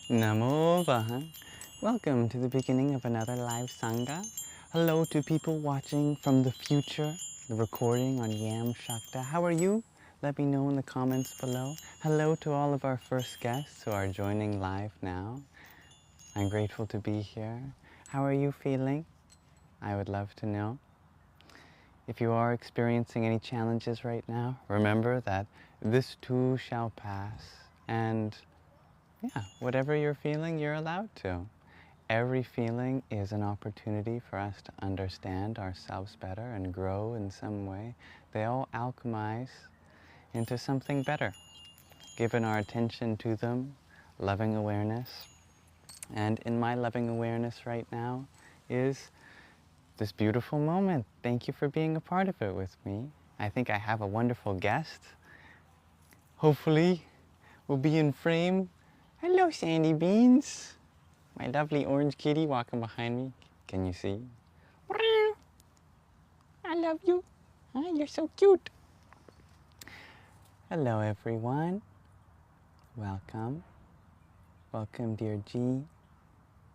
Namo Vahang. Welcome to the beginning of another live Sangha. Hello to people watching from the future, the recording on Yam Shakta. How are you? Let me know in the comments below. Hello to all of our first guests who are joining live now. I'm grateful to be here. How are you feeling? I would love to know. If you are experiencing any challenges right now, remember that this too shall pass. And yeah, whatever you're feeling, you're allowed to. Every feeling is an opportunity for us to understand ourselves better and grow in some way. They all alchemize into something better, given our attention to them, loving awareness. And in my loving awareness right now is this beautiful moment. Thank you for being a part of it with me. I think I have a wonderful guest. Hopefully, we'll be in frame. Hello, Sandy Beans. My lovely orange kitty walking behind me. Can you see? I love you. You're so cute. Hello, everyone. Welcome. Welcome, dear G.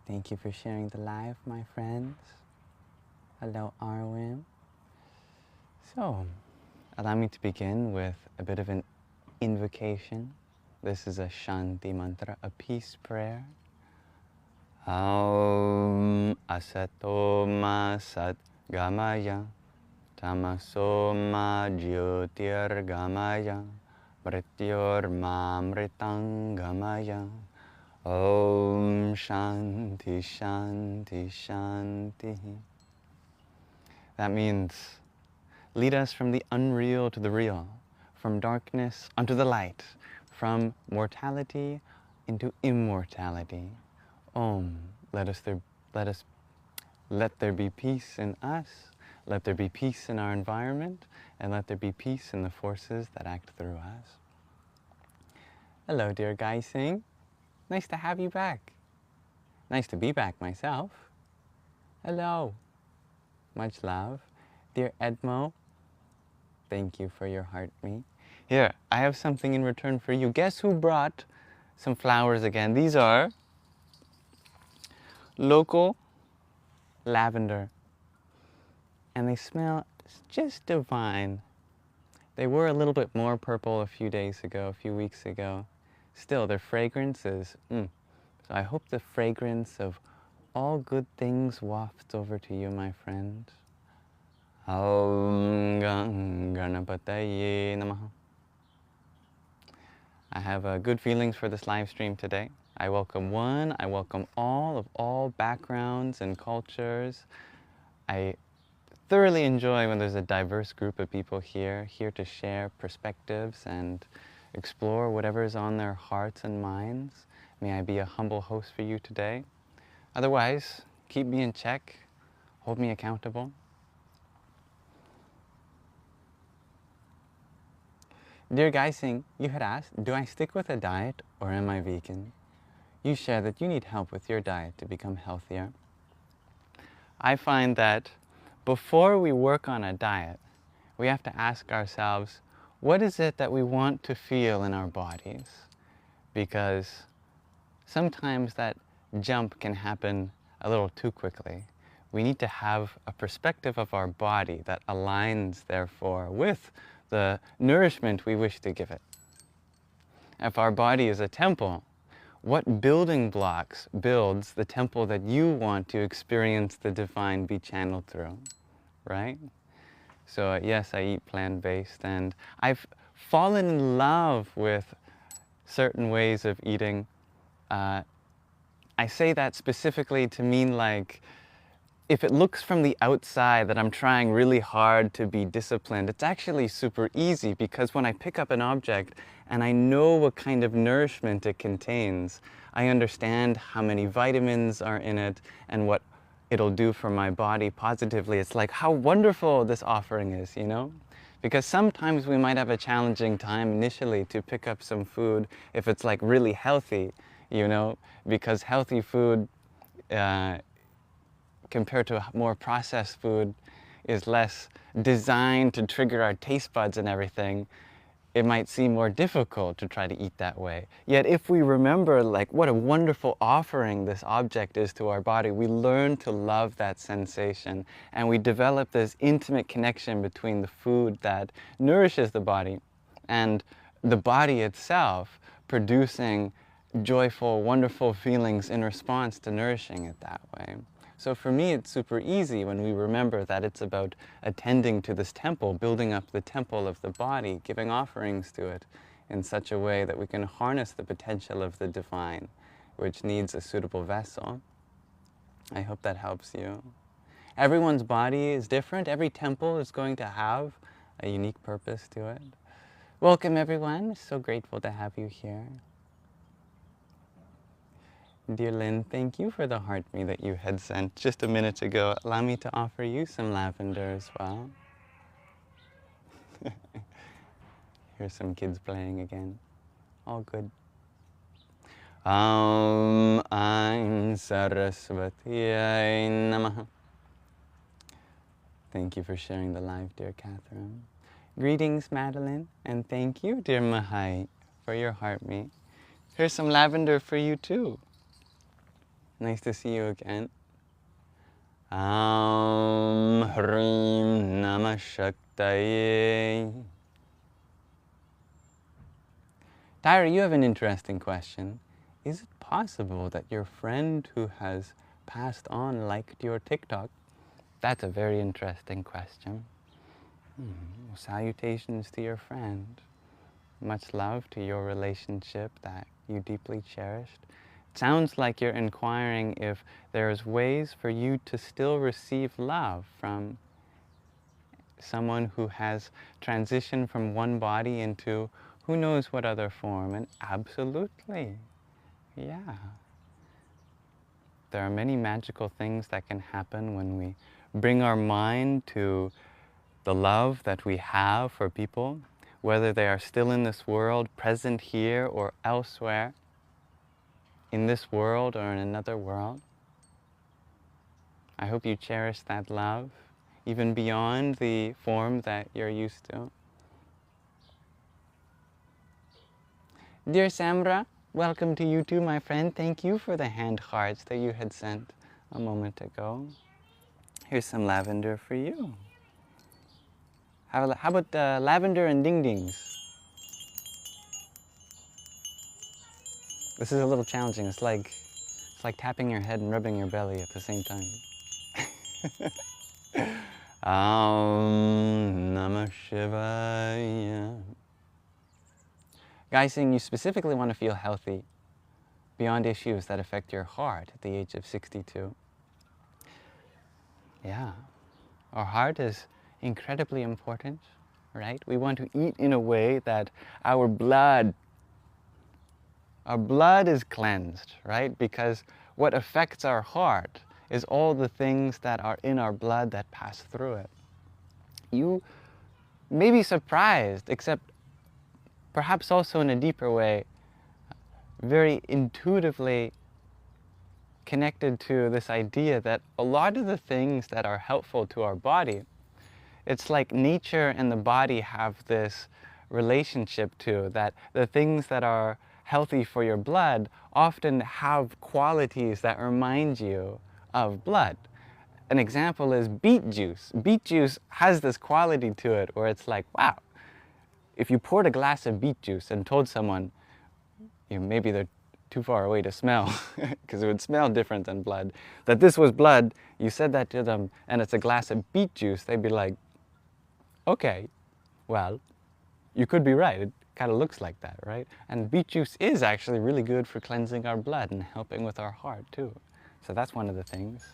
Thank you for sharing the live, my friends. Hello, Arwin. So, allow me to begin with a bit of an invocation. This is a Shanti mantra, a peace prayer. Aum asato ma sat gamaya tamaso ma jyotir gamaya mrityor ma mritang gamaya. Om Shanti Shanti Shanti. That means lead us from the unreal to the real, from darkness unto the light, from mortality into immortality. Om, let there be peace in us, let there be peace in our environment, and let there be peace in the forces that act through us. Hello, dear Gai Singh. Nice to have you back. Nice to be back myself. Hello. Much love. Dear Edmo, thank you for your heart me. Here, I have something in return for you. Guess who brought some flowers again? These are local lavender. And they smell just divine. They were a little bit more purple a few weeks ago. Still, their fragrance is, So I hope the fragrance of all good things wafts over to you, my friend. Om Ganapataye Namaha. I have good feelings for this live stream today. I welcome one, I welcome all of all backgrounds and cultures. I thoroughly enjoy when there's a diverse group of people here to share perspectives and explore whatever is on their hearts and minds. May I be a humble host for you today. Otherwise, keep me in check, hold me accountable. Dear Gai Singh, you had asked, do I stick with a diet or am I vegan? You share that you need help with your diet to become healthier. I find that before we work on a diet, we have to ask ourselves, what is it that we want to feel in our bodies? Because sometimes that jump can happen a little too quickly. We need to have a perspective of our body that aligns, therefore, with the nourishment we wish to give it. If our body is a temple, what building blocks builds the temple that you want to experience the divine be channeled through, right? So yes, I eat plant-based, and I've fallen in love with certain ways of eating. I say that specifically to mean like, if it looks from the outside that I'm trying really hard to be disciplined, it's actually super easy, because when I pick up an object and I know what kind of nourishment it contains, I understand how many vitamins are in it and what it'll do for my body positively. It's like how wonderful this offering is, you know? Because sometimes we might have a challenging time initially to pick up some food if it's like really healthy, you know? Because healthy food, compared to more processed food, is less designed to trigger our taste buds and everything. it might seem more difficult to try to eat that way. Yet if we remember like what a wonderful offering this object is to our body, we learn to love that sensation, and we develop this intimate connection between the food that nourishes the body and the body itself producing joyful, wonderful feelings in response to nourishing it that way. So for me, it's super easy when we remember that it's about attending to this temple, building up the temple of the body, giving offerings to it in such a way that we can harness the potential of the divine, which needs a suitable vessel. I hope that helps you. Everyone's body is different. Every temple is going to have a unique purpose to it. Welcome, everyone. So grateful to have you here. Dear Lynn, thank you for the heart me that you had sent just a minute ago. Allow me to offer you some lavender as well. Here's some kids playing again. All good. Aim Saraswatiyai Namaha. Thank you for sharing the live, dear Catherine. Greetings, Madeline, and thank you, dear Mahai, for your heart me. Here's some lavender for you too. Nice to see you again. Hrim Namah Shaktaye. Tyra, you have an interesting question. Is it possible that your friend who has passed on liked your TikTok? That's a very interesting question. Salutations to your friend. Much love to your relationship that you deeply cherished. It sounds like you're inquiring if there's ways for you to still receive love from someone who has transitioned from one body into who knows what other form, and absolutely, yeah. There are many magical things that can happen when we bring our mind to the love that we have for people, whether they are still in this world, present here or elsewhere, in this world or in another world. I hope you cherish that love, even beyond the form that you're used to. Dear Samra, welcome to you too, my friend. Thank you for the hand hearts that you had sent a moment ago. Here's some lavender for you. How about lavender and ding-dings? This is a little challenging. It's like tapping your head and rubbing your belly at the same time. Namah Shivaya. Guys, saying you specifically want to feel healthy beyond issues that affect your heart at the age of 62. Yeah, our heart is incredibly important, right? We want to eat in a way that our blood is cleansed, right? Because what affects our heart is all the things that are in our blood that pass through it. You may be surprised, except perhaps also in a deeper way, very intuitively connected to this idea that a lot of the things that are helpful to our body, it's like nature and the body have this relationship to that. The things that are healthy for your blood often have qualities that remind you of blood. An example is beet juice. Beet juice has this quality to it where it's like, wow, if you poured a glass of beet juice and told someone, maybe they're too far away to smell, because it would smell different than blood, that this was blood, you said that to them, and it's a glass of beet juice, they'd be like, okay, well, you could be right. It kind of looks like that, right? And beet juice is actually really good for cleansing our blood and helping with our heart, too. So that's one of the things.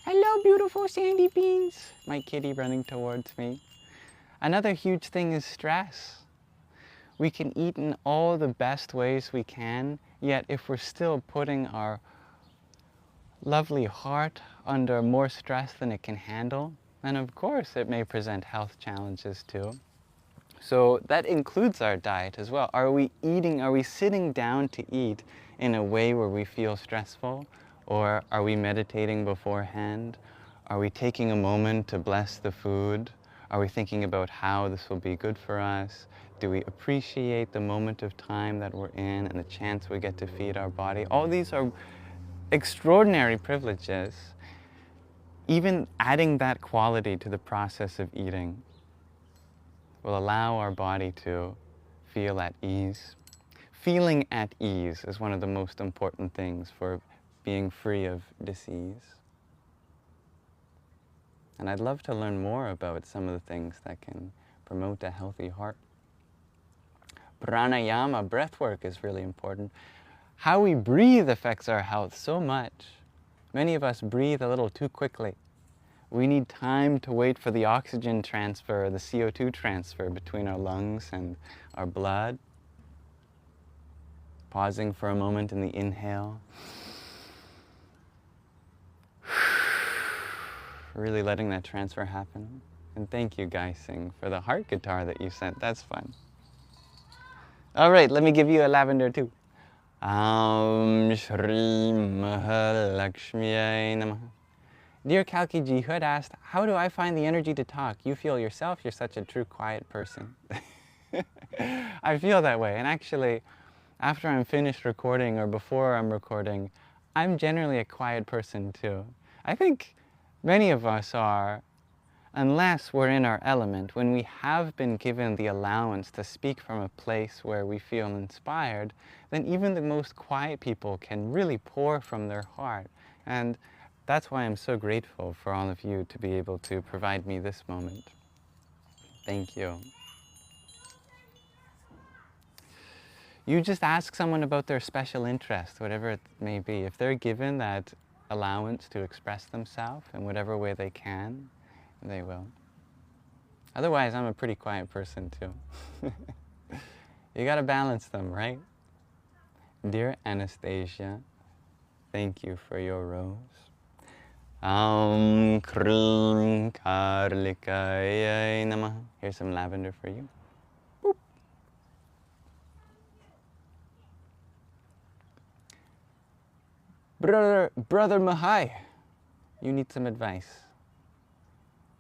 Hello, beautiful sandy beans. My kitty running towards me. Another huge thing is stress. We can eat in all the best ways we can, yet if we're still putting our lovely heart under more stress than it can handle, then of course it may present health challenges too. So that includes our diet as well. Are we sitting down to eat in a way where we feel stressful? Or are we meditating beforehand? Are we taking a moment to bless the food? Are we thinking about how this will be good for us? Do we appreciate the moment of time that we're in and the chance we get to feed our body? All these are extraordinary privileges. Even adding that quality to the process of eating will allow our body to feel at ease. Feeling at ease is one of the most important things for being free of disease. And I'd love to learn more about some of the things that can promote a healthy heart. Pranayama, breath work, is really important. How we breathe affects our health so much. Many of us breathe a little too quickly. We need time to wait for the oxygen transfer, the CO2 transfer between our lungs and our blood. Pausing for a moment in the inhale. Really letting that transfer happen. And thank you, Guy Singh, for the heart guitar that you sent. That's fun. All right, let me give you a lavender too. Shri Mahalakshmiyai Namaha. Dear Kalkiji, who had asked, how do I find the energy to talk? You feel yourself, you're such a true quiet person. I feel that way. And actually, after I'm finished recording or before I'm recording, I'm generally a quiet person too. I think many of us are, unless we're in our element, when we have been given the allowance to speak from a place where we feel inspired, then even the most quiet people can really pour from their heart. And that's why I'm so grateful for all of you to be able to provide me this moment. Thank you. You just ask someone about their special interest, whatever it may be. If they're given that allowance to express themselves in whatever way they can, they will. Otherwise, I'm a pretty quiet person too. You gotta balance them, right? Dear Anastasia, thank you for your rose. Krum Karlikaya Namaha. Here's some lavender for you. Boop. Brother Mahai, you need some advice.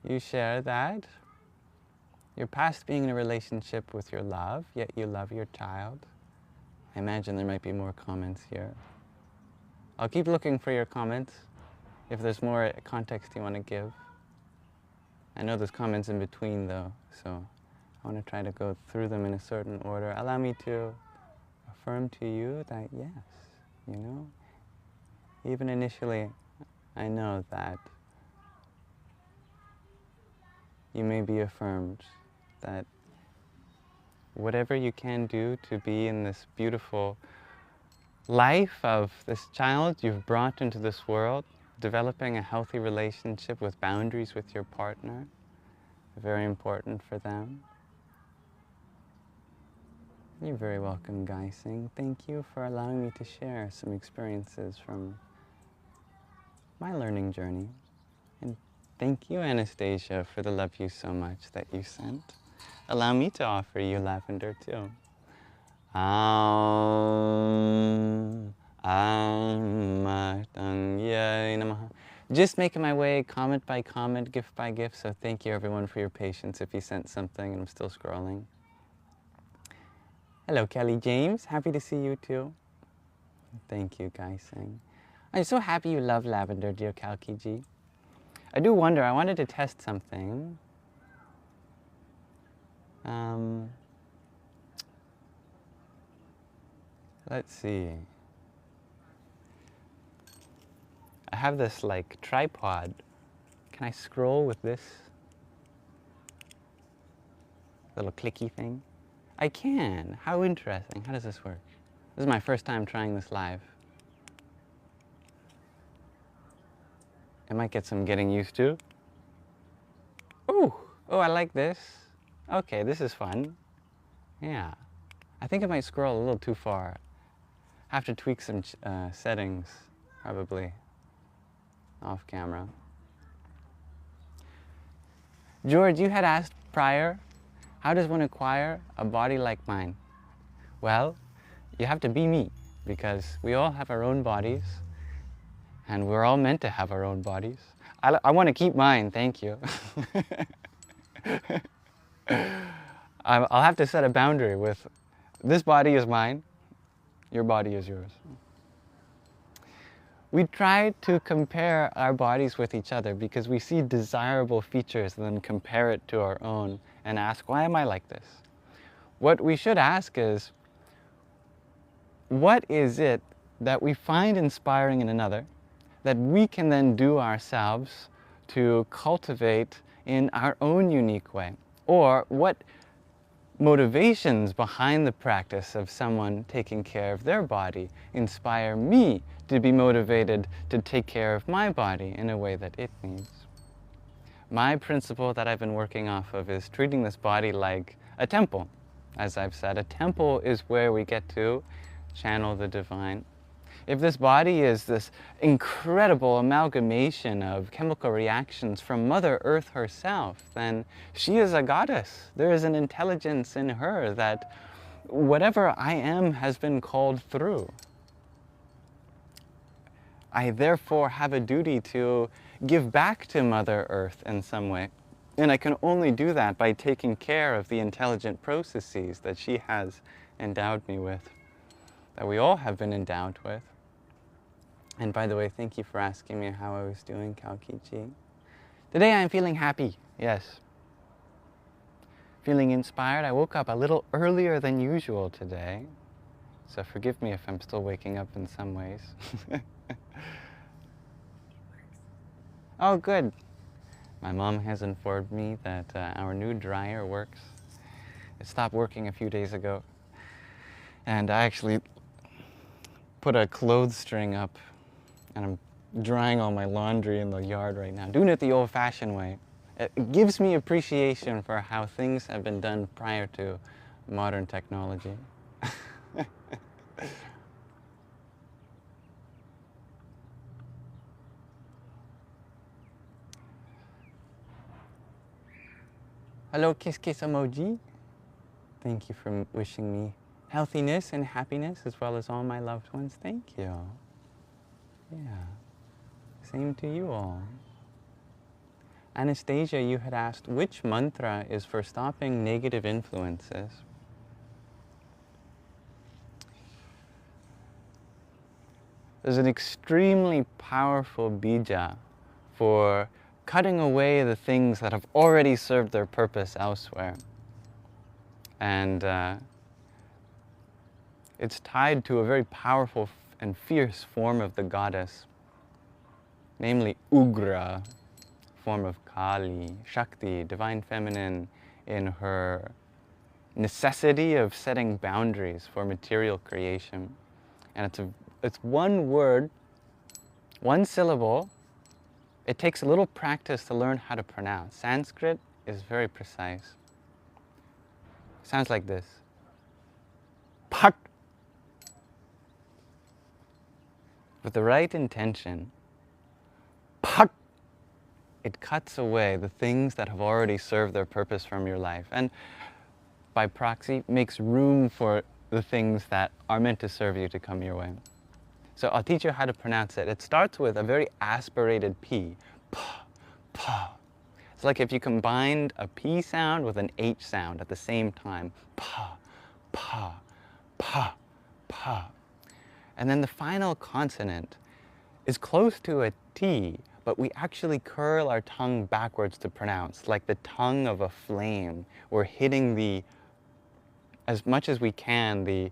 You share that you're past being in a relationship with your love, yet you love your child. I imagine there might be more comments here. I'll keep looking for your comments if there's more context you want to give. I know there's comments in between though, so I want to try to go through them in a certain order. Allow me to affirm to you that yes, you know, even initially I know that you may be affirmed that whatever you can do to be in this beautiful life of this child you've brought into this world, developing a healthy relationship with boundaries with your partner, very important for them. You're very welcome, Guy Singh. Thank you for allowing me to share some experiences from my learning journey. And thank you, Anastasia, for the love you so much that you sent. Allow me to offer you lavender too. Just making my way comment by comment, gift by gift, so thank you everyone for your patience if you sent something and I'm still scrolling. Hello, Kelly James. Happy to see you too. Thank you, Guy Singh. I'm so happy you love lavender, dear Kalkiji. I do wonder, I wanted to test something. Let's see. I have this like tripod. Can I scroll with this little clicky thing? I can. How interesting. How does this work? This is my first time trying this live. I might get some getting used to. Ooh, oh, I like this. Okay, this is fun. Yeah. I think I might scroll a little too far. I have to tweak some settings, probably, off camera. George, you had asked prior, how does one acquire a body like mine? Well, you have to be me, because we all have our own bodies, and we're all meant to have our own bodies. I want to keep mine, thank you. I'll have to set a boundary with, this body is mine, your body is yours. We try to compare our bodies with each other because we see desirable features and then compare it to our own and ask, why am I like this? What we should ask is, what is it that we find inspiring in another that we can then do ourselves to cultivate in our own unique way? Or what motivations behind the practice of someone taking care of their body inspire me to be motivated to take care of my body in a way that it needs? My principle that I've been working off of is treating this body like a temple. As I've said, a temple is where we get to channel the divine. If this body is this incredible amalgamation of chemical reactions from Mother Earth herself, then she is a goddess. There is an intelligence in her that whatever I am has been called through. I therefore have a duty to give back to Mother Earth in some way. And I can only do that by taking care of the intelligent processes that she has endowed me with, that we all have been endowed with. And by the way, thank you for asking me how I was doing, Kalkichi. Today I'm feeling happy, yes. Feeling inspired. I woke up a little earlier than usual today, so forgive me if I'm still waking up in some ways. Oh, good. My mom has informed me that our new dryer works. It stopped working a few days ago, and I actually put a clothes string up, and I'm drying all my laundry in the yard right now, doing it the old-fashioned way. It gives me appreciation for how things have been done prior to modern technology. Hello, kiss kiss emoji. Thank you for wishing me healthiness and happiness as well as all my loved ones. Thank you. Yeah, same to you all. Anastasia, you had asked which mantra is for stopping negative influences. There's an extremely powerful bija for cutting away the things that have already served their purpose elsewhere. And it's tied to a very powerful and fierce form of the goddess, namely Ugra, form of Kali, Shakti, divine feminine, in her necessity of setting boundaries for material creation. And it's one word, one syllable. It takes a little practice to learn how to pronounce. Sanskrit is very precise. Sounds like this. Pak. With the right intention, pak, it cuts away the things that have already served their purpose from your life, and by proxy makes room for the things that are meant to serve you to come your way. So I'll teach you how to pronounce it. It starts with a very aspirated P. Pa, pa. It's like if you combined a P sound with an H sound at the same time. Pa, pa, pa, pa. And then the final consonant is close to a T, but we actually curl our tongue backwards to pronounce, like the tongue of a flame. We're hitting as much as we can, the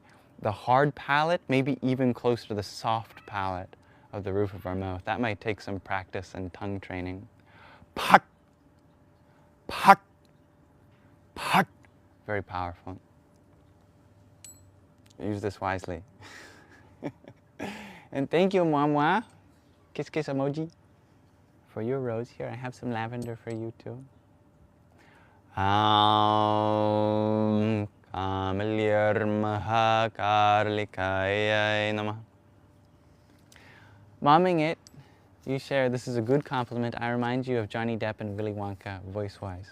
hard palate, maybe even close to the soft palate of the roof of our mouth. That might take some practice and tongue training. Pak, pak, pak. Very powerful. Use this wisely. And thank you, Mwah, kiss kiss emoji, for your rose. Here, I have some lavender for you too. Aum Kamalyar Mahakarlikaya Namah. Momming it, you share, this is a good compliment. I remind you of Johnny Depp and Willy Wonka, voice-wise.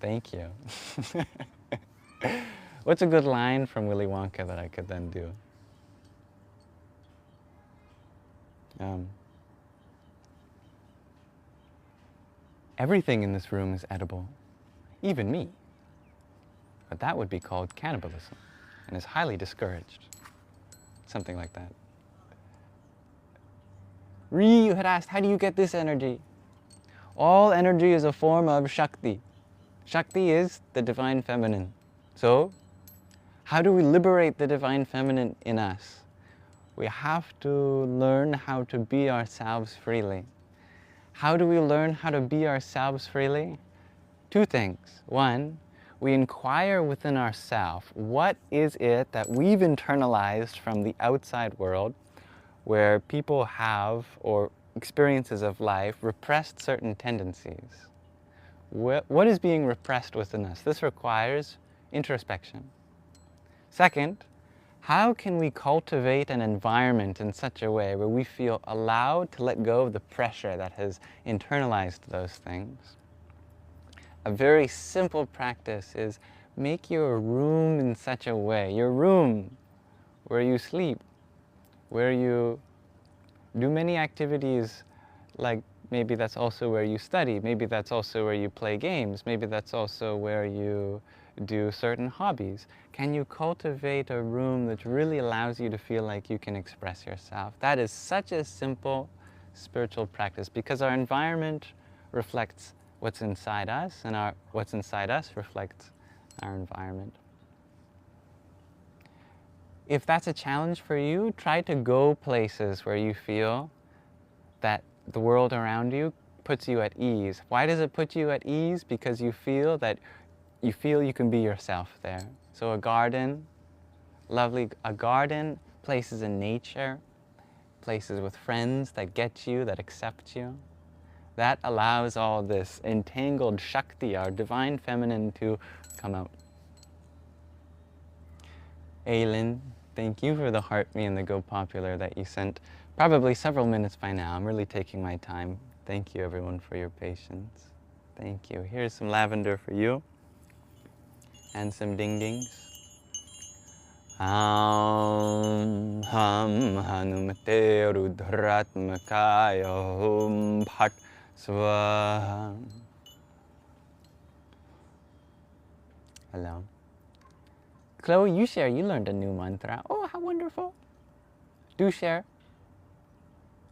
Thank you. What's a good line from Willy Wonka that I could then do? Everything in this room is edible, even me. But that would be called cannibalism and is highly discouraged. Something like that. You had asked, how do you get this energy? All energy is a form of Shakti. Shakti is the divine feminine. So, how do we liberate the divine feminine in us? We have to learn how to be ourselves freely. How do we learn how to be ourselves freely? Two things. One, we inquire within ourselves, what is it that we've internalized from the outside world where people have, or experiences of life, repressed certain tendencies? What is being repressed within us? This requires introspection. Second, how can we cultivate an environment in such a way where we feel allowed to let go of the pressure that has internalized those things? A very simple practice is make your room in such a way, your room where you sleep, where you do many activities, like maybe that's also where you study, maybe that's also where you play games, maybe that's also where you do certain hobbies. Can you cultivate a room that really allows you to feel like you can express yourself? That is such a simple spiritual practice, because our environment reflects what's inside us, and what's inside us reflects our environment. If that's a challenge for you, try to go places where you feel that the world around you puts you at ease. Why does it put you at ease? Because you feel you can be yourself there. So a garden, places in nature, places with friends that get you, that accept you. That allows all this entangled Shakti, our divine feminine, to come out. Aylin, thank you for the heart me and the Go Popular that you sent. Probably several minutes by now. I'm really taking my time. Thank you everyone for your patience. Thank you. Here's some lavender for you. And some ding-dings. Ham Hanumate Rudratmakaya Hum Bhat Swaha. Hello. Chloe, you share, you learned a new mantra. Oh, how wonderful. Do share.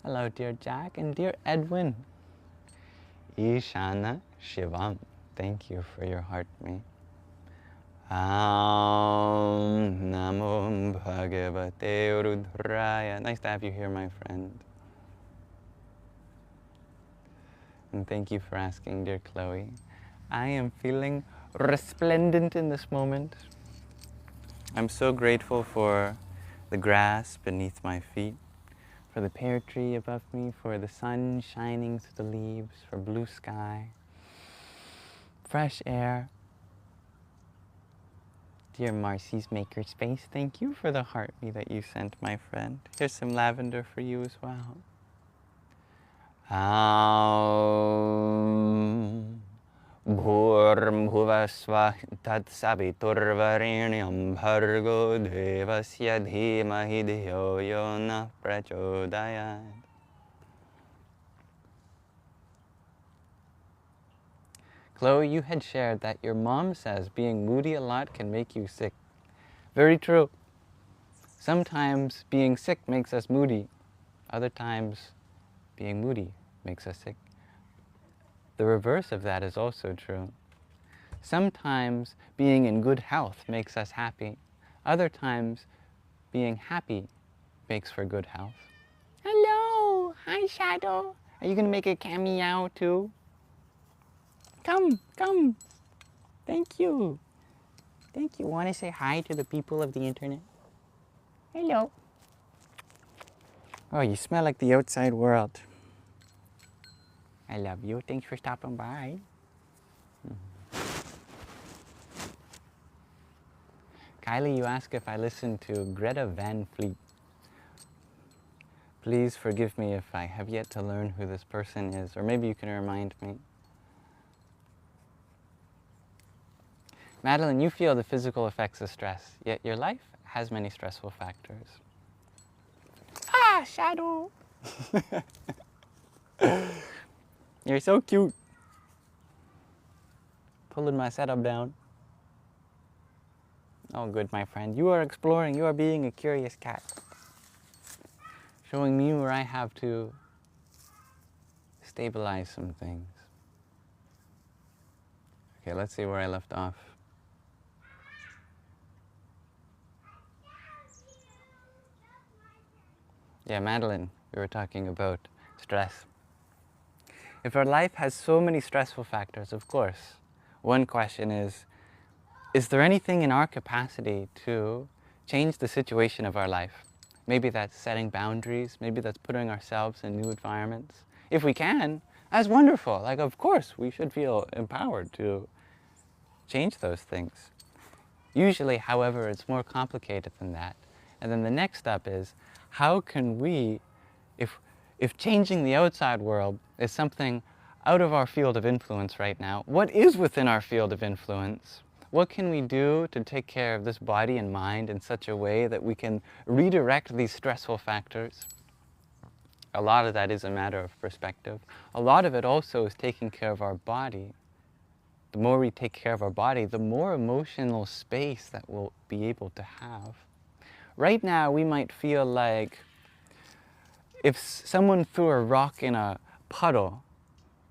Hello, dear Jack and dear Edwin. Ishana Shivam. Thank you for your heart me. Namo Bhagavate Rudraya. Nice to have you here, my friend. And thank you for asking, dear Chloe. I am feeling resplendent in this moment. I'm so grateful for the grass beneath my feet, for the pear tree above me, for the sun shining through the leaves, for blue sky, fresh air. Dear Marcy's Makerspace, thank you for the heart me that you sent, my friend. Here's some lavender for you as well. Bhurmhuvasva tatsaviturvarenyam bhargo devasya dhimahi dhiyo yo na prachodayat. Chloe, you had shared that your mom says being moody a lot can make you sick. Very true. Sometimes being sick makes us moody. Other times being moody makes us sick. The reverse of that is also true. Sometimes being in good health makes us happy. Other times being happy makes for good health. Hello! Hi, Shadow! Are you going to make a cameo too? Come, come. Thank you. Thank you. Want to say hi to the people of the internet? Hello. Oh, you smell like the outside world. I love you. Thanks for stopping by. Kylie, you ask if I listen to Greta Van Fleet. Please forgive me if I have yet to learn who this person is, or maybe you can remind me. Madeline, you feel the physical effects of stress, yet your life has many stressful factors. Ah, Shadow! You're so cute. pulling my setup down. Oh, good, my friend. You are exploring. You are being a curious cat. Showing me where I have to stabilize some things. Okay, let's see where I left off. Yeah, Madeline, we were talking about stress. If our life has so many stressful factors, of course, one question is there anything in our capacity to change the situation of our life? Maybe that's setting boundaries, maybe that's putting ourselves in new environments. If we can, that's wonderful. Like, of course, we should feel empowered to change those things. Usually, however, it's more complicated than that. And then the next step is, how can we, if changing the outside world is something out of our field of influence right now, what is within our field of influence? What can we do to take care of this body and mind in such a way that we can redirect these stressful factors? A lot of that is a matter of perspective. A lot of it also is taking care of our body. The more we take care of our body, the more emotional space that we'll be able to have. Right now, we might feel like if someone threw a rock in a puddle,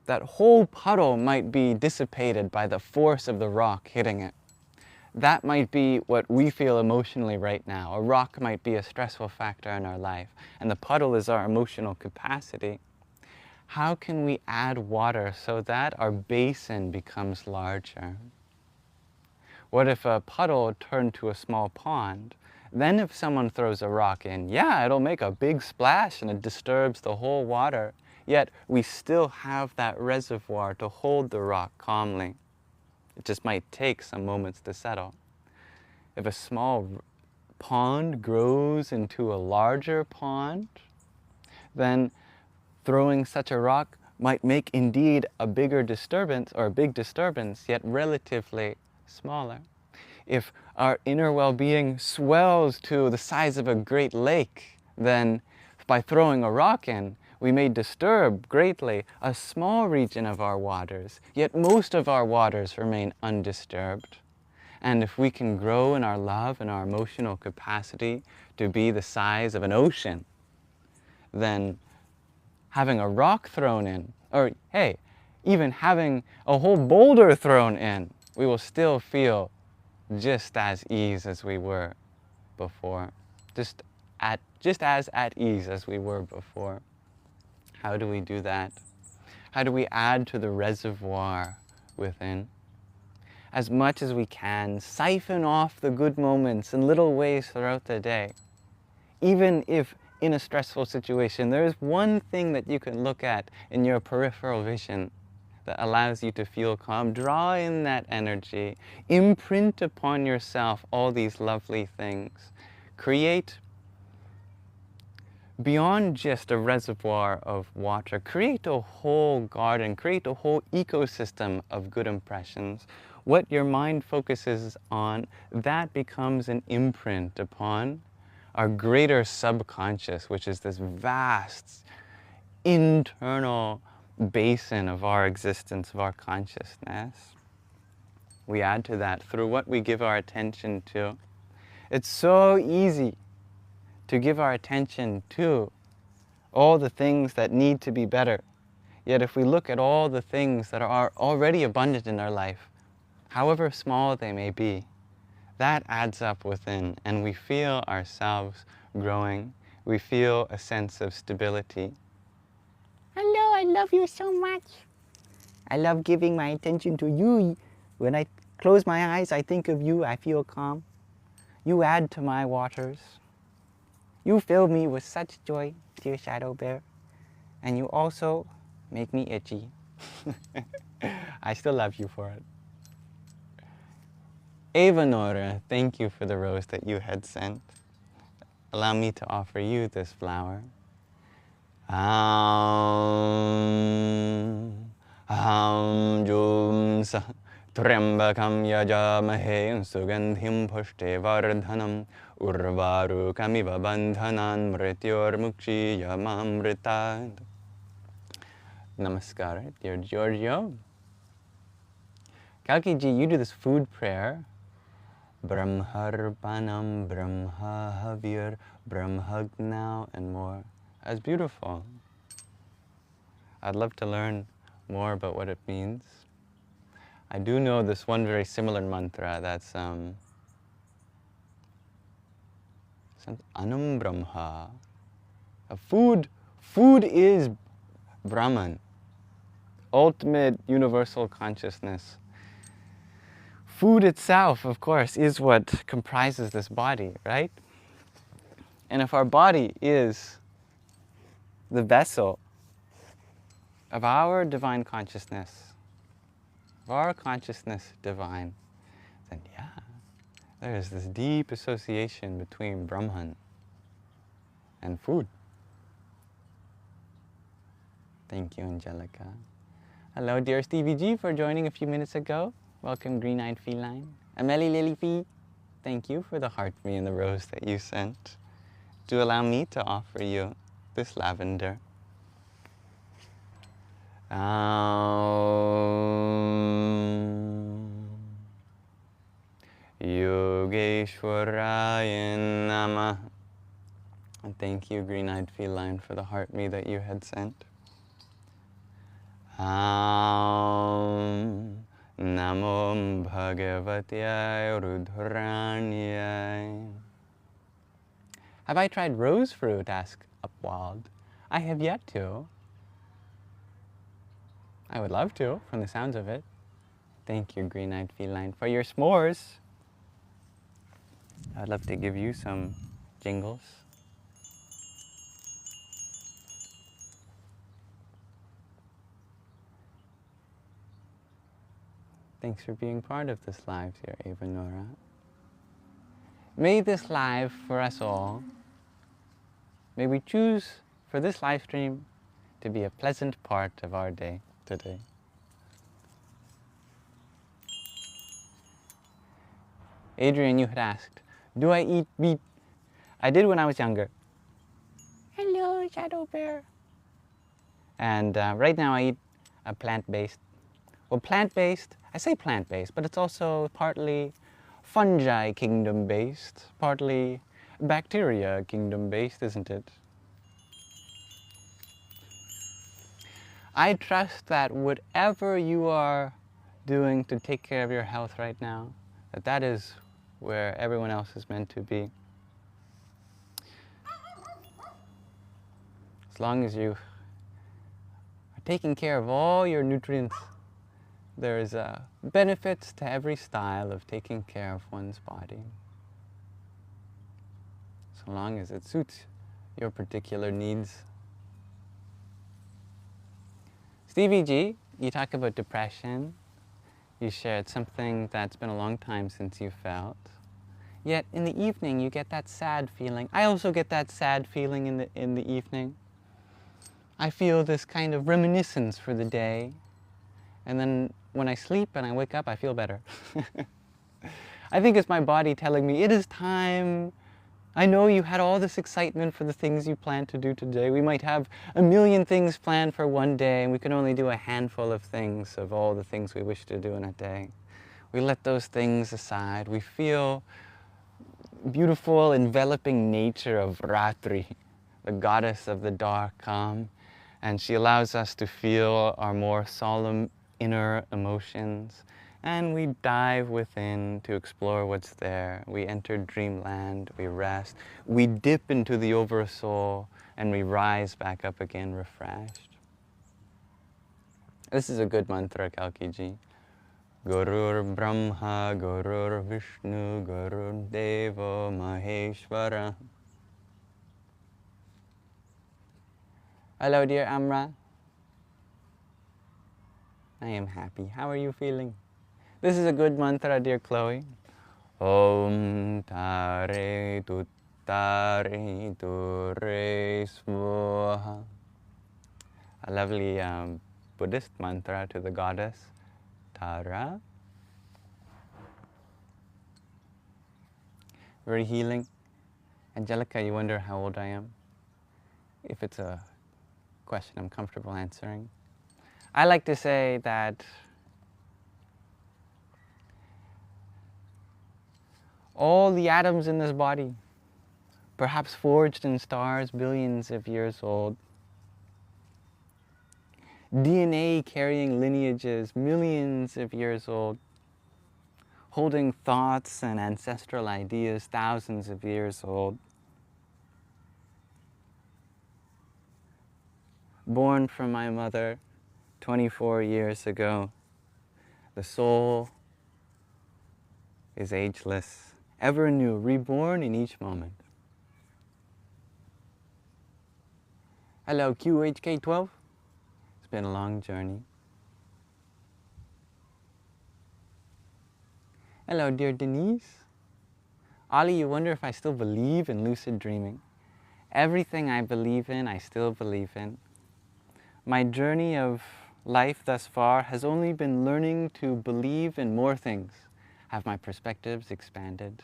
that whole puddle might be dissipated by the force of the rock hitting it. That might be what we feel emotionally right now. A rock might be a stressful factor in our life, and the puddle is our emotional capacity. How can we add water so that our basin becomes larger? What if a puddle turned to a small pond? Then if someone throws a rock in, yeah, it'll make a big splash and it disturbs the whole water. Yet we still have that reservoir to hold the rock calmly. It just might take some moments to settle. If a small pond grows into a larger pond, then throwing such a rock might make indeed a bigger disturbance, or a big disturbance, yet relatively smaller. If our inner well-being swells to the size of a great lake, then by throwing a rock in, we may disturb greatly a small region of our waters, yet most of our waters remain undisturbed. And if we can grow in our love and our emotional capacity to be the size of an ocean, then having a rock thrown in, or hey, even having a whole boulder thrown in, we will still feel just as ease as we were before. Just as at ease as we were before. How do we do that? How do we add to the reservoir within? As much as we can, siphon off the good moments in little ways throughout the day. Even if in a stressful situation, there is one thing that you can look at in your peripheral vision that allows you to feel calm. Draw in that energy. Imprint upon yourself all these lovely things. Create, beyond just a reservoir of water, create a whole garden, create a whole ecosystem of good impressions. What your mind focuses on, that becomes an imprint upon our greater subconscious, which is this vast internal basin of our existence, of our consciousness. We add to that through what we give our attention to. It's so easy to give our attention to all the things that need to be better. Yet if we look at all the things that are already abundant in our life, however small they may be, that adds up within, and we feel ourselves growing. We feel a sense of stability. Hello, I love you so much. I love giving my attention to you. When I close my eyes, I think of you, I feel calm. You add to my waters. You fill me with such joy, dear Shadow Bear. And you also make me itchy. I still love you for it. Ava Nora, thank you for the rose that you had sent. Allow me to offer you this flower. Jum Trambakam yajamahe sugandhim pushte vardhanam urvarukamiva bandhanan mrityor mukshi yamamritad. Namaskar, dear Giorgio. Kalki-ji, you do this food prayer. Brahmarpanam, Brahma Havir, Brahmagna, and more. That's beautiful. I'd love to learn more about what it means. I do know this one very similar mantra that's Anam Brahma. Food is Brahman, ultimate universal consciousness. Food itself, of course, is what comprises this body, right? And if our body is the vessel of our divine consciousness, of our consciousness divine, then yeah, there is this deep association between Brahman and food. Thank you, Angelica. Hello, dear Stevie G, for joining a few minutes ago. Welcome, Green-Eyed Feline. Amelie Lily thank you for the heart me and the rose that you sent. Do allow me to offer you this lavender. Yogeshwaraya Namah. And thank you, Green-Eyed Feline, for the heart me that you had sent. Namo Bhagavatya Rudhranyai. Have I tried rose fruit? Asked Upwald. I have yet to. I would love to, from the sounds of it. Thank you, Green-Eyed Feline, for your s'mores. I'd love to give you some jingles. Thanks for being part of this live, dear Ava Nora. May this live for us all, may we choose for this live stream to be a pleasant part of our day today. Adrian, you had asked, do I eat meat? I did when I was younger. Hello, Shadow Pear. And right now I eat a plant-based. Well, plant-based, I say plant-based, but it's also partly fungi kingdom-based, partly bacteria kingdom-based, isn't it? I trust that whatever you are doing to take care of your health right now, that is where everyone else is meant to be. As long as you are taking care of all your nutrients, there's benefits to every style of taking care of one's body. So long as it suits your particular needs. Stevie G, you talk about depression. You shared something that's been a long time since you felt. Yet in the evening you get that sad feeling. I also get that sad feeling in the evening. I feel this kind of reminiscence for the day. And then when I sleep and I wake up, I feel better. I think it's my body telling me, it is time. I know you had all this excitement for the things you planned to do today. We might have a million things planned for one day, and we can only do a handful of things of all the things we wish to do in a day. We let those things aside. We feel beautiful, enveloping nature of Ratri, the goddess of the dark, come, and she allows us to feel our more solemn inner emotions, and we dive within to explore what's there. We enter dreamland, we rest, we dip into the oversoul, and we rise back up again refreshed. This is a good mantra, Kalki-ji. Gurur Brahma, Gurur Vishnu, Gurur Deva Maheshwara. Hello, dear Amra. I am happy. How are you feeling? This is a good mantra, dear Chloe. Om Tare Tuttare Ture Swaha. A lovely Buddhist mantra to the goddess Tara. Very healing. Angelica, you wonder how old I am? If it's a question I'm comfortable answering. I like to say that all the atoms in this body, perhaps forged in stars billions of years old. DNA carrying lineages millions of years old, holding thoughts and ancestral ideas thousands of years old. Born from my mother 24 years ago, the soul is ageless, ever new, reborn in each moment. Hello, QHK12. It's been a long journey. Hello, dear Denise. Ollie, you wonder if I still believe in lucid dreaming. Everything I believe in, I still believe in. My journey of life thus far has only been learning to believe in more things. Have my perspectives expanded?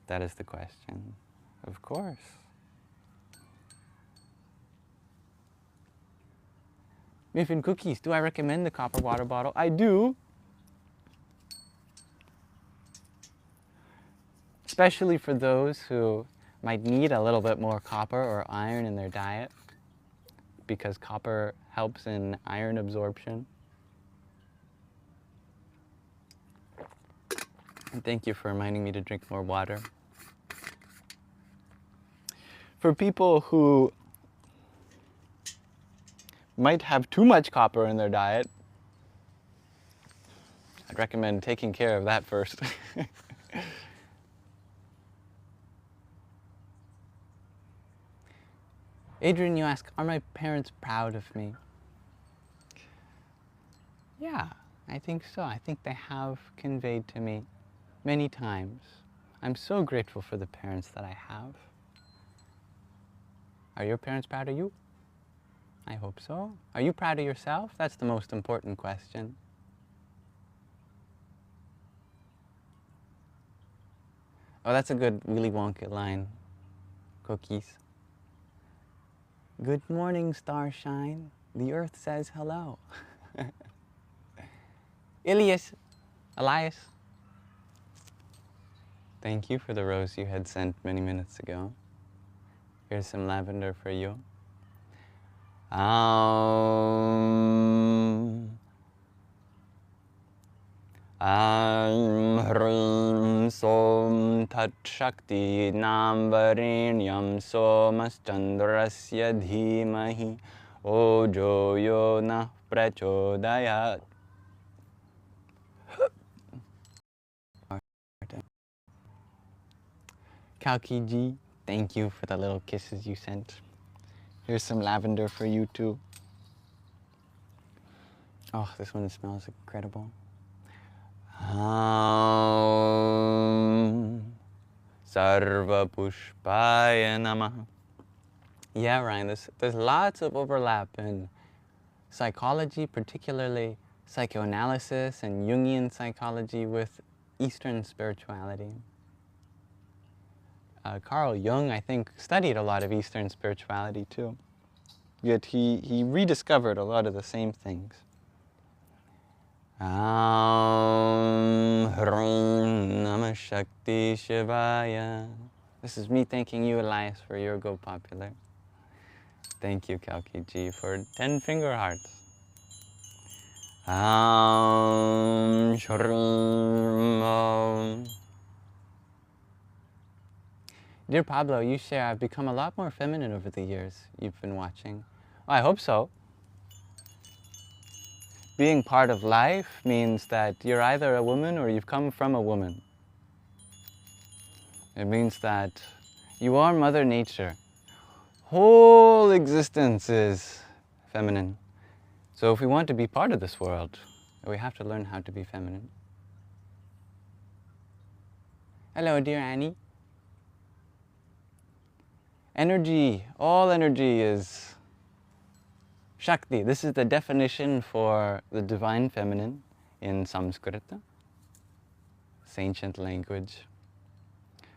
That is the question. Of course. Miffin cookies, do I recommend the copper water bottle? I do. Especially for those who might need a little bit more copper or iron in their diet, because copper helps in iron absorption. And thank you for reminding me to drink more water. For people who might have too much copper in their diet, I'd recommend taking care of that first. Adrian, you ask, are my parents proud of me? Yeah, I think so. I think they have conveyed to me many times. I'm so grateful for the parents that I have. Are your parents proud of you? I hope so. Are you proud of yourself? That's the most important question. Oh, that's a good Willy Wonka line. Cookies. Good morning, starshine. The earth says hello. Elias. Thank you for the rose you had sent many minutes ago. Here's some lavender for you. Hrim Som Tat Shakti Nambarenyam Somaschandrasya Dhimahi Ojo Yona Prachodayat. Kalki Ji, thank you for the little kisses you sent. Here's some lavender for you too. Oh, this one smells incredible. Sarva Pushpaya Namaha. Yeah, Ryan, there's lots of overlap in psychology, particularly psychoanalysis and Jungian psychology, with Eastern spirituality. Carl Jung, I think, studied a lot of Eastern spirituality too. Yet he rediscovered a lot of the same things. Hrim Namah Shakti Shivaya. This is me thanking you, Elias, for your Go Popular. Thank you, Kalki Ji, for 10 finger hearts. Shrim. Dear Pablo, you share I've become a lot more feminine over the years you've been watching. Oh, I hope so. Being part of life means that you're either a woman or you've come from a woman. It means that you are Mother Nature. Whole existence is feminine. So if we want to be part of this world, we have to learn how to be feminine. Hello, dear Annie. Energy, all energy is Shakti. This is the definition for the divine feminine in Sanskrit, this ancient language.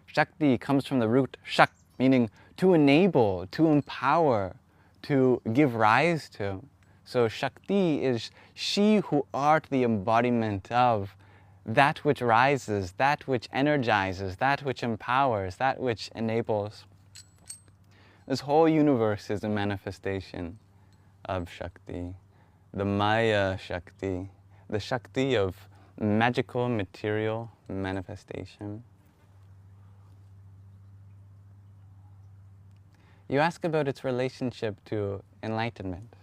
Shakti comes from the root shak, meaning to enable, to empower, to give rise to. So Shakti is she who art the embodiment of that which rises, that which energizes, that which empowers, that which enables. This whole universe is a manifestation of Shakti, the Maya Shakti, the Shakti of magical material manifestation. You ask about its relationship to enlightenment.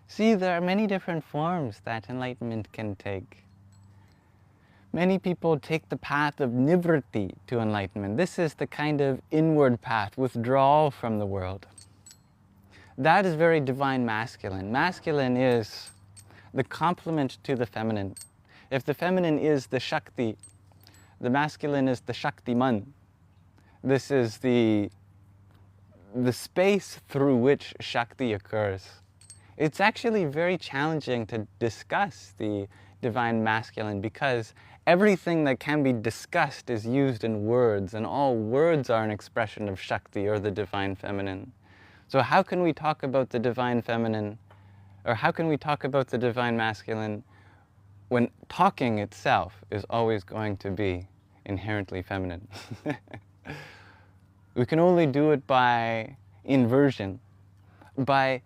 See, there are many different forms that enlightenment can take. Many people take the path of nivritti to enlightenment. This is the kind of inward path, withdrawal from the world. That is very divine masculine. Masculine is the complement to the feminine. If the feminine is the Shakti, the masculine is the Shaktiman. This is the space through which Shakti occurs. It's actually very challenging to discuss the divine masculine because everything that can be discussed is used in words, and all words are an expression of Shakti or the divine feminine. So how can we talk about the divine feminine, or how can we talk about the divine masculine when talking itself is always going to be inherently feminine? We can only do it by inversion, by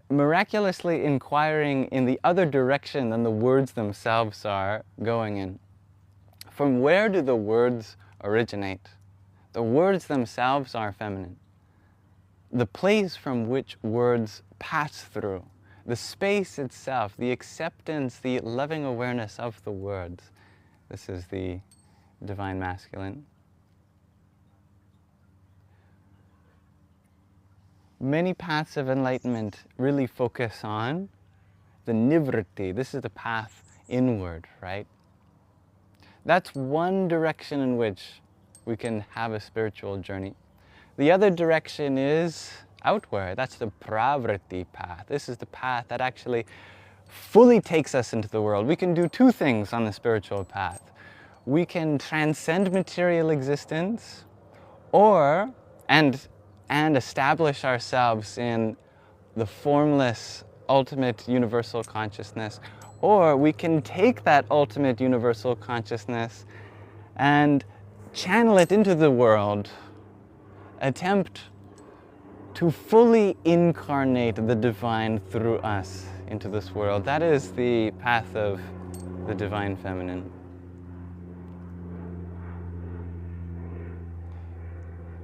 miraculously inquiring in the other direction than the words themselves are going in. From where do the words originate? The words themselves are feminine. The place from which words pass through, the space itself, the acceptance, the loving awareness of the words, this is the divine masculine. Many paths of enlightenment really focus on the nivritti. This is the path inward, right? That's one direction in which we can have a spiritual journey. The other direction is outward. That's the pravritti path. This is the path that actually fully takes us into the world. We can do two things on the spiritual path. We can transcend material existence, and establish ourselves in the formless, ultimate universal consciousness, or we can take that ultimate universal consciousness and channel it into the world, attempt to fully incarnate the divine through us into this world. That is the path of the divine feminine.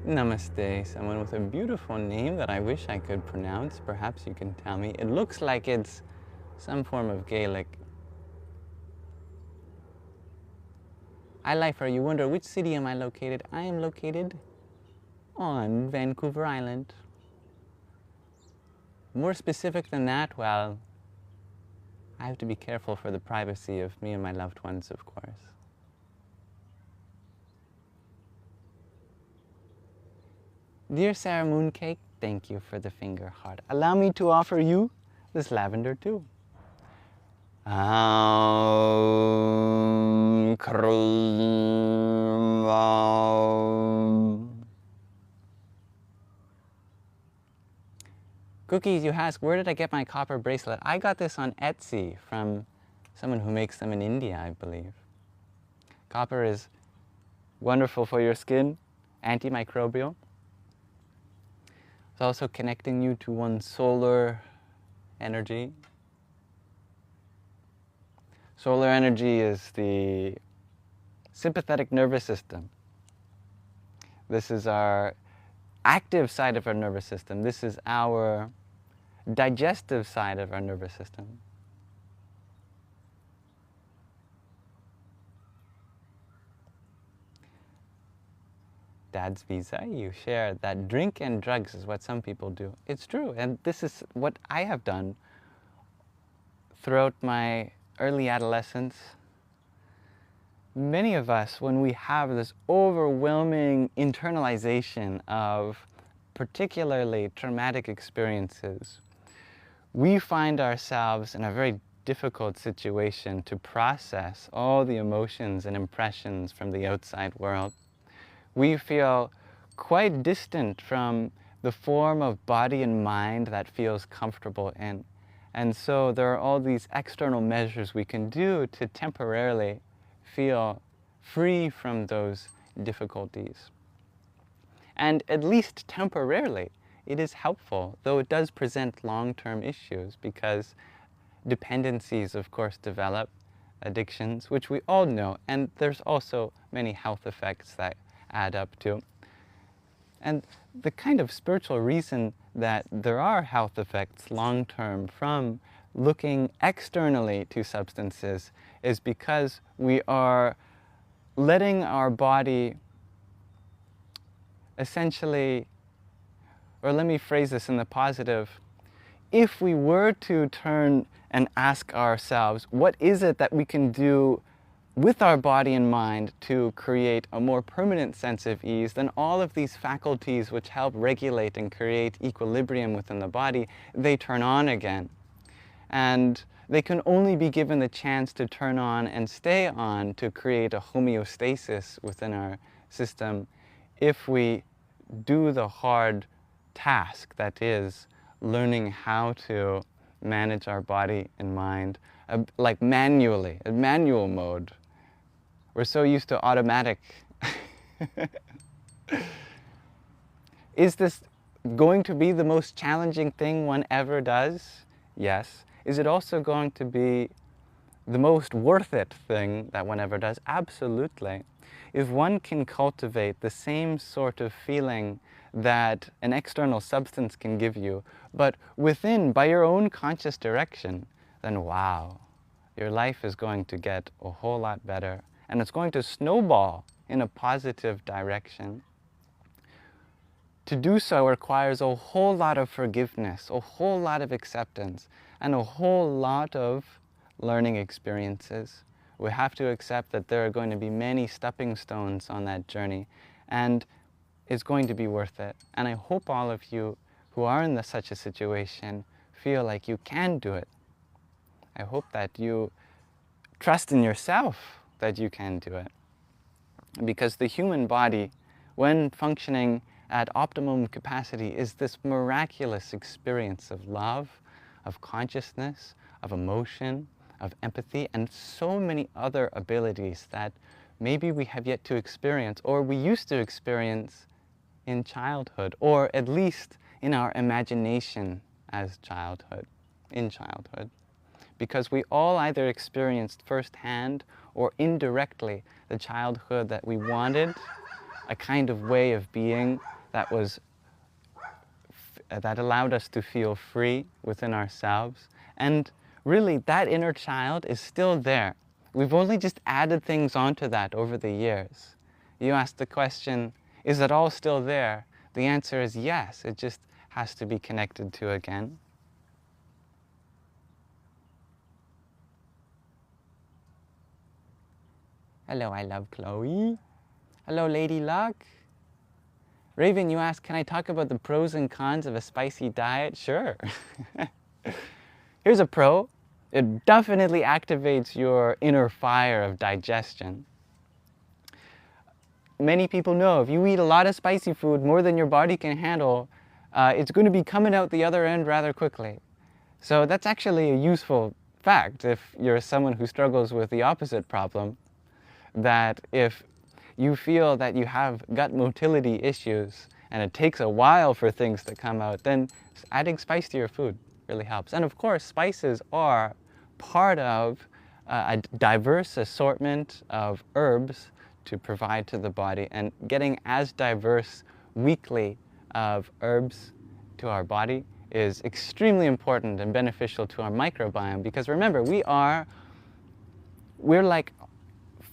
Namaste, someone with a beautiful name that I wish I could pronounce. Perhaps you can tell me. It looks like it's some form of Gaelic. Lifer, you wonder, which city am I located? I am located on Vancouver Island. More specific than that, well, I have to be careful for the privacy of me and my loved ones, of course. Dear Sarah Mooncake, thank you for the finger heart. Allow me to offer you this lavender too. Cookies, you ask, where did I get my copper bracelet? I got this on Etsy from someone who makes them in India, I believe. Copper is wonderful for your skin, antimicrobial. It's also connecting you to one's solar energy. Solar energy is the sympathetic nervous system. This is our active side of our nervous system. This is our digestive side of our nervous system. Dad's visa, you share that drink and drugs is what some people do. It's true, and this is what I have done throughout my early adolescence. Many of us, when we have this overwhelming internalization of particularly traumatic experiences, we find ourselves in a very difficult situation to process all the emotions and impressions from the outside world. We feel quite distant from the form of body and mind that feels comfortable in. And so there are all these external measures we can do to temporarily feel free from those difficulties. And at least temporarily, it is helpful, though it does present long-term issues, because dependencies, of course, develop, addictions, which we all know, and there's also many health effects that add up to. And the kind of spiritual reason that there are health effects long-term from looking externally to substances is because we are letting our body essentially, or let me phrase this in the positive, if we were to turn and ask ourselves, what is it that we can do with our body and mind to create a more permanent sense of ease, then all of these faculties which help regulate and create equilibrium within the body, they turn on again. And they can only be given the chance to turn on and stay on to create a homeostasis within our system if we do the hard task that is learning how to manage our body and mind, like manually, in manual mode. We're so used to automatic. Is this going to be the most challenging thing one ever does? Yes. Is it also going to be the most worth it thing that one ever does? Absolutely. If one can cultivate the same sort of feeling that an external substance can give you, but within, by your own conscious direction, then wow, your life is going to get a whole lot better, and it's going to snowball in a positive direction. To do so requires a whole lot of forgiveness, a whole lot of acceptance, and a whole lot of learning experiences. We have to accept that there are going to be many stepping stones on that journey, and it's going to be worth it. And I hope all of you who are in such a situation feel like you can do it. I hope that you trust in yourself that you can do it. Because the human body, when functioning at optimum capacity, is this miraculous experience of love, of consciousness, of emotion, of empathy, and so many other abilities that maybe we have yet to experience, or we used to experience in childhood, or at least in our imagination as in childhood. Because we all either experienced firsthand or indirectly the childhood that we wanted, a kind of way of being that allowed us to feel free within ourselves. And really, that inner child is still there. We've only just added things onto that over the years. You ask the question, is it all still there? The answer is yes, it just has to be connected to again. Hello, I love Chloe. Hello, Lady Luck. Raven, you ask, can I talk about the pros and cons of a spicy diet? Sure. Here's a pro. It definitely activates your inner fire of digestion. Many people know if you eat a lot of spicy food, more than your body can handle, it's going to be coming out the other end rather quickly. So that's actually a useful fact if you're someone who struggles with the opposite problem, that if you feel that you have gut motility issues and it takes a while for things to come out, then adding spice to your food really helps. And of course, spices are part of a diverse assortment of herbs to provide to the body, and getting as diverse weekly of herbs to our body is extremely important and beneficial to our microbiome, because remember, we're like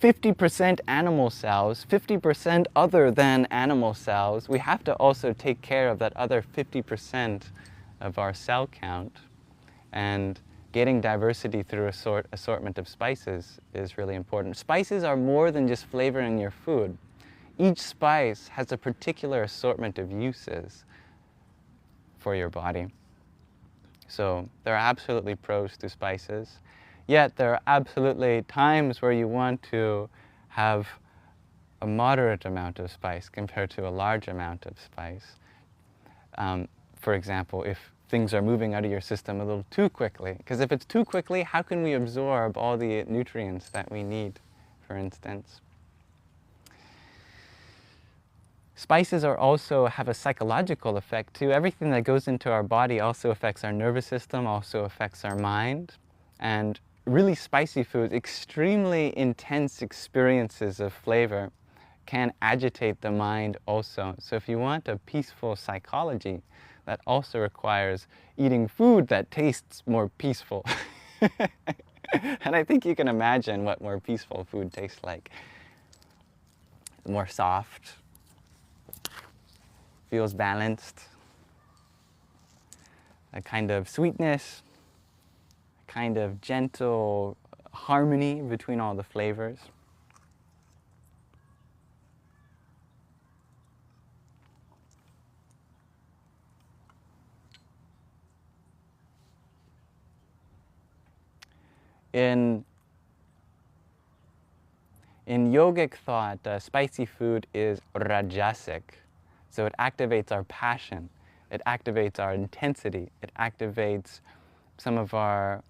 50% animal cells, 50% other than animal cells. We have to also take care of that other 50% of our cell count, and getting diversity through assortment of spices is really important. Spices are more than just flavoring your food. Each spice has a particular assortment of uses for your body. So there are absolutely pros to spices. Yet there are absolutely times where you want to have a moderate amount of spice compared to a large amount of spice. For example, if things are moving out of your system a little too quickly. Because if it's too quickly, how can we absorb all the nutrients that we need for instance. Spices also have a psychological effect too. Everything that goes into our body also affects our nervous system, also affects our mind. And really spicy foods, extremely intense experiences of flavor, can agitate the mind also. So if you want a peaceful psychology, that also requires eating food that tastes more peaceful. And I think you can imagine what more peaceful food tastes like. More soft, feels balanced, a kind of sweetness, a kind of gentle harmony between all the flavors. In yogic thought, spicy food is rajasic. So it activates our passion, it activates our intensity, it activates some of our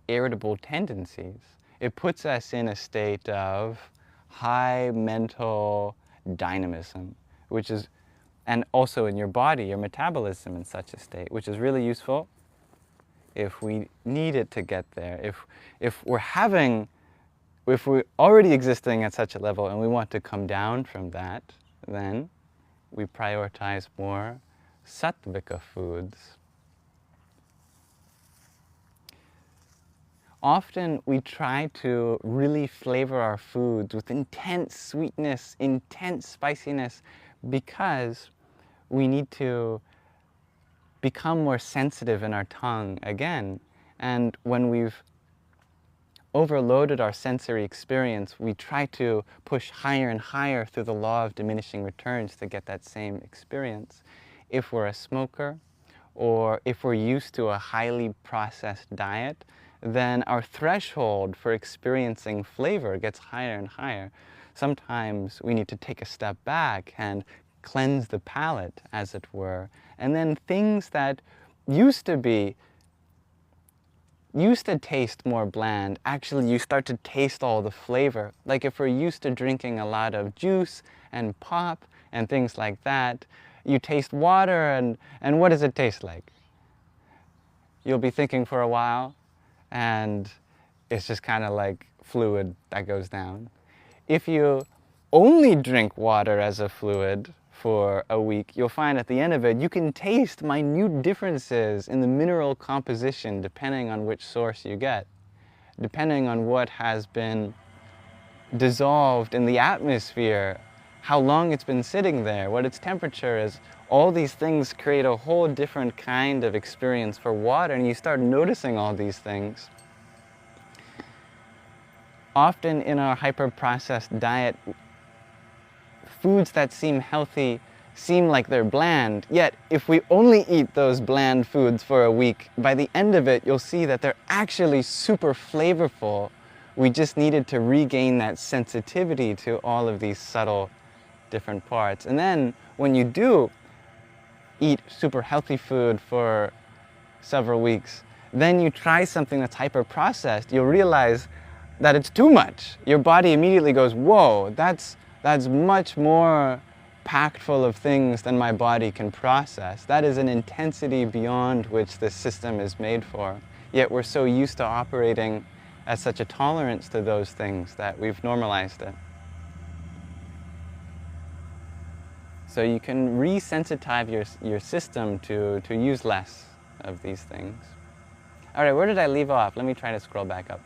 irritable tendencies. It puts us in a state of high mental dynamism, which is, and also in your body, your metabolism in such a state, which is really useful if we need it to get there. If we're already existing at such a level and we want to come down from that, then we prioritize more sattvika foods. Often we try to really flavor our foods with intense sweetness, intense spiciness, because we need to become more sensitive in our tongue again. And when we've overloaded our sensory experience, we try to push higher and higher through the law of diminishing returns to get that same experience. If we're a smoker, or if we're used to a highly processed diet, then our threshold for experiencing flavor gets higher and higher. Sometimes we need to take a step back and cleanse the palate, as it were. And then things that used to taste more bland, actually you start to taste all the flavor. Like if we're used to drinking a lot of juice and pop and things like that, you taste water and what does it taste like? You'll be thinking for a while and it's just kind of like fluid that goes down. If you only drink water as a fluid for a week, you'll find at the end of it, you can taste minute differences in the mineral composition depending on which source you get, depending on what has been dissolved in the atmosphere, how long it's been sitting there, what its temperature is. All these things create a whole different kind of experience for water, and you start noticing all these things. Often in our hyper-processed diet, foods that seem healthy seem like they're bland, yet if we only eat those bland foods for a week, by the end of it you'll see that they're actually super flavorful. We just needed to regain that sensitivity to all of these subtle different parts. And then when you do eat super healthy food for several weeks, then you try something that's hyper-processed, you'll realize that it's too much. Your body immediately goes, whoa, that's much more packed full of things than my body can process. That is an intensity beyond which this system is made for. Yet we're so used to operating at such a tolerance to those things that we've normalized it. So you can resensitize your system to use less of these things. All right, where did I leave off? Let me try to scroll back up.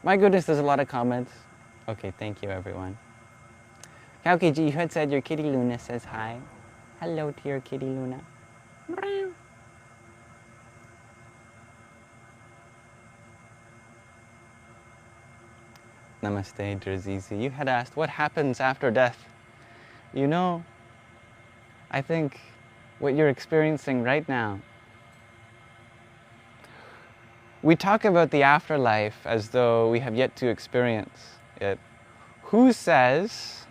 My goodness, there's a lot of comments. Okay, thank you everyone. Kaukiji, you had said your kitty Luna says hi. Hello to your kitty Luna. Namaste, Jerzizi. You had asked, what happens after death? You know, I think what you're experiencing right now, We talk about the afterlife as though we have yet to experience it. Who says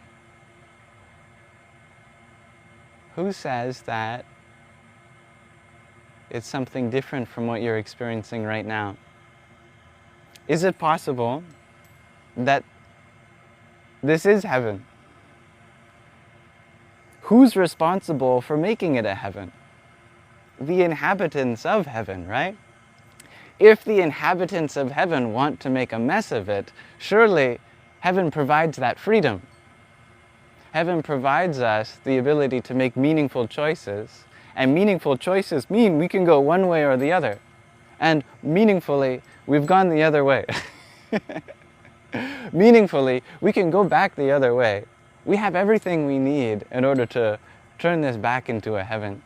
that it's something different from what you're experiencing right now? Is it possible that this is heaven? Who's responsible for making it a heaven? The inhabitants of heaven, right? If the inhabitants of heaven want to make a mess of it, surely heaven provides that freedom. Heaven provides us the ability to make meaningful choices, and meaningful choices mean we can go one way or the other. And meaningfully, we've gone the other way. Meaningfully, we can go back the other way. We have everything we need in order to turn this back into a heaven.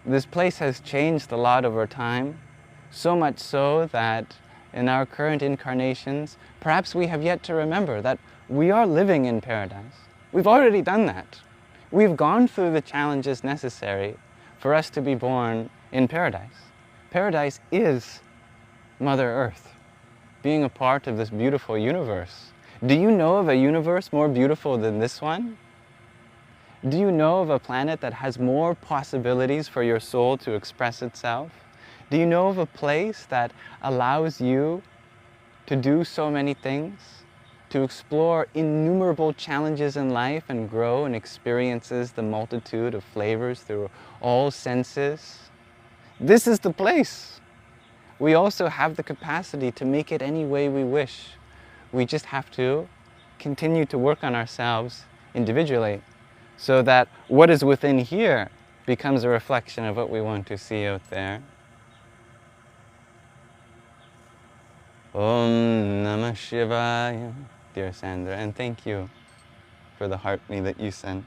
This place has changed a lot over time, so much so that in our current incarnations, perhaps we have yet to remember that we are living in paradise. We've already done that. We've gone through the challenges necessary for us to be born in paradise. Paradise is Mother Earth, being a part of this beautiful universe. Do you know of a universe more beautiful than this one? Do you know of a planet that has more possibilities for your soul to express itself? Do you know of a place that allows you to do so many things, to explore innumerable challenges in life and grow and experiences the multitude of flavors through all senses? This is the place. We also have the capacity to make it any way we wish. We just have to continue to work on ourselves individually so that what is within here becomes a reflection of what we want to see out there. Om Namah Shivaya, dear Sandra, and thank you for the heart me that you sent.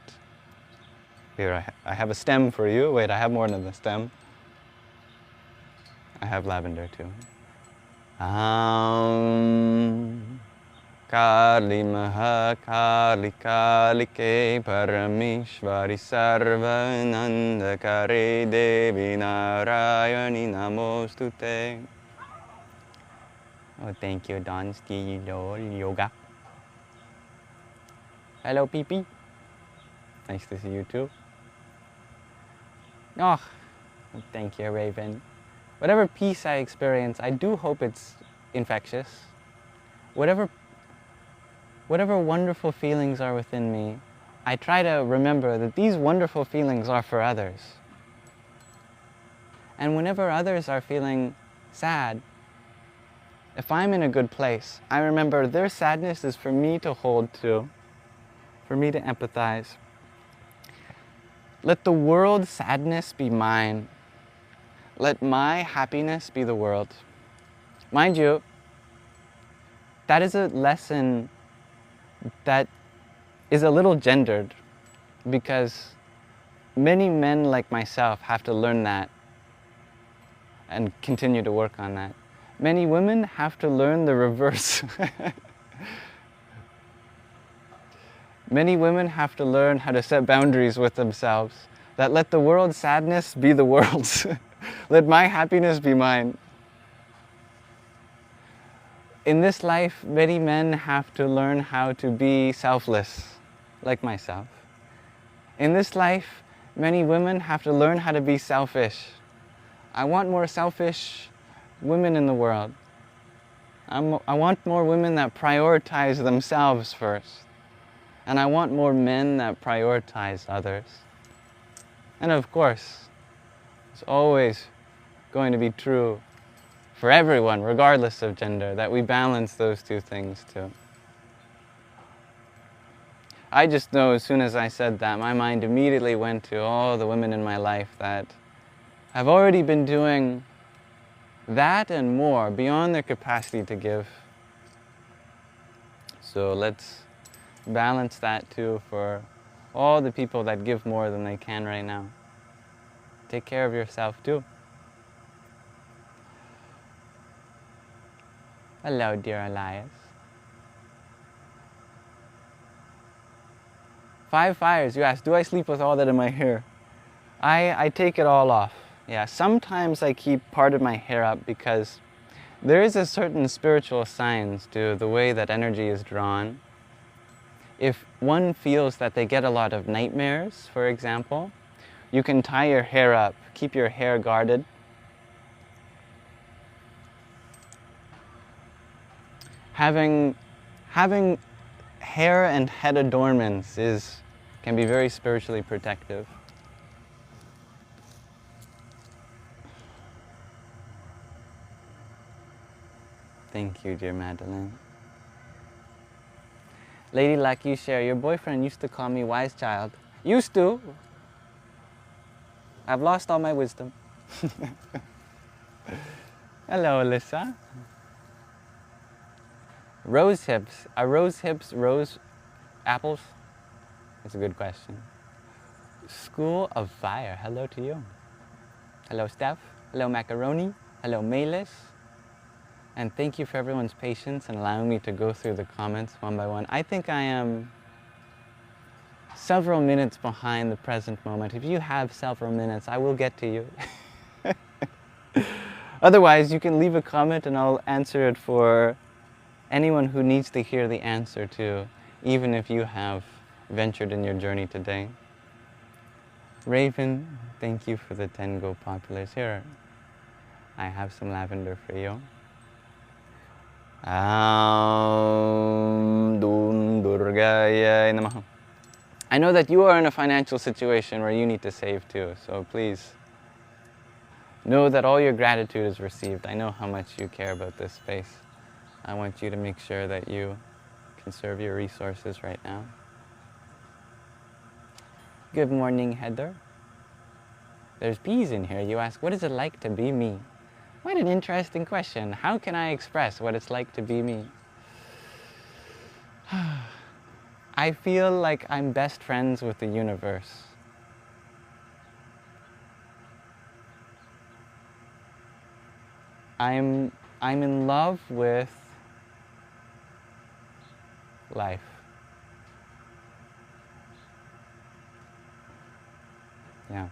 Here, I have a stem for you. Wait, I have more than the stem. I have lavender too. Kali Maha Kali Kalike Parameshwari Sarvananda Kare Devi Narayani Namostute. Oh, thank you, Donsky Yoga. Hello, Pee. Nice to see you too. Oh, thank you, Raven. Whatever peace I experience, I do hope it's infectious. Whatever wonderful feelings are within me, I try to remember that these wonderful feelings are for others. And whenever others are feeling sad, if I'm in a good place, I remember their sadness is for me to hold to, for me to empathize. Let the world's sadness be mine. Let my happiness be the world. Mind you, that is a lesson that is a little gendered because many men like myself have to learn that and continue to work on that. Many women have to learn the reverse. Many women have to learn how to set boundaries with themselves. That let the world's sadness be the world's. Let my happiness be mine. In this life, many men have to learn how to be selfless, like myself. In this life, many women have to learn how to be selfish. I want more selfish women in the world. I want more women that prioritize themselves first. And I want more men that prioritize others. And of course, it's always going to be true for everyone, regardless of gender, that we balance those two things too. I just know as soon as I said that, my mind immediately went to all the women in my life that have already been doing that and more beyond their capacity to give. So let's balance that too for all the people that give more than they can right now. Take care of yourself too. Hello, dear Elias. 5 fires, you asked, do I sleep with all that in my hair? I take it all off. Yeah, sometimes I keep part of my hair up because there is a certain spiritual science to the way that energy is drawn. If one feels that they get a lot of nightmares, for example, you can tie your hair up, keep your hair guarded. Having hair and head adornments can be very spiritually protective. Thank you, dear Madeline. Lady Luck, you share, your boyfriend used to call me wise child. Used to. I've lost all my wisdom. Hello, Alyssa. Rose hips. Are rose hips rose apples? That's a good question. School of Fire. Hello to you. Hello, Steph. Hello, Macaroni. Hello, Maylis. And thank you for everyone's patience and allowing me to go through the comments one by one. I think I am several minutes behind the present moment. If you have several minutes, I will get to you. Otherwise, you can leave a comment and I'll answer it for anyone who needs to hear the answer to, even if you have ventured in your journey today. Raven, thank you for the 10 Go Populars. Here, I have some lavender for you. Durgaya Namaha. I know that you are in a financial situation where you need to save too, so please know that all your gratitude is received. I know how much you care about this space. I want you to make sure that you conserve your resources right now. Good morning, Heather. There's bees in here. You ask, what is it like to be me? What an interesting question. How can I express what it's like to be me? I feel like I'm best friends with the universe. I'm in love with life. Yeah.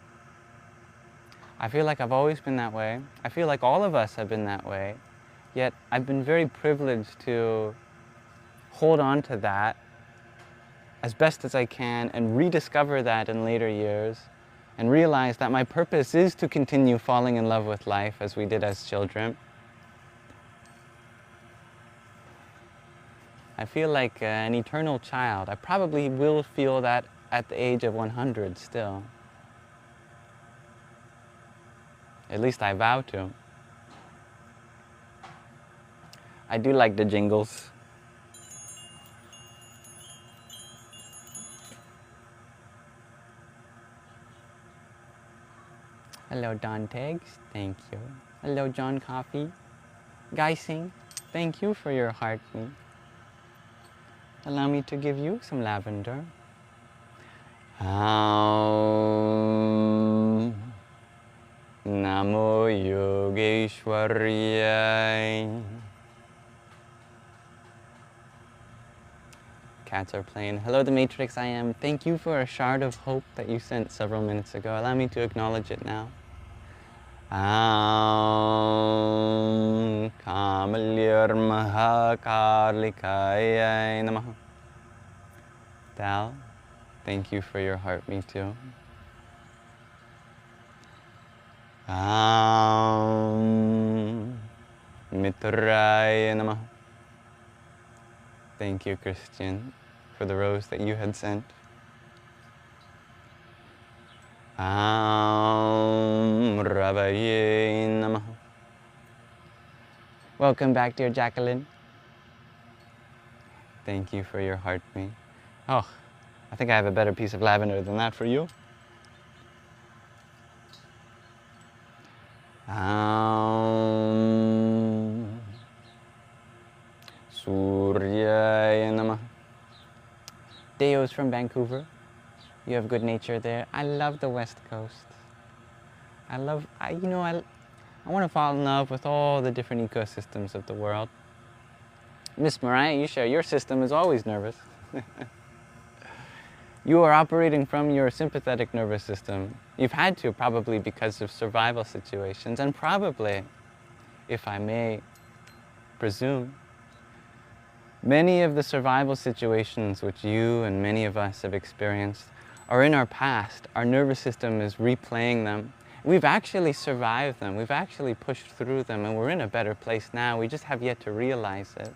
I feel like I've always been that way. I feel like all of us have been that way. Yet I've been very privileged to hold on to that as best as I can and rediscover that in later years and realize that my purpose is to continue falling in love with life as we did as children. I feel like an eternal child. I probably will feel that at the age of 100 still. At least I vow to. I do like the jingles. Hello, Don Tegs. Thank you. Hello, John Coffee. Geising, thank you for your heart me. Allow me to give you some lavender. Namo Yogeshwaraya. Cats are playing. Hello, the Matrix I am. Thank you for a shard of hope that you sent several minutes ago. Allow me to acknowledge it now. Kamalyar Mahakarlikaya Namaha. Dal, thank you for your heart, me too. Mitraya Namaha. Thank you, Christian, for the rose that you had sent. Rabaye Namaha. Welcome back, dear Jacqueline. Thank you for your heart me. Oh, I think I have a better piece of lavender than that for you. Suryaya Namaha. Deo's from Vancouver. You have good nature there. I love the West Coast. I want to fall in love with all the different ecosystems of the world. Miss Mariah, you share, your system is always nervous. You are operating from your sympathetic nervous system. You've had to, probably because of survival situations, and probably, if I may presume, many of the survival situations which you and many of us have experienced are in our past. Our nervous system is replaying them. We've actually survived them. We've actually pushed through them, and we're in a better place now. We just have yet to realize it.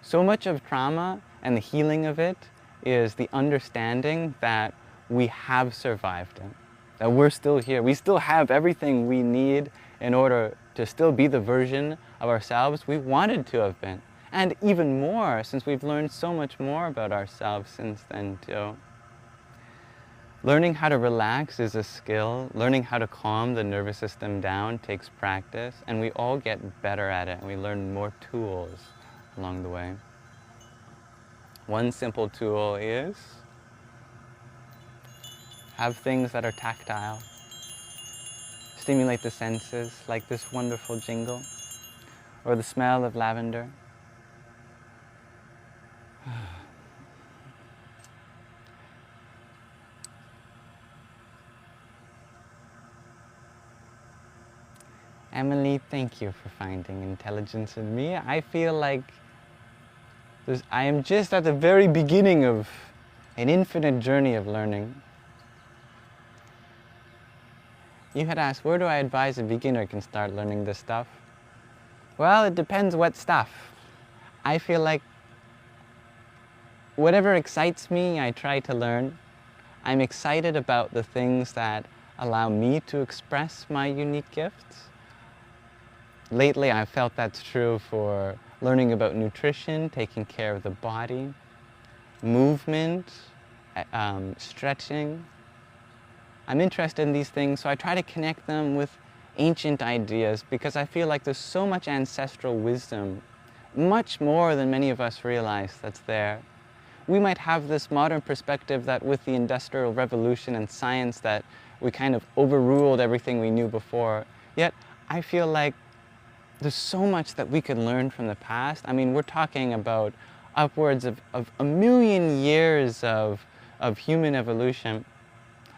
So much of trauma and the healing of it is the understanding that we have survived it, that we're still here. We still have everything we need in order to still be the version of ourselves we wanted to have been. And even more, since we've learned so much more about ourselves since then too. Learning how to relax is a skill. Learning how to calm the nervous system down takes practice, and we all get better at it, and we learn more tools along the way. One simple tool is have things that are tactile. Stimulate the senses, like this wonderful jingle, or the smell of lavender. Emily, thank you for finding intelligence in me. I feel like I am just at the very beginning of an infinite journey of learning. You had asked, where do I advise a beginner can start learning this stuff? Well, it depends what stuff. I feel like whatever excites me, I try to learn. I'm excited about the things that allow me to express my unique gifts. Lately, I've felt that's true for learning about nutrition, taking care of the body, movement, stretching. I'm interested in these things, so I try to connect them with ancient ideas because I feel like there's so much ancestral wisdom, much more than many of us realize that's there. We might have this modern perspective that with the Industrial Revolution and science that we kind of overruled everything we knew before. Yet, I feel like there's so much that we could learn from the past. I mean, we're talking about upwards of 1 million years of human evolution,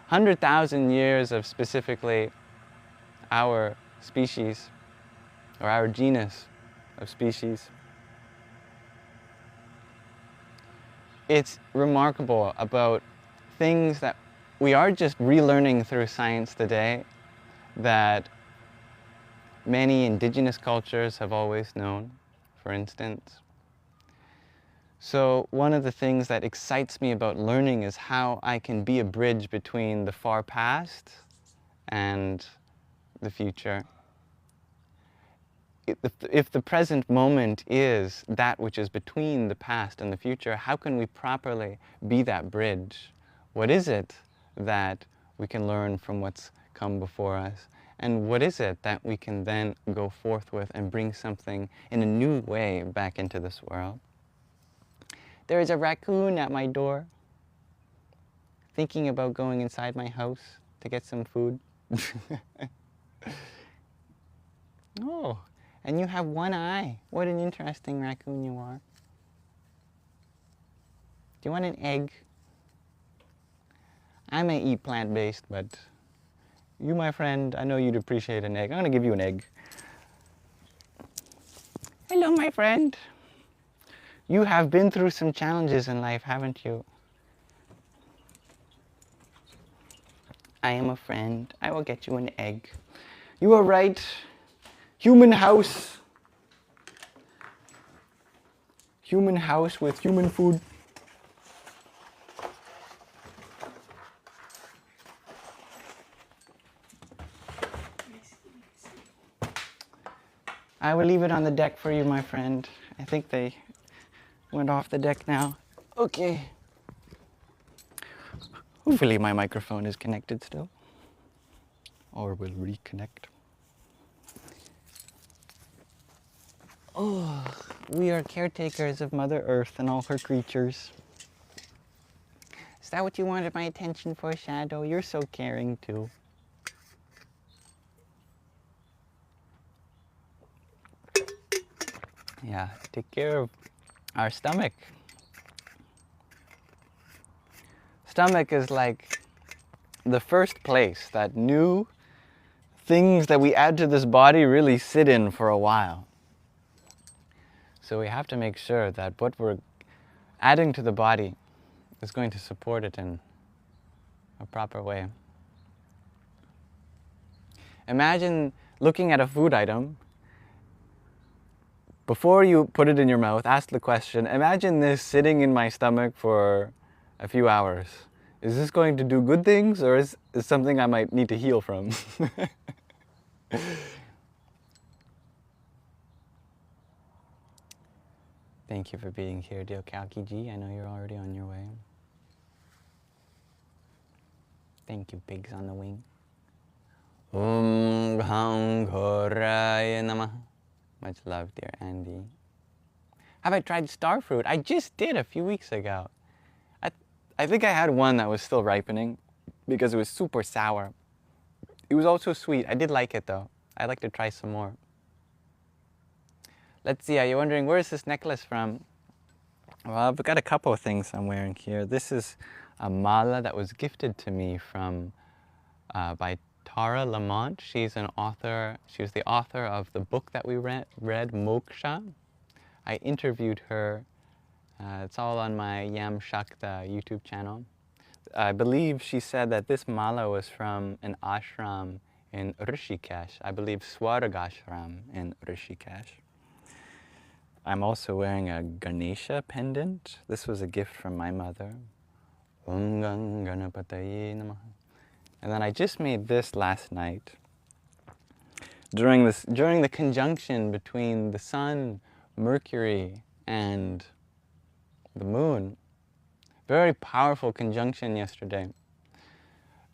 100,000 years of specifically our species, or our genus of species. It's remarkable about things that we are just relearning through science today that many indigenous cultures have always known, for instance. So one of the things that excites me about learning is how I can be a bridge between the far past and the future. If the present moment is that which is between the past and the future, how can we properly be that bridge? What is it that we can learn from what's come before us? And what is it that we can then go forth with and bring something in a new way back into this world? There is a raccoon at my door, thinking about going inside my house to get some food. Oh, and you have one eye. What an interesting raccoon you are. Do you want an egg? I may eat plant-based, but you, my friend, I know you'd appreciate an egg. I'm going to give you an egg. Hello, my friend. You have been through some challenges in life, haven't you? I am a friend. I will get you an egg. You are right. Human house. Human house with human food. I will leave it on the deck for you, my friend. I think they went off the deck now. Okay. Hopefully my microphone is connected still. Or will reconnect. Oh, we are caretakers of Mother Earth and all her creatures. Is that what you wanted my attention for, Shadow? You're so caring too. Yeah, take care of our stomach. stomach is like the first place that new things that we add to this body really sit in for a while. So we have to make sure that what we're adding to the body is going to support it in a proper way. Imagine looking at a food item. Before you put it in your mouth, ask the question, imagine this sitting in my stomach for a few hours. Is this going to do good things, or is something I might need to heal from? Thank you for being here, dear Kalki-ji. I know you're already on your way. Thank you, pigs on the wing. Om Ghang Ghoraya Namah. Much love, dear Andy. Have I tried star fruit? I just did a few weeks ago. I think I had one that was still ripening because it was super sour. It was also sweet. I did like it though. I'd like to try some more. Let's see, are you wondering where is this necklace from? Well, I've got a couple of things I'm wearing here. This is a mala that was gifted to me from by Tara Lamont. She's an author. She was the author of the book that we read, Moksha. I interviewed her. It's all on my Yam Shakta YouTube channel. I believe she said that this mala was from an ashram in Rishikesh. I believe Swargashram in Rishikesh. I'm also wearing a Ganesha pendant. This was a gift from my mother. Om Gang Ganapataye Namaha. And then I just made this last night. During the conjunction between the sun, Mercury, and the moon. Very powerful conjunction yesterday.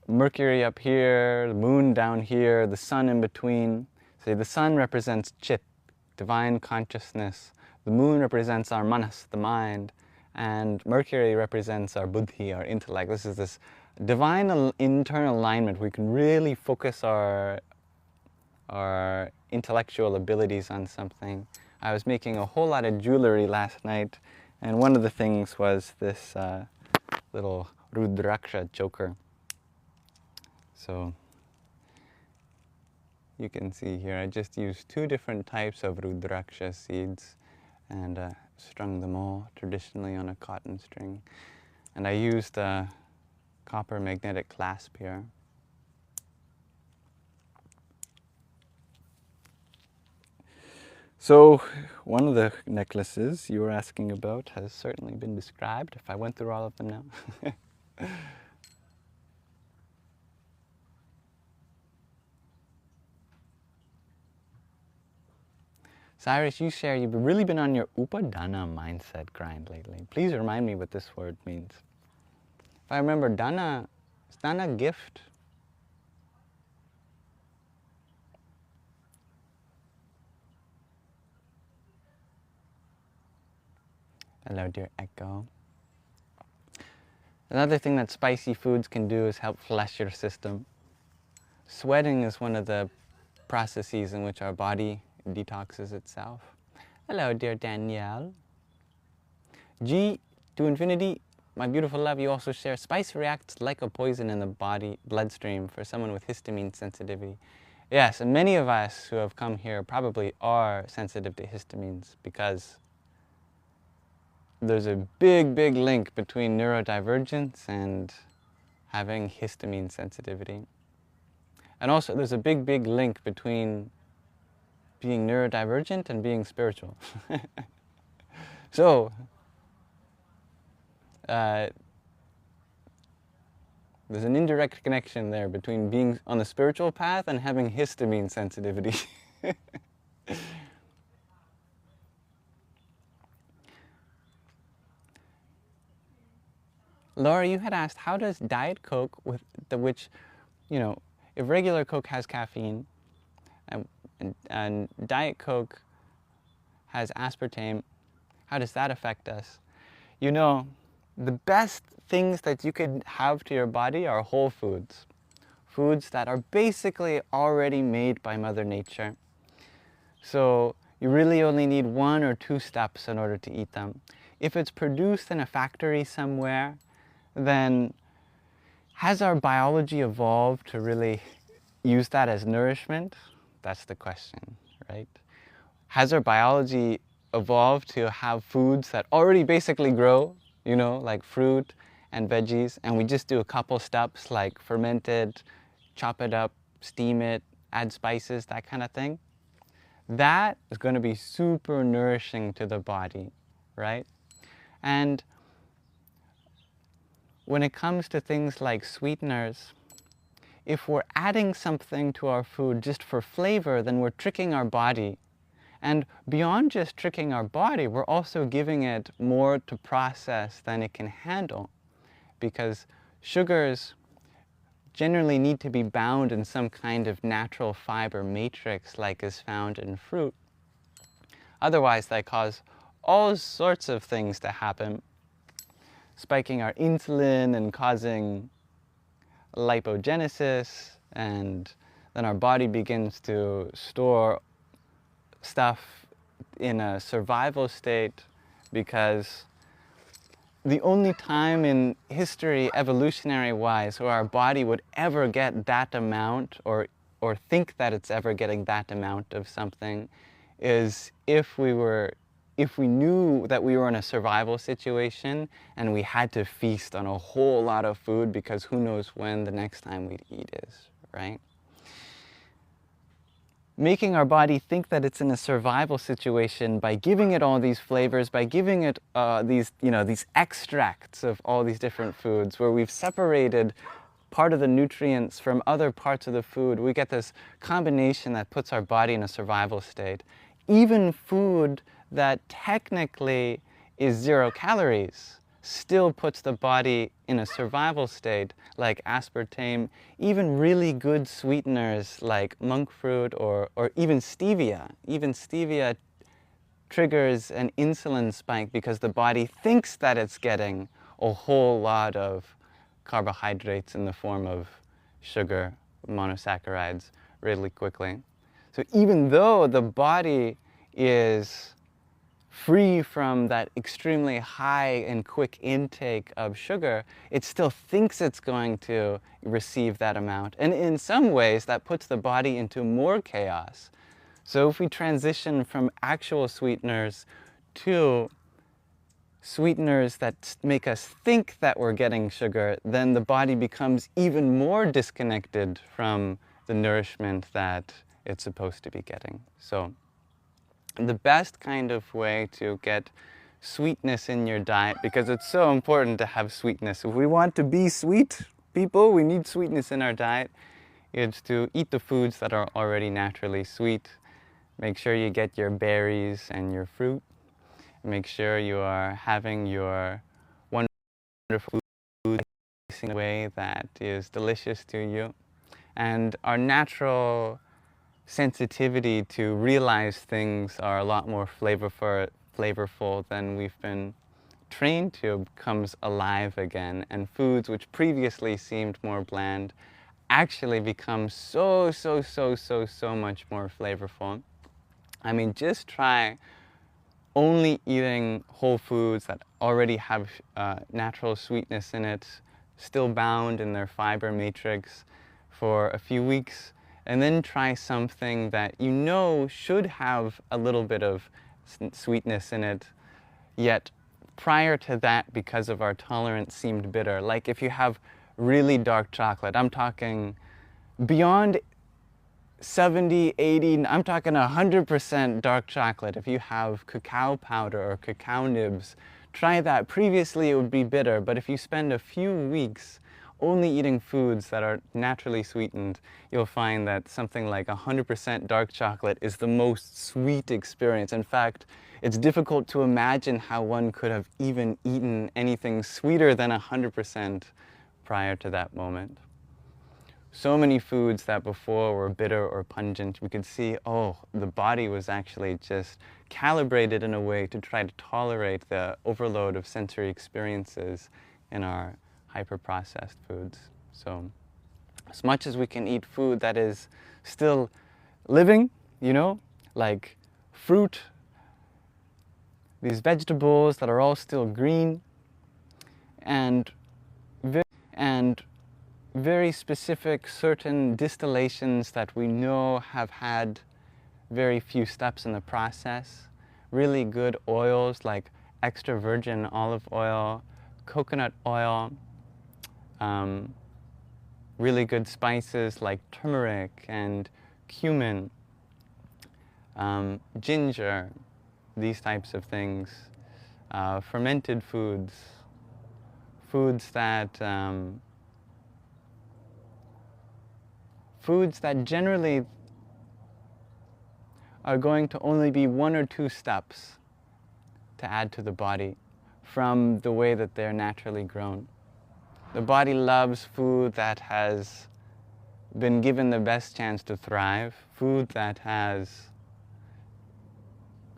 Mercury up here, the moon down here, the sun in between. See, the sun represents Chit, divine consciousness. The moon represents our manas, the mind. And Mercury represents our buddhi, our intellect. This is this divine internal alignment. We can really focus our intellectual abilities on something. I was making a whole lot of jewelry last night, and one of the things was this little Rudraksha choker. So you can see here, I just used 2 different types of Rudraksha seeds and strung them all traditionally on a cotton string. And I used a copper magnetic clasp here. So one of the necklaces you were asking about has certainly been described, if I went through all of them now. Cyrus, you share you've really been on your upadana mindset grind lately. Please remind me what this word means. If I remember, dana, is dana gift? Hello, dear Echo. Another thing that spicy foods can do is help flush your system. Sweating is one of the processes in which our body detoxes itself. Hello, dear Danielle. G to infinity, my beautiful love, you also share spice reacts like a poison in the body bloodstream for someone with histamine sensitivity. Yes, and many of us who have come here probably are sensitive to histamines because there's a big, big link between neurodivergence and having histamine sensitivity. And also there's a big, big link between being neurodivergent and being spiritual. So, there's an indirect connection there between being on the spiritual path and having histamine sensitivity. Laura, you had asked, how does Diet Coke, which, you know, if regular Coke has caffeine and Diet Coke has aspartame, how does that affect us? You know, the best things that you could have to your body are whole foods. Foods that are basically already made by Mother Nature. So you really only need 1 or 2 steps in order to eat them. If it's produced in a factory somewhere, then Has our biology evolved to really use that as nourishment? That's the question, right? Has our biology evolved to have foods that already basically grow, you know, like fruit and veggies, and we just do a couple steps like ferment it, chop it up, steam it, add spices, that kind of thing? That is going to be super nourishing to the body, right? And when it comes to things like sweeteners, if we're adding something to our food just for flavor, then we're tricking our body. And beyond just tricking our body, we're also giving it more to process than it can handle, because sugars generally need to be bound in some kind of natural fiber matrix like is found in fruit. Otherwise, they cause all sorts of things to happen, spiking our insulin and causing lipogenesis, and then our body begins to store stuff in a survival state, because the only time in history, evolutionary-wise, where our body would ever get that amount or think that it's ever getting that amount of something is if we knew that we were in a survival situation and we had to feast on a whole lot of food, because who knows when the next time we'd eat is, right? Making our body think that it's in a survival situation by giving it all these flavors, by giving it these extracts of all these different foods, where we've separated part of the nutrients from other parts of the food, we get this combination that puts our body in a survival state. Even food that technically is 0 calories still puts the body in a survival state, like aspartame. Even really good sweeteners like monk fruit or even stevia. Even stevia triggers an insulin spike because the body thinks that it's getting a whole lot of carbohydrates in the form of sugar, monosaccharides, really quickly. So even though the body is free from that extremely high and quick intake of sugar, it still thinks it's going to receive that amount. And in some ways, that puts the body into more chaos. So if we transition from actual sweeteners to sweeteners that make us think that we're getting sugar, then the body becomes even more disconnected from the nourishment that it's supposed to be getting. So the best kind of way to get sweetness in your diet, because it's so important to have sweetness. If we want to be sweet people, we need sweetness in our diet. It's to eat the foods that are already naturally sweet. Make sure you get your berries and your fruit. Make sure you are having your wonderful food in a way that is delicious to you. And our natural sensitivity to realize things are a lot more flavorful than we've been trained to becomes alive again, and foods which previously seemed more bland actually become so much more flavorful. I mean, just try only eating whole foods that already have natural sweetness in it, still bound in their fiber matrix, for a few weeks, and then try something that you know should have a little bit of sweetness in it, yet prior to that, because of our tolerance, seemed bitter. Like if you have really dark chocolate, I'm talking beyond 70, 80, I'm talking 100% dark chocolate. If you have cacao powder or cacao nibs, try that. Previously it would be bitter, but if you spend a few weeks only eating foods that are naturally sweetened, you'll find that something like 100% dark chocolate is the most sweet experience. In fact, it's difficult to imagine how one could have even eaten anything sweeter than 100% prior to that moment. So many foods that before were bitter or pungent, we could see, oh, the body was actually just calibrated in a way to try to tolerate the overload of sensory experiences in our hyper-processed foods. So as much as we can eat food that is still living, you know, like fruit, these vegetables that are all still green, and very specific certain distillations that we know have had very few steps in the process. Really good oils like extra virgin olive oil, coconut oil, really good spices like turmeric and cumin, ginger, these types of things, fermented foods, foods that generally are going to only be 1 or 2 steps to add to the body from the way that they're naturally grown. The body loves food that has been given the best chance to thrive, food that has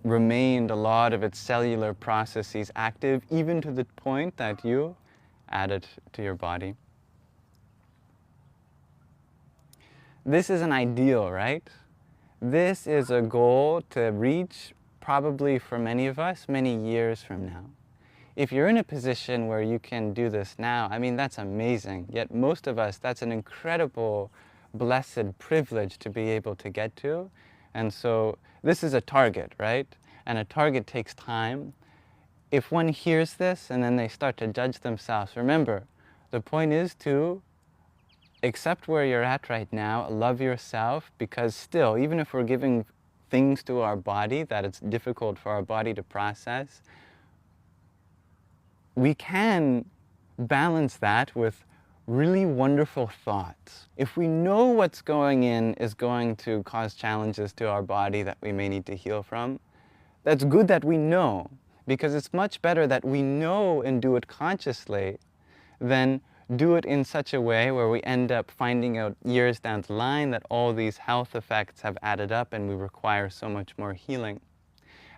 remained a lot of its cellular processes active, even to the point that you add it to your body. This is an ideal, right? This is a goal to reach probably for many of us many years from now. If you're in a position where you can do this now, I mean, that's amazing. Yet most of us, that's an incredible, blessed privilege to be able to get to. And so this is a target, right? And a target takes time. If one hears this and then they start to judge themselves, remember, the point is to accept where you're at right now, love yourself, because still, even if we're giving things to our body that it's difficult for our body to process, we can balance that with really wonderful thoughts. If we know what's going in is going to cause challenges to our body that we may need to heal from, that's good that we know, because it's much better that we know and do it consciously than do it in such a way where we end up finding out years down the line that all these health effects have added up and we require so much more healing.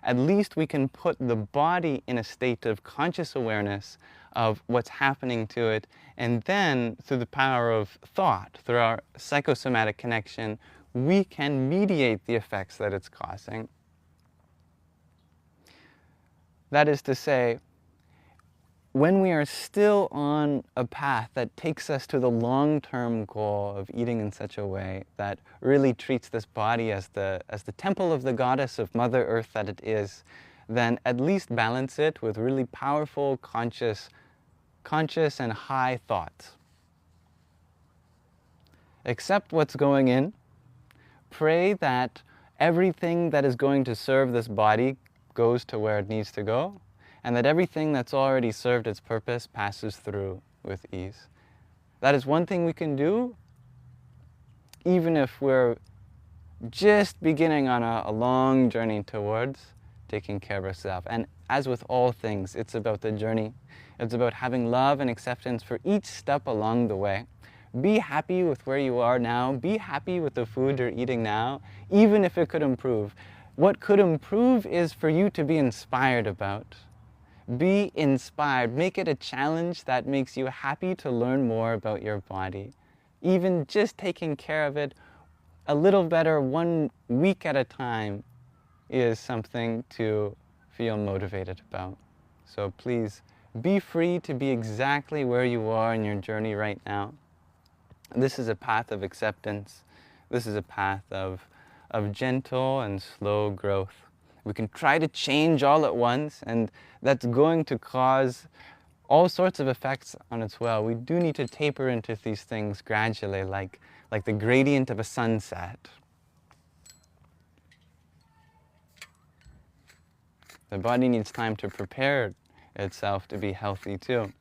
At least we can put the body in a state of conscious awareness of what's happening to it, and then through the power of thought, through our psychosomatic connection, we can mediate the effects that it's causing. That is to say, when we are still on a path that takes us to the long-term goal of eating in such a way that really treats this body as the temple of the goddess of Mother Earth that it is, then at least balance it with really powerful, conscious and high thoughts. Accept what's going in. Pray that everything that is going to serve this body goes to where it needs to go, and that everything that's already served its purpose passes through with ease. That is one thing we can do, even if we're just beginning on a long journey towards taking care of ourselves. And as with all things, it's about the journey. It's about having love and acceptance for each step along the way. Be happy with where you are now. Be happy with the food you're eating now, even if it could improve. What could improve is for you to be inspired about. Be inspired. Make it a challenge that makes you happy to learn more about your body. Even just taking care of it a little better 1 week at a time is something to feel motivated about. So please be free to be exactly where you are in your journey right now. This is a path of acceptance. This is a path of gentle and slow growth. We can try to change all at once, and that's going to cause all sorts of effects on its well. We do need to taper into these things gradually, like the gradient of a sunset. The body needs time to prepare itself to be healthy too.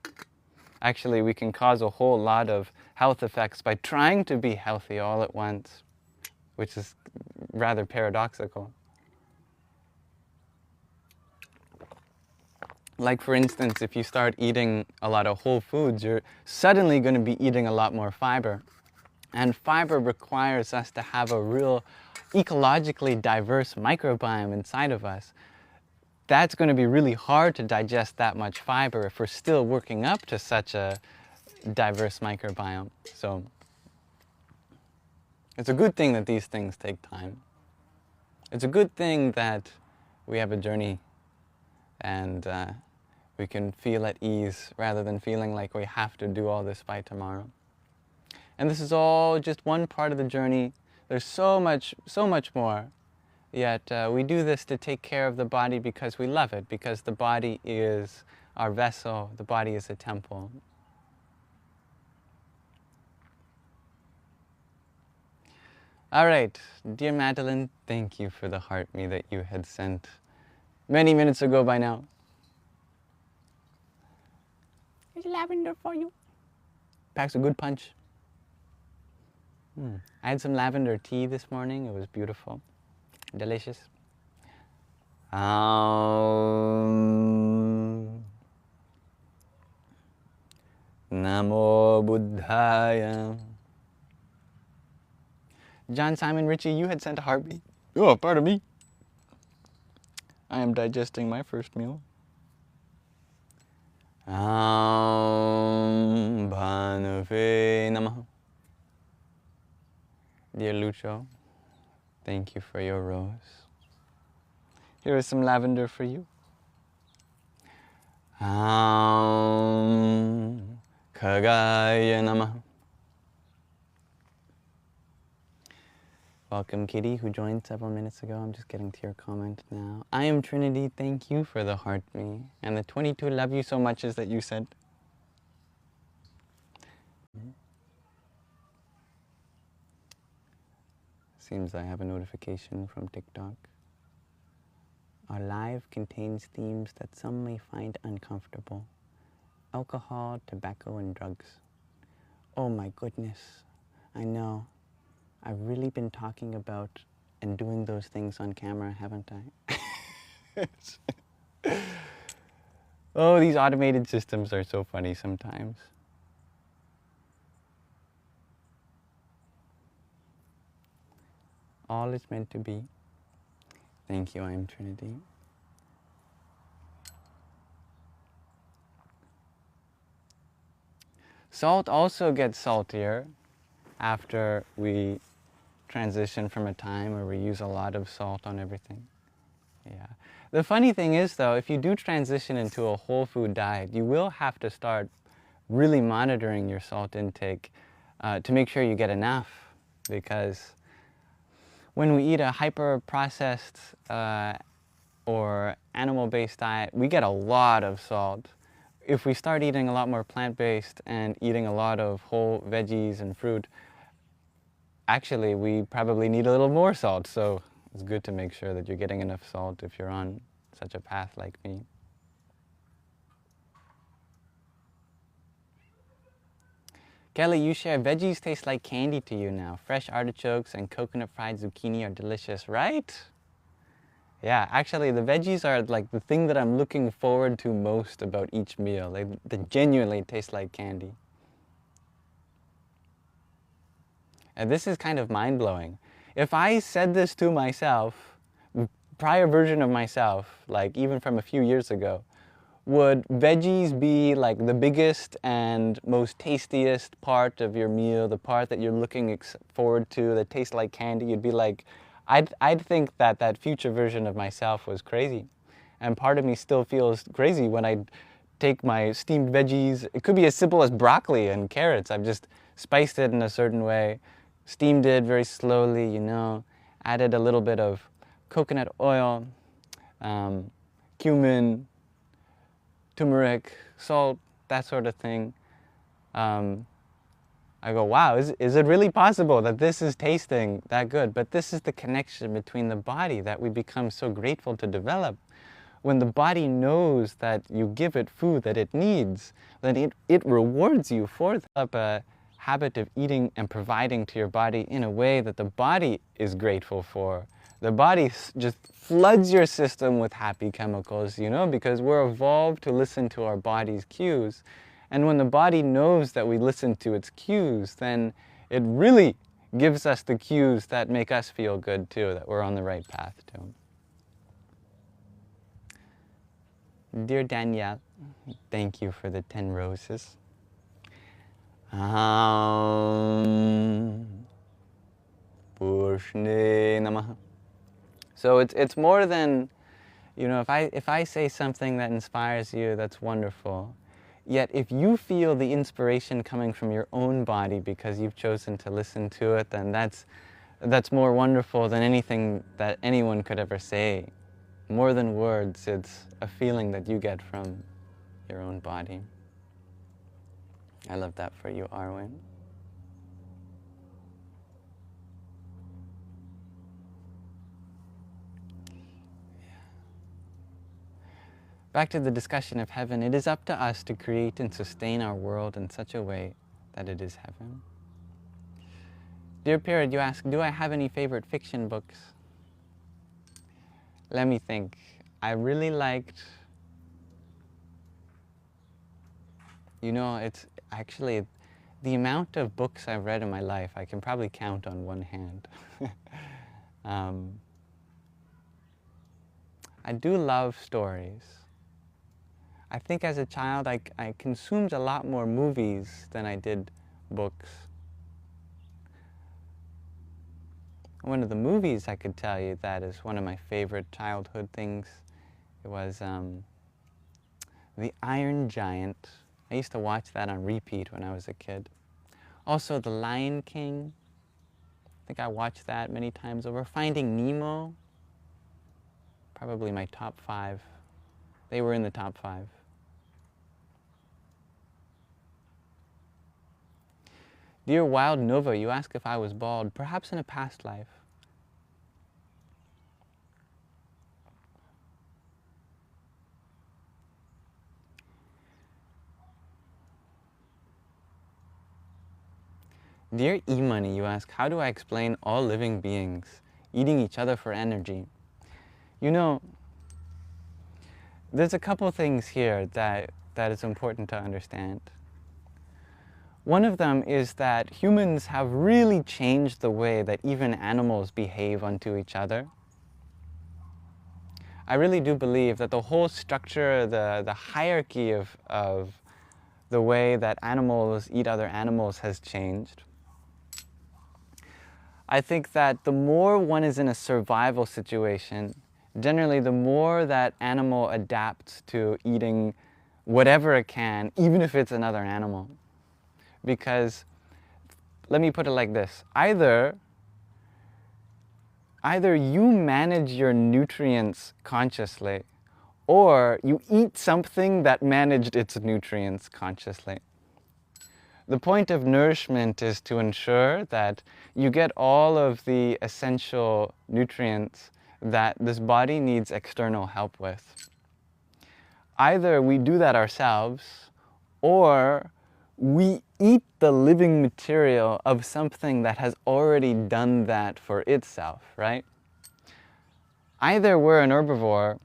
Actually, we can cause a whole lot of health effects by trying to be healthy all at once, which is rather paradoxical. Like, for instance, if you start eating a lot of whole foods, you're suddenly going to be eating a lot more fiber. And fiber requires us to have a real ecologically diverse microbiome inside of us. That's going to be really hard to digest that much fiber if we're still working up to such a diverse microbiome. So it's a good thing that these things take time. It's a good thing that we have a journey and we can feel at ease rather than feeling like we have to do all this by tomorrow. And this is all just one part of the journey. There's so much more. Yet we do this to take care of the body because we love it, because the body is our vessel, the body is a temple. All right, dear Madeline, thank you for the heart me that you had sent many minutes ago by now. There's lavender for you. Packs a good punch. I had some lavender tea this morning. It was beautiful. Delicious. Namo Buddhaya. John Simon Ritchie, you had sent a heartbeat. Oh, pardon me. I am digesting my first meal. Bhanave Namaha. Dear Lucho, thank you for your rose. Here is some lavender for you. Khagaya Namaha. Welcome, Kitty, who joined several minutes ago. I'm just getting to your comment now. I am Trinity. Thank you for the heart me. And the 22 love you so much is that you said. Seems I have a notification from TikTok. Our live contains themes that some may find uncomfortable. Alcohol, tobacco, and drugs. Oh my goodness. I know. I've really been talking about and doing those things on camera, haven't I? Oh, these automated systems are so funny sometimes. All is meant to be. Thank you, I am Trinity. Salt also gets saltier after we transition from a time where we use a lot of salt on everything. Yeah. The funny thing is, though, if you do transition into a whole food diet, you will have to start really monitoring your salt intake to make sure you get enough, because when we eat a hyper-processed or animal-based diet, we get a lot of salt. If we start eating a lot more plant-based and eating a lot of whole veggies and fruit, actually we probably need a little more salt. So it's good to make sure that you're getting enough salt if you're on such a path like me. Kelly, you share veggies taste like candy to you now. Fresh artichokes and coconut fried zucchini are delicious, right? Yeah, actually the veggies are like the thing that I'm looking forward to most about each meal. They genuinely taste like candy. And this is kind of mind-blowing. If I said this to myself, prior version of myself, like even from a few years ago, would veggies be like the biggest and most tastiest part of your meal, the part that you're looking forward to, that tastes like candy? You'd be like, I'd think that that future version of myself was crazy. And part of me still feels crazy when I take my steamed veggies. It could be as simple as broccoli and carrots. I've just spiced it in a certain way, steamed it very slowly, you know, added a little bit of coconut oil, cumin, turmeric, salt, that sort of thing. I go, wow, is it really possible that this is tasting that good? But this is the connection between the body that we become so grateful to develop. When the body knows that you give it food that it needs, then it rewards you for a habit of eating and providing to your body in a way that the body is grateful for. The body just floods your system with happy chemicals, you know, because we're evolved to listen to our body's cues. And when the body knows that we listen to its cues, then it really gives us the cues that make us feel good too, that we're on the right path too. Dear Danielle, thank you for the 10 roses. Pushne Namaha. So it's more than, you know, if I say something that inspires you, that's wonderful. Yet if you feel the inspiration coming from your own body because you've chosen to listen to it, then that's more wonderful than anything that anyone could ever say. More than words, it's a feeling that you get from your own body. I love that for you, Arwen. Back to the discussion of heaven, it is up to us to create and sustain our world in such a way that it is heaven. Dear Pear, you ask, do I have any favorite fiction books? Let me think. I really liked, it's actually the amount of books I've read in my life, I can probably count on one hand. I do love stories. I think as a child I consumed a lot more movies than I did books. One of the movies I could tell you that is one of my favorite childhood things, it was The Iron Giant. I used to watch that on repeat when I was a kid. Also The Lion King. I think I watched that many times over. Finding Nemo. Probably my top 5. They were in the top 5. Dear Wild Nova, you ask if I was bald, perhaps in a past life. Dear E-Money, you ask, how do I explain all living beings eating each other for energy? There's a couple things here that is important to understand. One of them is that humans have really changed the way that even animals behave unto each other. I really do believe that the whole structure, the hierarchy of the way that animals eat other animals has changed. I think that the more one is in a survival situation, generally the more that animal adapts to eating whatever it can, even if it's another animal. Because, let me put it like this, either you manage your nutrients consciously, or you eat something that managed its nutrients consciously. The point of nourishment is to ensure that you get all of the essential nutrients that this body needs external help with. Either we do that ourselves, or we eat the living material of something that has already done that for itself, right? Either we're an herbivore,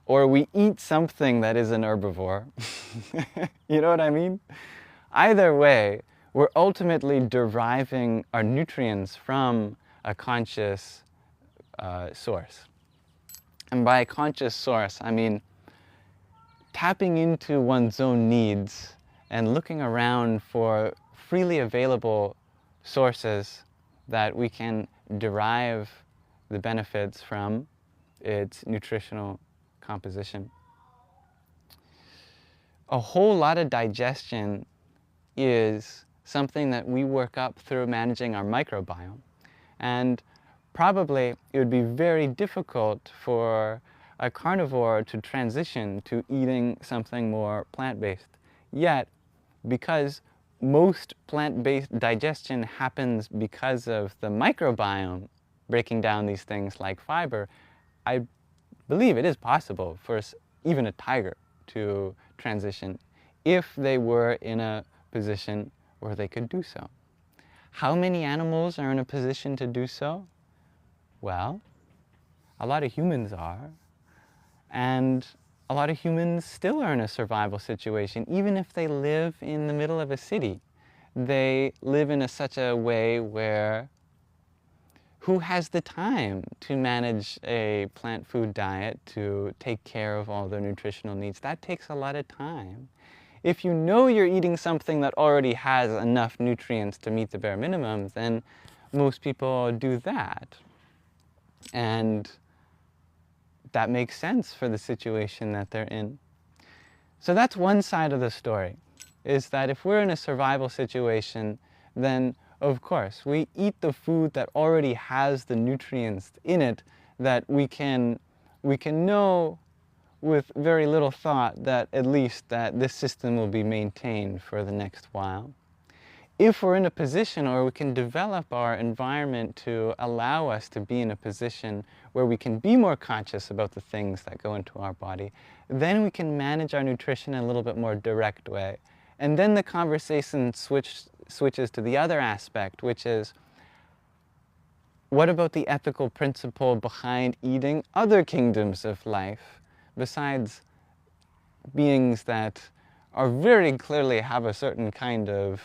or we eat something that is an herbivore. You know what I mean? Either way, we're ultimately deriving our nutrients from a conscious source. And by a conscious source, I mean tapping into one's own needs and looking around for freely available sources that we can derive the benefits from its nutritional composition. A whole lot of digestion is something that we work up through managing our microbiome. And probably it would be very difficult for a carnivore to transition to eating something more plant-based. Yet, because most plant-based digestion happens because of the microbiome breaking down these things like fiber, I believe it is possible for even a tiger to transition if they were in a position where they could do so. How many animals are in a position to do so? Well, a lot of humans are, and a lot of humans still are in a survival situation, even if they live in the middle of a city. They live in such a way where who has the time to manage a plant food diet to take care of all their nutritional needs? That takes a lot of time. If you know you're eating something that already has enough nutrients to meet the bare minimum, then most people do that. And that makes sense for the situation that they're in. So that's one side of the story, is that if we're in a survival situation, then of course we eat the food that already has the nutrients in it that we can know with very little thought that at least that this system will be maintained for the next while. If we're in a position, or we can develop our environment to allow us to be in a position where we can be more conscious about the things that go into our body, then we can manage our nutrition in a little bit more direct way. And then the conversation switches to the other aspect, which is, what about the ethical principle behind eating other kingdoms of life, besides beings that are very clearly have a certain kind of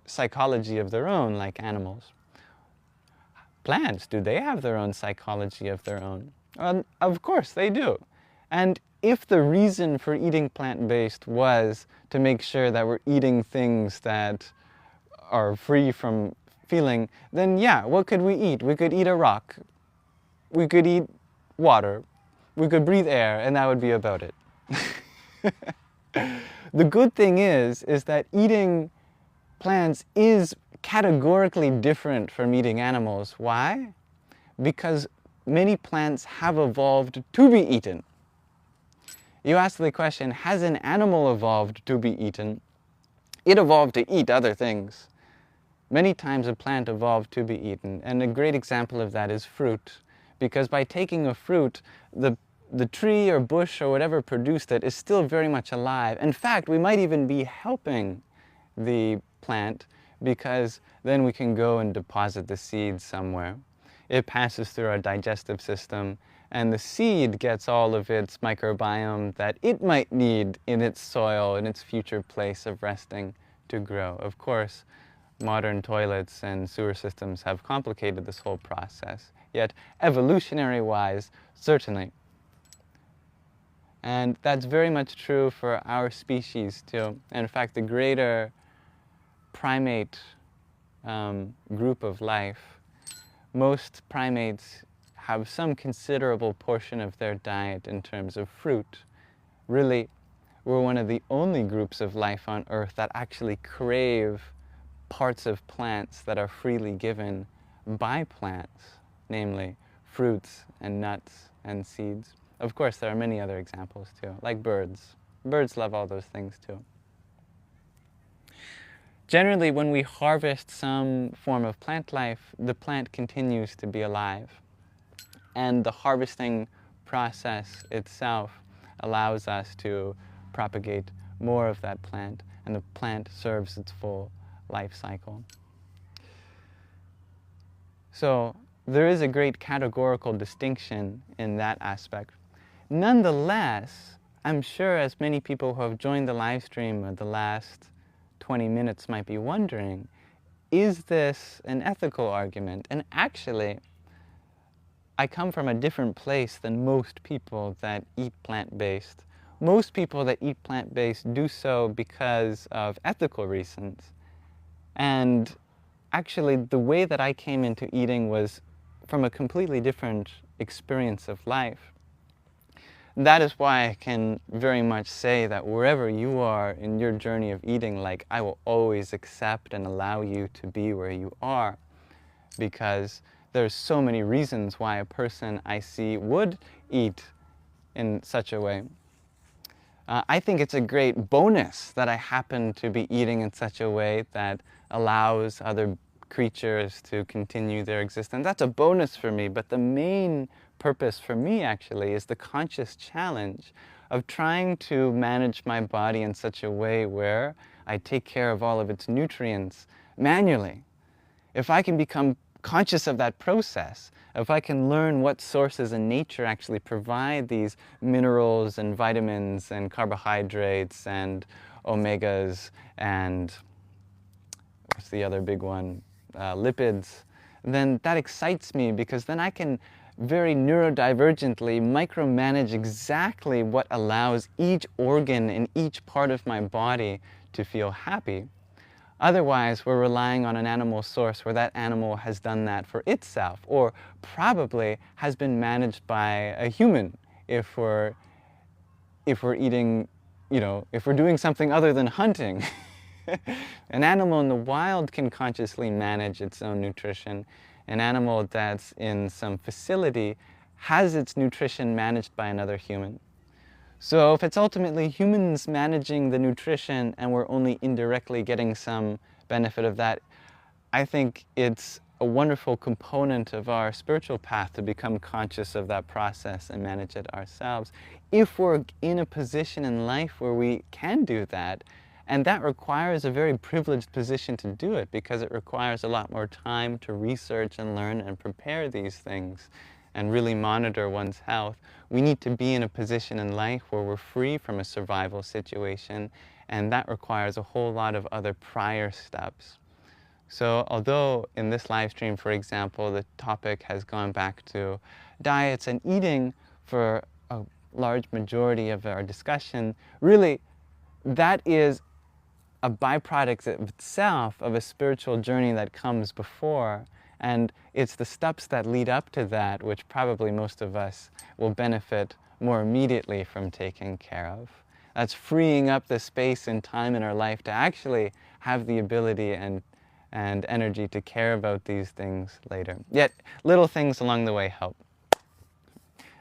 psychology of their own, like animals? Plants, do they have their own psychology of their own? Of course they do. And if the reason for eating plant-based was to make sure that we're eating things that are free from feeling, then yeah, what could we eat? We could eat a rock, we could eat water, we could breathe air, and that would be about it. The good thing is that eating plants is categorically different from eating animals. Why? Because many plants have evolved to be eaten. You ask the question, has an animal evolved to be eaten? It evolved to eat other things. Many times a plant evolved to be eaten, and a great example of that is fruit. Because by taking a fruit, the tree or bush or whatever produced it is still very much alive. In fact, we might even be helping the plant, because then we can go and deposit the seed somewhere. It passes through our digestive system, and the seed gets all of its microbiome that it might need in its soil, in its future place of resting, to grow. Of course, modern toilets and sewer systems have complicated this whole process, yet evolutionary-wise, certainly. And that's very much true for our species too. And in fact, the greater primate group of life, most primates have some considerable portion of their diet in terms of fruit. Really, we're one of the only groups of life on Earth that actually crave parts of plants that are freely given by plants, namely fruits and nuts and seeds. Of course, there are many other examples too, like birds. Birds love all those things too. Generally, when we harvest some form of plant life, the plant continues to be alive. And the harvesting process itself allows us to propagate more of that plant, and the plant serves its full life cycle. So there is a great categorical distinction in that aspect. Nonetheless, I'm sure as many people who have joined the live stream in the last 20 minutes might be wondering, is this an ethical argument? And actually, I come from a different place than most people that eat plant-based. Most people that eat plant-based do so because of ethical reasons. And actually, the way that I came into eating was from a completely different experience of life. That is why I can very much say that wherever you are in your journey of eating, like, I will always accept and allow you to be where you are, because there's so many reasons why a person I see would eat in such a way. I think it's a great bonus that I happen to be eating in such a way that allows other creatures to continue their existence. That's a bonus for me, but the main purpose for me actually is the conscious challenge of trying to manage my body in such a way where I take care of all of its nutrients manually. If I can become conscious of that process, if I can learn what sources in nature actually provide these minerals and vitamins and carbohydrates and omegas and what's the other big one, lipids, then that excites me, because then I can very neurodivergently micromanage exactly what allows each organ in each part of my body to feel happy. Otherwise, we're relying on an animal source where that animal has done that for itself, or probably has been managed by a human if we're eating if we're doing something other than hunting. An animal in the wild can consciously manage its own nutrition. An animal that's in some facility has its nutrition managed by another human. So if it's ultimately humans managing the nutrition and we're only indirectly getting some benefit of that, I think it's a wonderful component of our spiritual path to become conscious of that process and manage it ourselves. If we're in a position in life where we can do that, and that requires a very privileged position to do it, because it requires a lot more time to research and learn and prepare these things and really monitor one's health. We need to be in a position in life where we're free from a survival situation, and that requires a whole lot of other prior steps. So although in this live stream, for example, the topic has gone back to diets and eating for a large majority of our discussion, really that is a byproduct of itself of a spiritual journey that comes before. And it's the steps that lead up to that which probably most of us will benefit more immediately from taking care of. That's freeing up the space and time in our life to actually have the ability and energy to care about these things later. Yet, little things along the way help.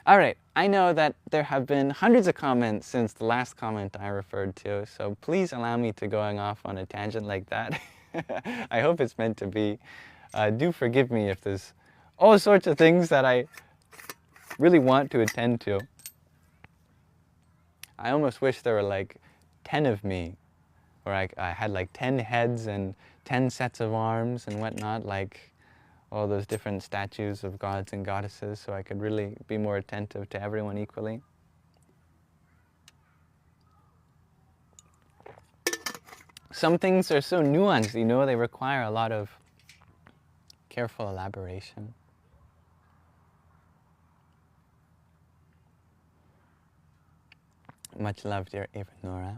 All right, I know that there have been hundreds of comments since the last comment I referred to, so please allow me to going off on a tangent like that. I hope it's meant to be. Do forgive me if there's all sorts of things that I really want to attend to. I almost wish there were like 10 of me, where I had like 10 heads and 10 sets of arms and whatnot, like all those different statues of gods and goddesses, so I could really be more attentive to everyone equally. Some things are so nuanced, they require a lot of careful elaboration. Much love, dear Eva Nora.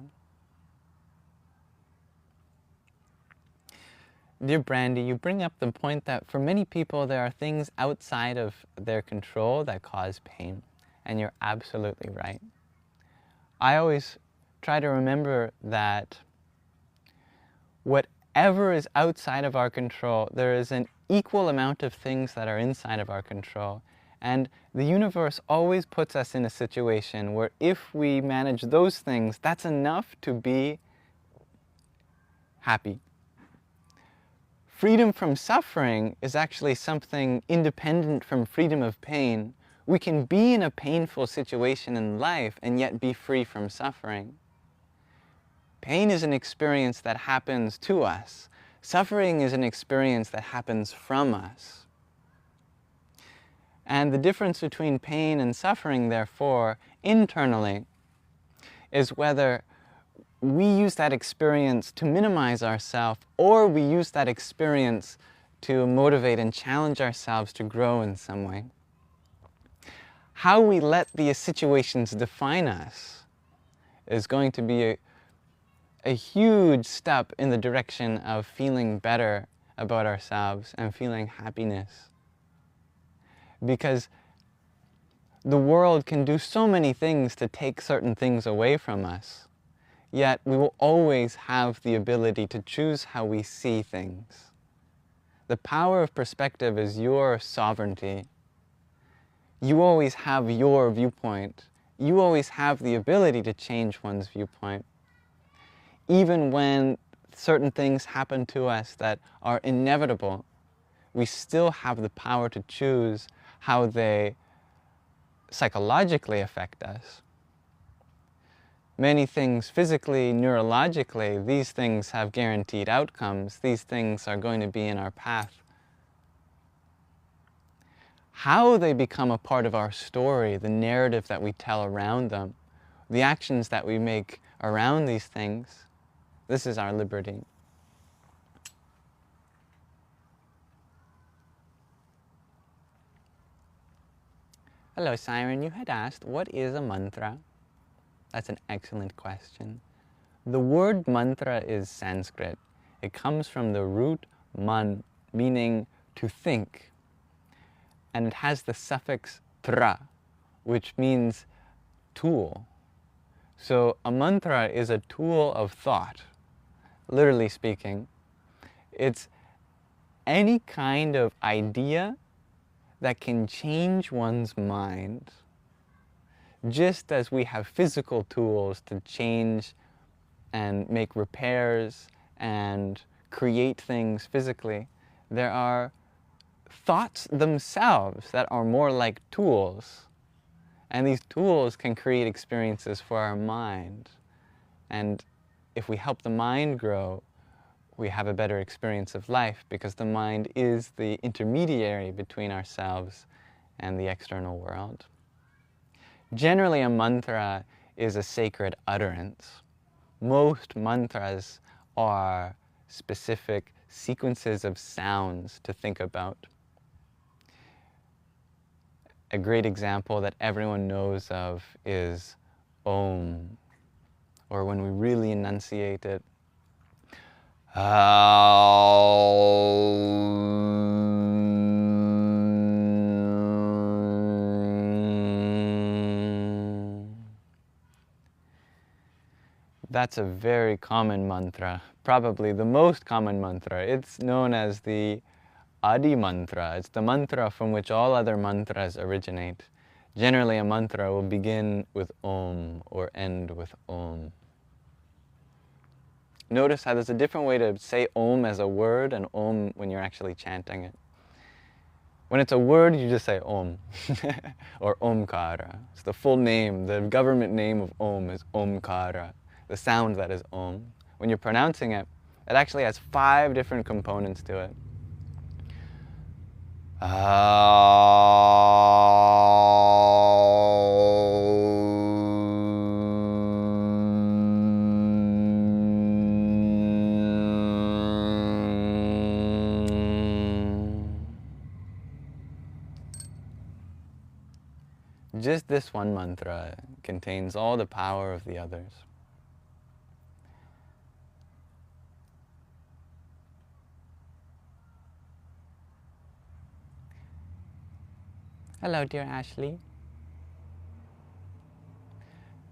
Dear Brandy, you bring up the point that for many people there are things outside of their control that cause pain. And you're absolutely right. I always try to remember that whatever is outside of our control, there is an equal amount of things that are inside of our control. And the universe always puts us in a situation where if we manage those things, that's enough to be happy. Freedom from suffering is actually something independent from freedom of pain. We can be in a painful situation in life and yet be free from suffering. Pain is an experience that happens to us. Suffering is an experience that happens from us. And the difference between pain and suffering, therefore, internally, is whether we use that experience to minimize ourselves, or we use that experience to motivate and challenge ourselves to grow in some way. How we let the situations define us is going to be a huge step in the direction of feeling better about ourselves and feeling happiness. Because the world can do so many things to take certain things away from us. Yet we will always have the ability to choose how we see things. The power of perspective is your sovereignty. You always have your viewpoint. You always have the ability to change one's viewpoint. Even when certain things happen to us that are inevitable, we still have the power to choose how they psychologically affect us. Many things physically, neurologically, these things have guaranteed outcomes. These things are going to be in our path. How they become a part of our story, the narrative that we tell around them, the actions that we make around these things, this is our liberty. Hello, Siren. You had asked, what is a mantra? That's an excellent question. The word mantra is Sanskrit. It comes from the root man, meaning to think. And it has the suffix tra, which means tool. So a mantra is a tool of thought, literally speaking. It's any kind of idea that can change one's mind. Just as we have physical tools to change and make repairs and create things physically, there are thoughts themselves that are more like tools. And these tools can create experiences for our mind. And if we help the mind grow, we have a better experience of life, because the mind is the intermediary between ourselves and the external world. Generally, a mantra is a sacred utterance. Most mantras are specific sequences of sounds to think about. A great example that everyone knows of is Om, or when we really enunciate it, That's a very common mantra, probably the most common mantra. It's known as the Adi mantra. It's the mantra from which all other mantras originate. Generally, a mantra will begin with Om or end with Om. Notice how there's a different way to say Om as a word and Om when you're actually chanting it. When it's a word, you just say Om or Omkara. It's the full name. The government name of Om is Omkara, the sound that is Om. When you're pronouncing it, it actually has 5 different components to it. Just this one mantra contains all the power of the others. Hello, dear Ashley.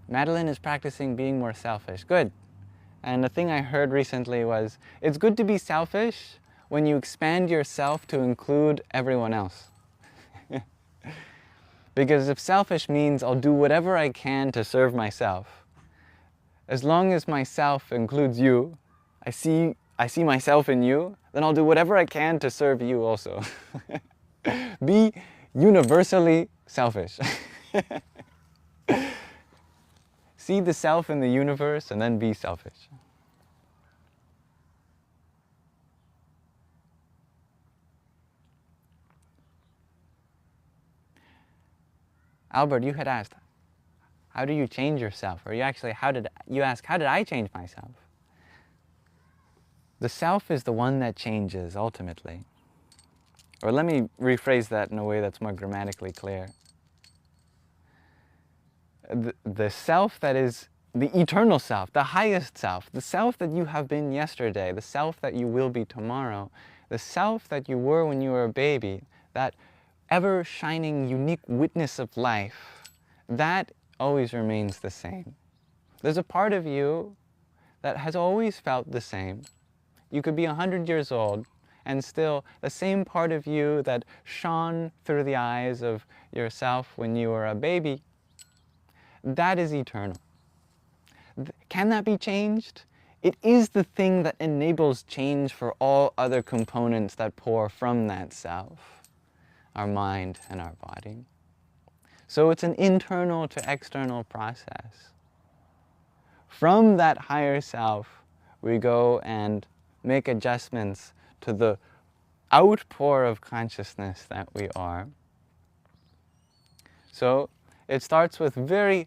Madeline is practicing being more selfish. Good. And the thing I heard recently was, it's good to be selfish when you expand yourself to include everyone else. Because if selfish means I'll do whatever I can to serve myself, as long as myself includes you, I see myself in you, then I'll do whatever I can to serve you also. Be universally selfish. See the self in the universe and then be selfish. Albert, you had asked, how do you change yourself? Or how did I change myself? The self is the one that changes ultimately. Or let me rephrase that in a way that's more grammatically clear. The self that is the eternal self, the highest self, the self that you have been yesterday, the self that you will be tomorrow, the self that you were when you were a baby, that ever-shining, unique witness of life, that always remains the same. There's a part of you that has always felt the same. You could be 100 years old, and still the same part of you that shone through the eyes of yourself when you were a baby, that is eternal. Can that be changed? It is the thing that enables change for all other components that pour from that self. Our mind and our body. So it's an internal to external process. From that higher self, we go and make adjustments to the outpour of consciousness that we are. So it starts with very,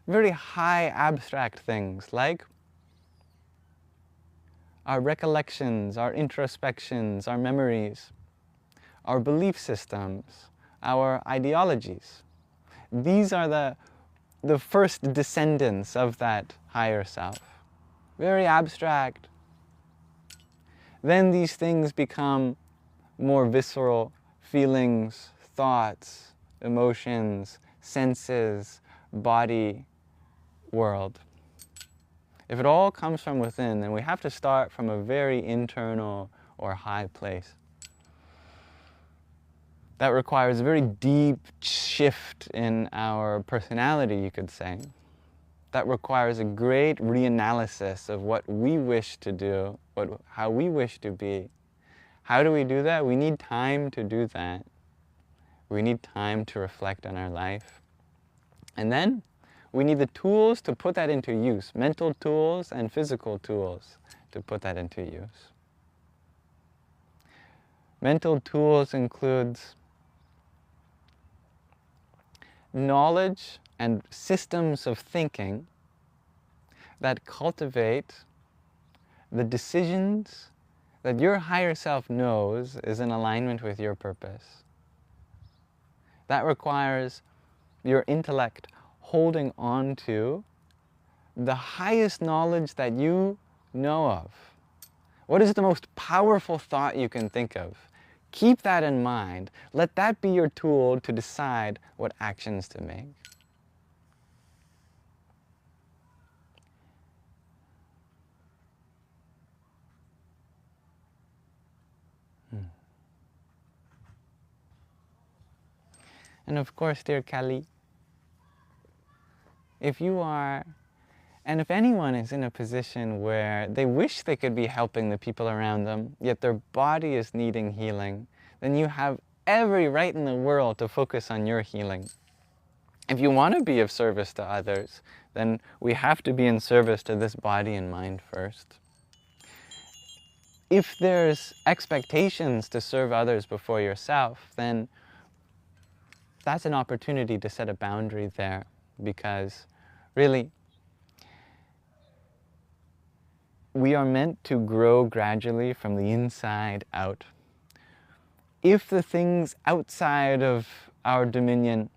very high abstract things like our recollections, our introspections, our memories, our belief systems, our ideologies. These are the first descendants of that higher self. Very abstract. Then these things become more visceral feelings, thoughts, emotions, senses, body, world, if it all comes from within, then we have to start from a very internal or high place. That requires a very deep shift in our personality, you could say. That requires a great reanalysis of what we wish to do, how we wish to be. How do we do that? We need time to do that. We need time to reflect on our life. And then we need the tools to put that into use, mental tools and physical tools to put that into use. Mental tools includes knowledge and systems of thinking that cultivate the decisions that your higher self knows is in alignment with your purpose. That requires your intellect holding on to the highest knowledge that you know of. What is the most powerful thought you can think of? Keep that in mind. Let that be your tool to decide what actions to make. And of course, dear Kali, if you are, and if anyone is in a position where they wish they could be helping the people around them, yet their body is needing healing, then you have every right in the world to focus on your healing. If you want to be of service to others, then we have to be in service to this body and mind first. If there's expectations to serve others before yourself, then that's an opportunity to set a boundary there, because really, we are meant to grow gradually from the inside out. If the things outside of our dominion,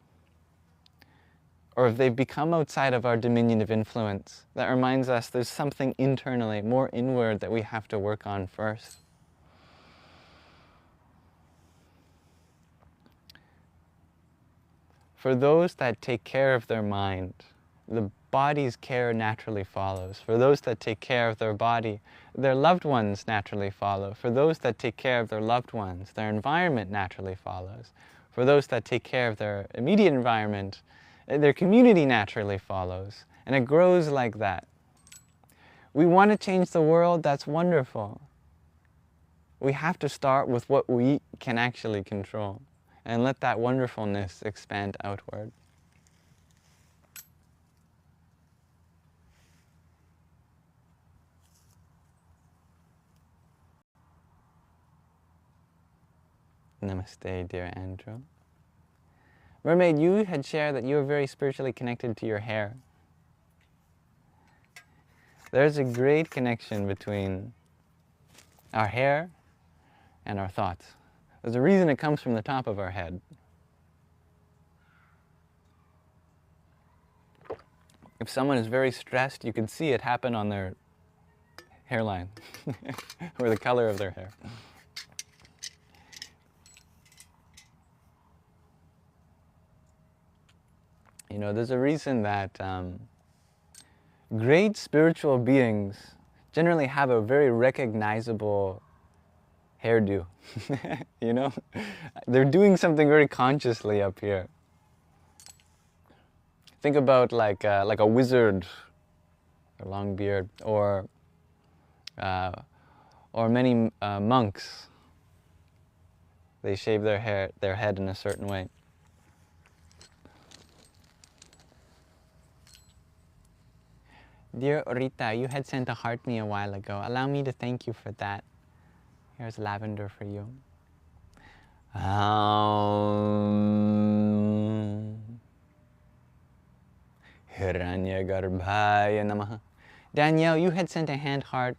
or if they've become outside of our dominion of influence, that reminds us there's something internally, more inward, that we have to work on first. For those that take care of their mind, the body's care naturally follows. For those that take care of their body, their loved ones naturally follow. For those that take care of their loved ones, their environment naturally follows. For those that take care of their immediate environment, their community naturally follows. And it grows like that. We want to change the world, that's wonderful. We have to start with what we can actually control, and let that wonderfulness expand outward. Namaste, dear Andrew. Mermaid, you had shared that you were very spiritually connected to your hair. There's a great connection between our hair and our thoughts. There's a reason it comes from the top of our head. If someone is very stressed, you can see it happen on their hairline or the color of their hair. You know, there's a reason that great spiritual beings generally have a very recognizable hairdo. You know, they're doing something very consciously up here. Think about like a wizard, a long beard, or many monks. They shave their head in a certain way. Dear Rita, you had sent a heart me a while ago. Allow me to thank you for that. Here's lavender for you. Hiranya Garbhaya Namaha. Danielle, you had sent a hand heart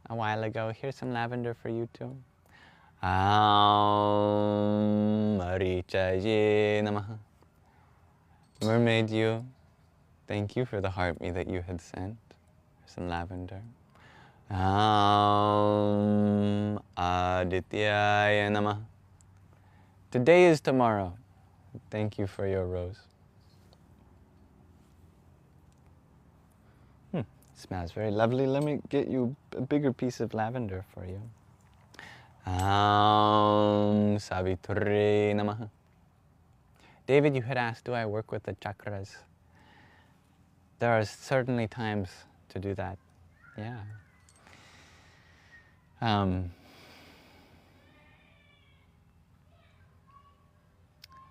a while ago. Here's some lavender for you too. Marichaye Namaha. Mermaid, you, thank you for the heart me that you had sent. Here's some lavender. Adityaya Namaha. Today is tomorrow. Thank you for your rose. Smells very lovely. Let me get you a bigger piece of lavender for you. Savitri Namaha. David, you had asked, do I work with the chakras? There are certainly times to do that. Yeah.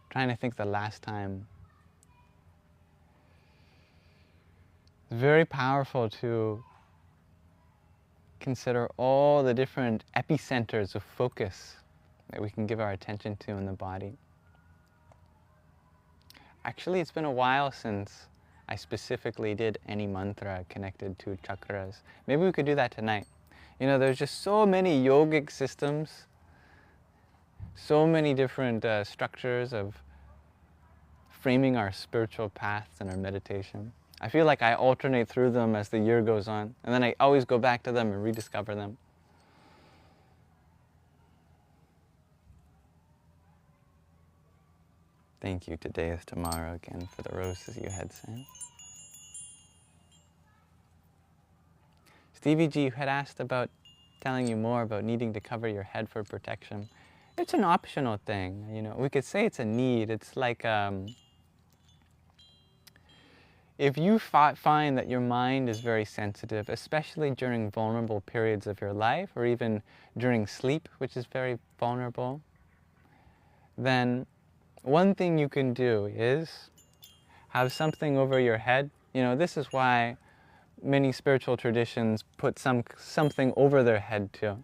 Trying to think the last time. It's very powerful to consider all the different epicenters of focus that we can give our attention to in the body. Actually, it's been a while since I specifically did any mantra connected to chakras. Maybe we could do that tonight. You know, there's just so many yogic systems, so many different structures of framing our spiritual paths and our meditation. I feel like I alternate through them as the year goes on, and then I always go back to them and rediscover them. Thank you, today is tomorrow again, for the roses you had sent. Stevie G, you had asked about telling you more about needing to cover your head for protection. It's an optional thing, you know. We could say it's a need. It's like if you find that your mind is very sensitive, especially during vulnerable periods of your life, or even during sleep, which is very vulnerable, then one thing you can do is have something over your head. You know, this is why many spiritual traditions put something over their head too.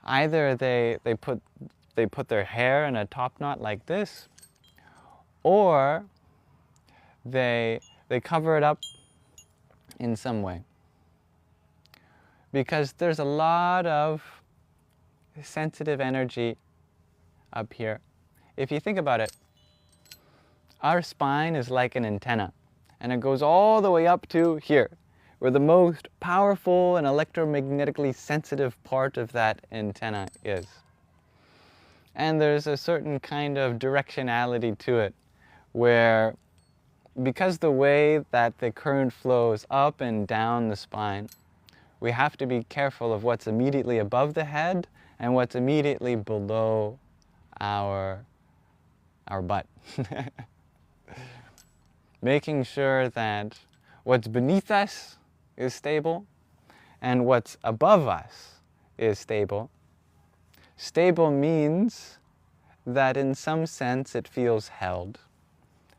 Either they put their hair in a top knot like this, or they cover it up in some way. Because there's a lot of sensitive energy up here. If you think about it, our spine is like an antenna, and it goes all the way up to here, where the most powerful and electromagnetically sensitive part of that antenna is. And there's a certain kind of directionality to it, where because the way that the current flows up and down the spine, we have to be careful of what's immediately above the head and what's immediately below our butt. Making sure that what's beneath us is stable and what's above us is stable. Stable means that in some sense it feels held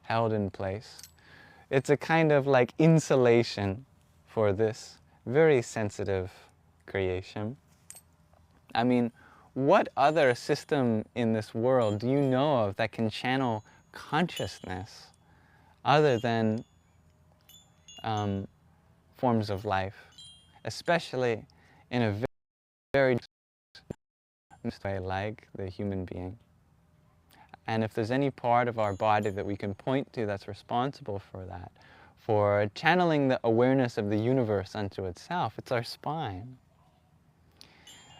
in place. It's a kind of like insulation for this very sensitive creation. I mean, what other system in this world do you know of that can channel consciousness other than forms of life, especially in a very way like the human being? And if there's any part of our body that we can point to that's responsible for that, for channeling the awareness of the universe unto itself, it's our spine.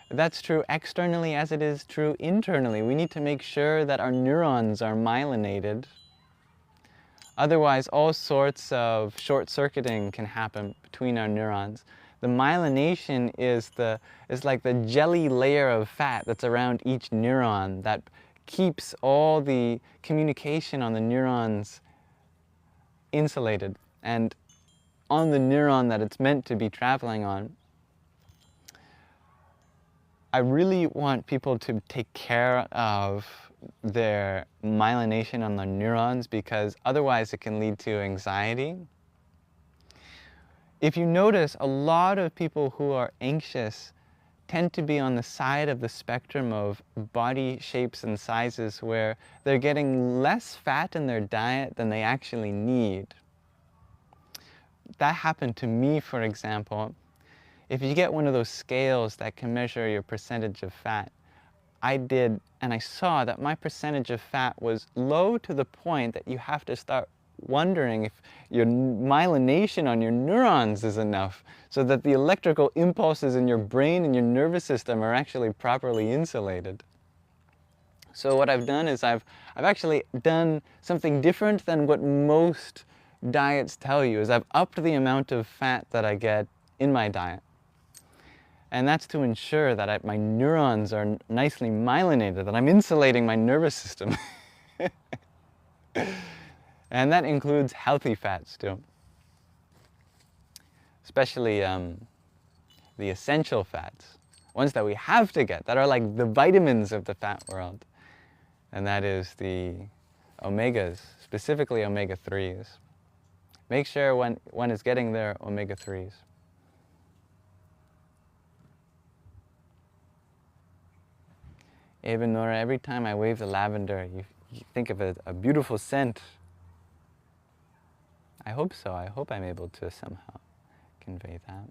That's true externally as it is true internally. We need to make sure that our neurons are myelinated. Otherwise, all sorts of short-circuiting can happen between our neurons. The myelination is like the jelly layer of fat that's around each neuron that keeps all the communication on the neurons insulated. And on the neuron that it's meant to be traveling on, I really want people to take care of their myelination on the neurons, because otherwise it can lead to anxiety. If you notice, a lot of people who are anxious tend to be on the side of the spectrum of body shapes and sizes where they're getting less fat in their diet than they actually need. That happened to me, for example. If you get one of those scales that can measure your percentage of fat, I did, and I saw that my percentage of fat was low to the point that you have to start wondering if your myelination on your neurons is enough so that the electrical impulses in your brain and your nervous system are actually properly insulated. So what I've done is I've actually done something different than what most diets tell you is I've upped the amount of fat that I get in my diet. And that's to ensure that my neurons are nicely myelinated, that I'm insulating my nervous system. And that includes healthy fats too. Especially the essential fats, ones that we have to get, that are like the vitamins of the fat world. And that is the omegas, specifically omega-3s. Make sure when one is getting their omega-3s. Even Nora, every time I wave the lavender, you think of a beautiful scent. I hope so. I hope I'm able to somehow convey that.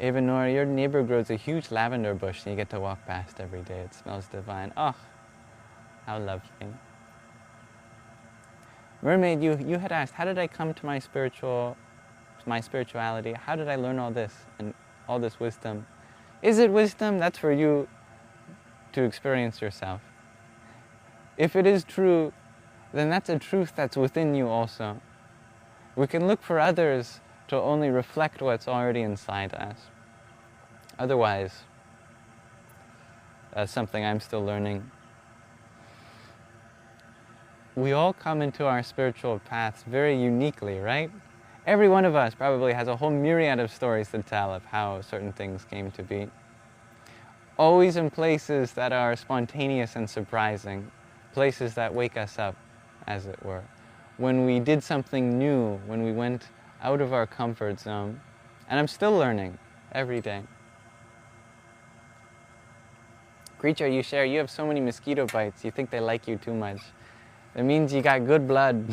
Even Nora, your neighbor grows a huge lavender bush and you get to walk past every day. It smells divine. Oh, how lovely. Mermaid, you had asked, how did I come to my spirituality? How did I learn all this and all this wisdom? Is it wisdom? That's for you to experience yourself. If it is true, then that's a truth that's within you also. We can look for others to only reflect what's already inside us. Otherwise, that's something I'm still learning. We all come into our spiritual paths very uniquely, right? Every one of us probably has a whole myriad of stories to tell of how certain things came to be. Always in places that are spontaneous and surprising, places that wake us up, as it were. When we did something new, when we went out of our comfort zone. And I'm still learning every day. Creature, you share, you have so many mosquito bites, you think they like you too much. That means you got good blood.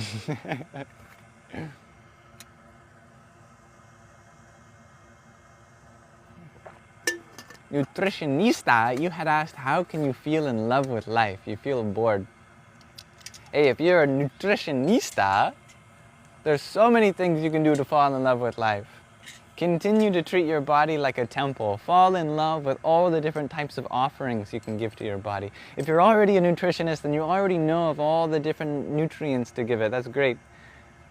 Nutritionista, you had asked, how can you feel in love with life? You feel bored. Hey, if you're a nutritionista, there's so many things you can do to fall in love with life. Continue to treat your body like a temple. Fall in love with all the different types of offerings you can give to your body. If you're already a nutritionist, then you already know of all the different nutrients to give it. That's great.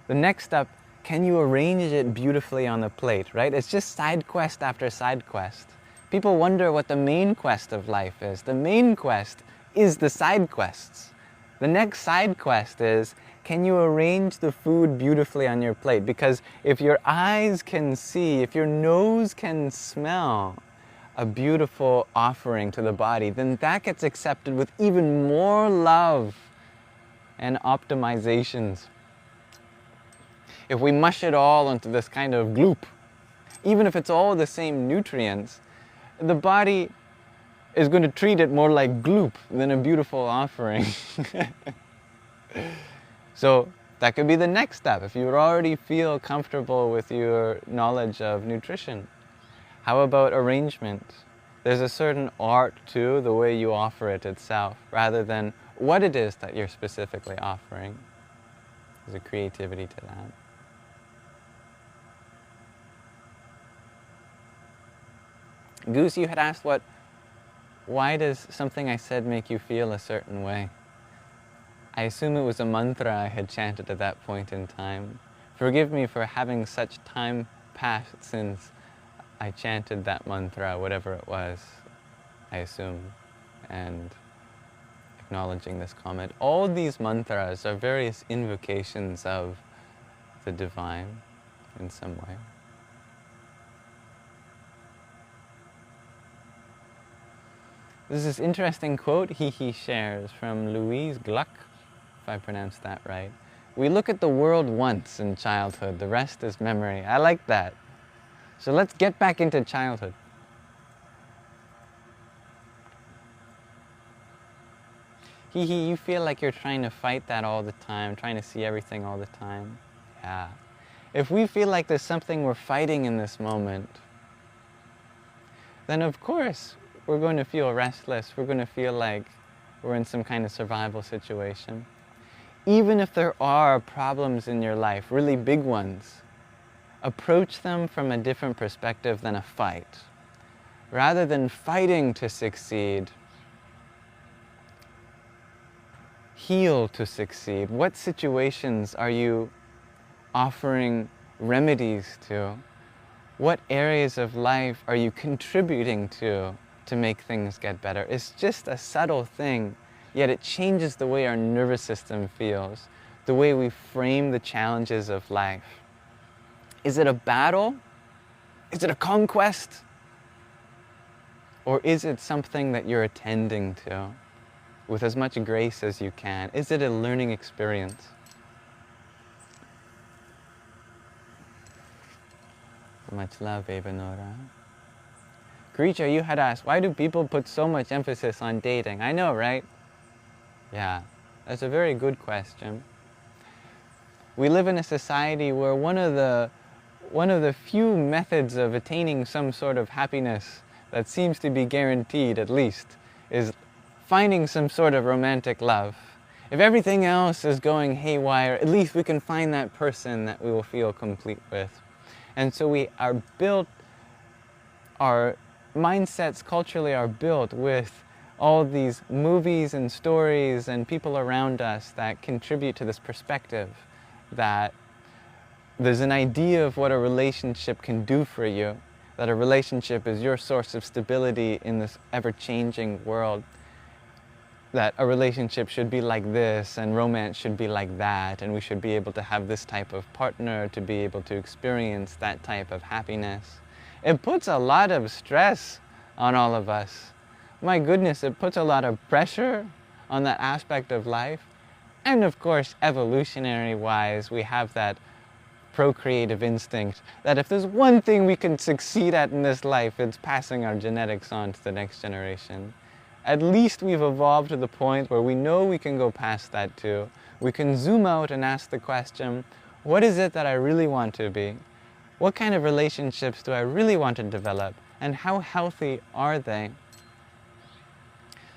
The next step, can you arrange it beautifully on the plate, right? It's just side quest after side quest. People wonder what the main quest of life is. The main quest is the side quests. The next side quest is, can you arrange the food beautifully on your plate? Because if your eyes can see, if your nose can smell a beautiful offering to the body, then that gets accepted with even more love and optimizations. If we mush it all into this kind of gloop, even if it's all the same nutrients, the body is going to treat it more like gloop than a beautiful offering. So that could be the next step. If you already feel comfortable with your knowledge of nutrition, how about arrangement? There's a certain art to the way you offer it itself, rather than what it is that you're specifically offering. There's a creativity to that. Goose, you had asked why does something I said make you feel a certain way? I assume it was a mantra I had chanted at that point in time. Forgive me for having such time passed since I chanted that mantra, whatever it was, I assume, and acknowledging this comment. All these mantras are various invocations of the divine in some way. There's this interesting quote he shares from Louise Gluck, if I pronounced that right. We look at the world once in childhood, the rest is memory. I like that. So let's get back into childhood. You feel like you're trying to fight that all the time, trying to see everything all the time. Yeah. If we feel like there's something we're fighting in this moment, then of course we're going to feel restless. We're going to feel like we're in some kind of survival situation. Even if there are problems in your life, really big ones, approach them from a different perspective than a fight. Rather than fighting to succeed, heal to succeed? What situations are you offering remedies to? What areas of life are you contributing to make things get better? It's just a subtle thing, yet it changes the way our nervous system feels, the way we frame the challenges of life. Is it a battle? Is it a conquest? Or is it something that you're attending to with as much grace as you can? Is it a learning experience? Much love, Evanora. Grisha, you had asked, why do people put so much emphasis on dating? I know, right? Yeah, that's a very good question. We live in a society where one of the few methods of attaining some sort of happiness that seems to be guaranteed, at least, is finding some sort of romantic love. If everything else is going haywire, at least we can find that person that we will feel complete with. And so we are built, our mindsets culturally are built with all these movies and stories and people around us that contribute to this perspective that there's an idea of what a relationship can do for you, that a relationship is your source of stability in this ever-changing world, that a relationship should be like this and romance should be like that, and we should be able to have this type of partner to be able to experience that type of happiness. It puts a lot of stress on all of us. My goodness, it puts a lot of pressure on that aspect of life. And of course, evolutionary-wise, we have that procreative instinct that if there's one thing we can succeed at in this life, it's passing our genetics on to the next generation. At least we've evolved to the point where we know we can go past that too. We can zoom out and ask the question, what is it that I really want to be? What kind of relationships do I really want to develop? And how healthy are they?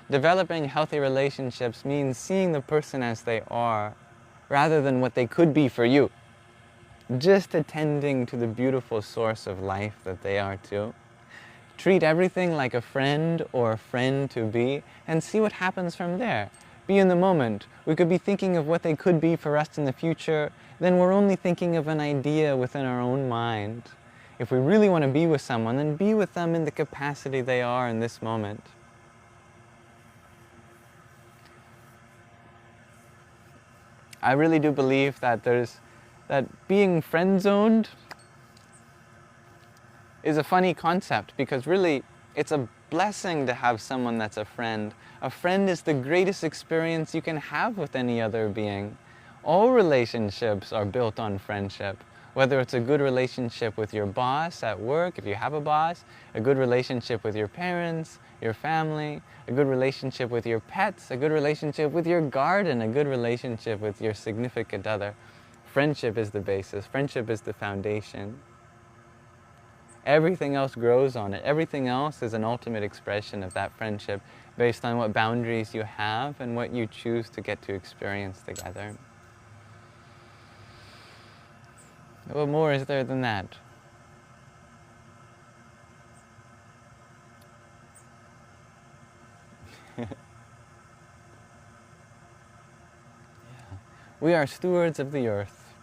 Developing healthy relationships means seeing the person as they are, rather than what they could be for you. Just attending to the beautiful source of life that they are too. Treat everything like a friend or a friend to be, and see what happens from there. Be in the moment. We could be thinking of what they could be for us in the future, then we're only thinking of an idea within our own mind. If we really want to be with someone, then be with them in the capacity they are in this moment. I really do believe that being friend-zoned is a funny concept, because really it's a blessing to have someone that's a friend. A friend is the greatest experience you can have with any other being. All relationships are built on friendship. Whether it's a good relationship with your boss at work, if you have a boss, a good relationship with your parents, your family, a good relationship with your pets, a good relationship with your garden, a good relationship with your significant other. Friendship is the basis. Friendship is the foundation. Everything else grows on it. Everything else is an ultimate expression of that friendship based on what boundaries you have and what you choose to get to experience together. What more is there than that? Yeah. We are stewards of the earth.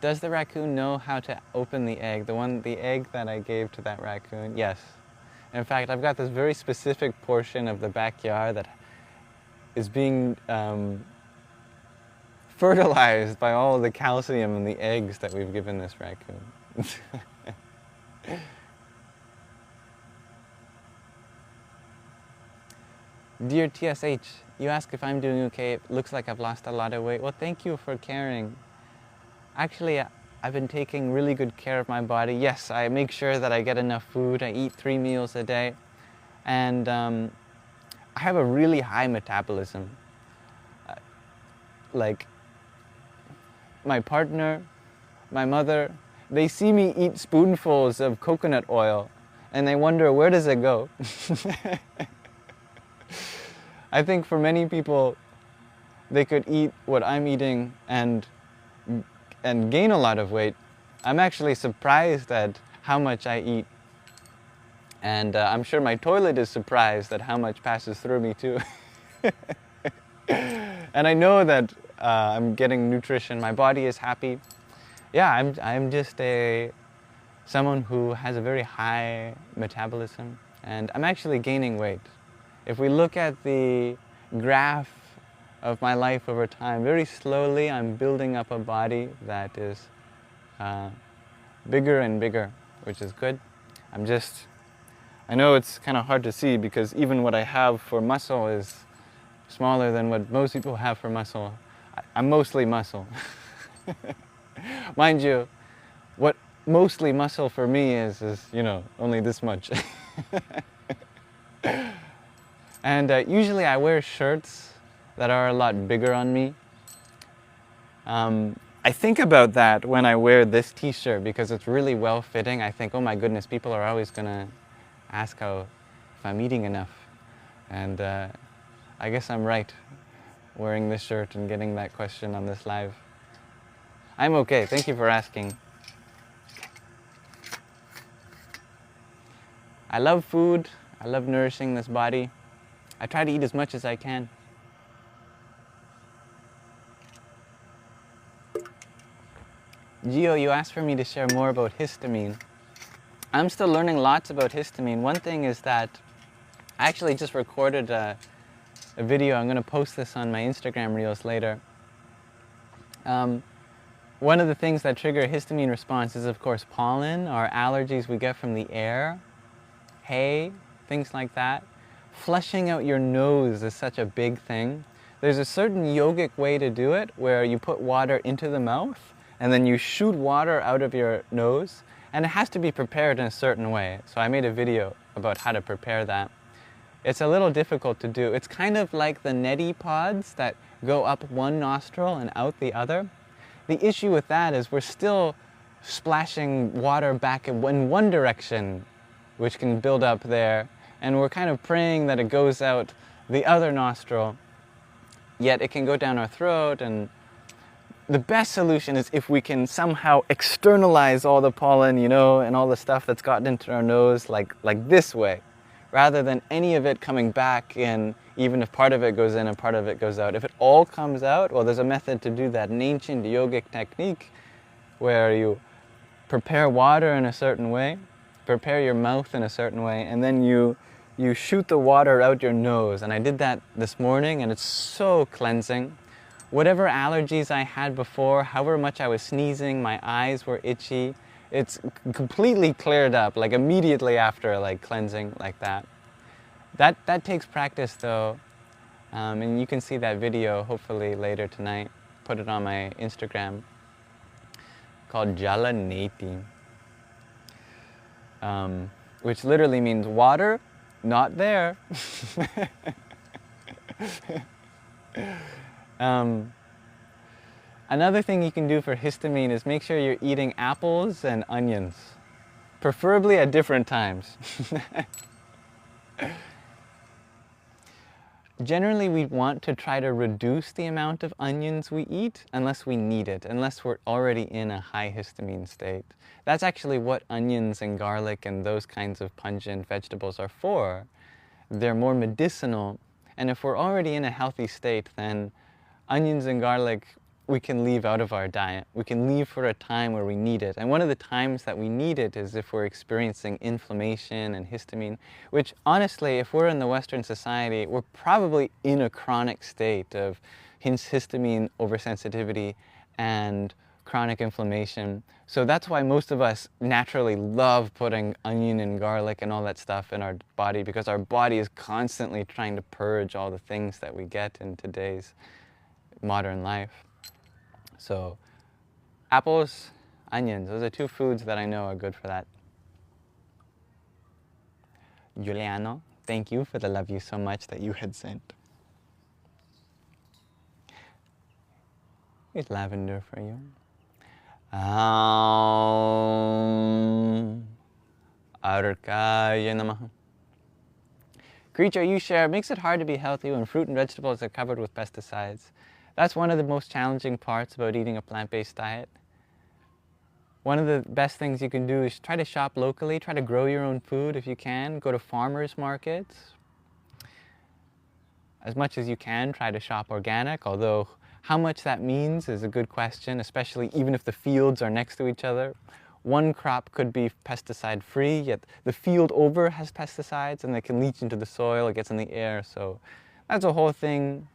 Does the raccoon know how to open the egg? The egg that I gave to that raccoon? Yes. In fact, I've got this very specific portion of the backyard that is being fertilized by all the calcium in the eggs that we've given this raccoon. Dear TSH, you ask if I'm doing okay. It looks like I've lost a lot of weight. Well, thank you for caring. Actually, I've been taking really good care of my body. Yes, I make sure that I get enough food. I eat 3 meals a day. And I have a really high metabolism. Like, my partner, my mother, they see me eat spoonfuls of coconut oil and they wonder, where does it go? I think for many people, they could eat what I'm eating and gain a lot of weight. I'm actually surprised at how much I eat. And I'm sure my toilet is surprised at how much passes through me too. And I know that I'm getting nutrition, my body is happy. Yeah, I'm just someone who has a very high metabolism, and I'm actually gaining weight. If we look at the graph of my life over time, very slowly I'm building up a body that is bigger and bigger, which is good. I know it's kind of hard to see because even what I have for muscle is smaller than what most people have for muscle. I'm mostly muscle. Mind you, what mostly muscle for me is only this much. And usually I wear shirts that are a lot bigger on me. I think about that when I wear this t-shirt because it's really well fitting. I think, oh my goodness, people are always gonna ask if I'm eating enough. And I guess I'm right, wearing this shirt and getting that question on this live. I'm okay, thank you for asking. I love food, I love nourishing this body. I try to eat as much as I can. Gio, you asked for me to share more about histamine. I'm still learning lots about histamine. One thing is that I actually just recorded a video. I'm going to post this on my Instagram reels later. One of the things that trigger a histamine response is, of course, pollen or allergies we get from the air, hay, things like that. Flushing out your nose is such a big thing. There's a certain yogic way to do it where you put water into the mouth and then you shoot water out of your nose, and it has to be prepared in a certain way. So I made a video about how to prepare that. It's a little difficult to do. It's kind of like the neti pods that go up one nostril and out the other. The issue with that is we're still splashing water back in one direction, which can build up there, and we're kind of praying that it goes out the other nostril, yet it can go down our throat. And the best solution is if we can somehow externalize all the pollen, and all the stuff that's gotten into our nose like this way, rather than any of it coming back in, even if part of it goes in and part of it goes out. If it all comes out, well, there's a method to do that, an ancient yogic technique where you prepare water in a certain way, prepare your mouth in a certain way, and then you shoot the water out your nose. And I did that this morning, and it's so cleansing. Whatever allergies I had before, however much I was sneezing, my eyes were itchy, it's completely cleared up, like immediately after cleansing like that. That takes practice though, and you can see that video hopefully later tonight. Put it on my Instagram, called Jala Neti, which literally means water, not there. Another thing you can do for histamine is make sure you're eating apples and onions, preferably at different times. Generally, we want to try to reduce the amount of onions we eat unless we need it, unless we're already in a high histamine state. That's actually what onions and garlic and those kinds of pungent vegetables are for. They're more medicinal, and if we're already in a healthy state, then onions and garlic we can leave out of our diet. We can leave for a time where we need it. And one of the times that we need it is if we're experiencing inflammation and histamine, which honestly, if we're in the Western society, we're probably in a chronic state of histamine oversensitivity and chronic inflammation. So that's why most of us naturally love putting onion and garlic and all that stuff in our body, because our body is constantly trying to purge all the things that we get in today's modern life. So apples, onions, those are two foods that I know are good for that. Giuliano, thank you for the love you so much that you had sent. Here's lavender for you. Arkaya Namaha. Creature you share makes it hard to be healthy when fruit and vegetables are covered with pesticides. That's one of the most challenging parts about eating a plant-based diet. One of the best things you can do is try to shop locally, try to grow your own food if you can, go to farmers markets. as much as you can, try to shop organic, although how much that means is a good question, especially even if the fields are next to each other. One crop could be pesticide-free, yet the field over has pesticides and they can leach into the soil, it gets in the air, so that's a whole thing.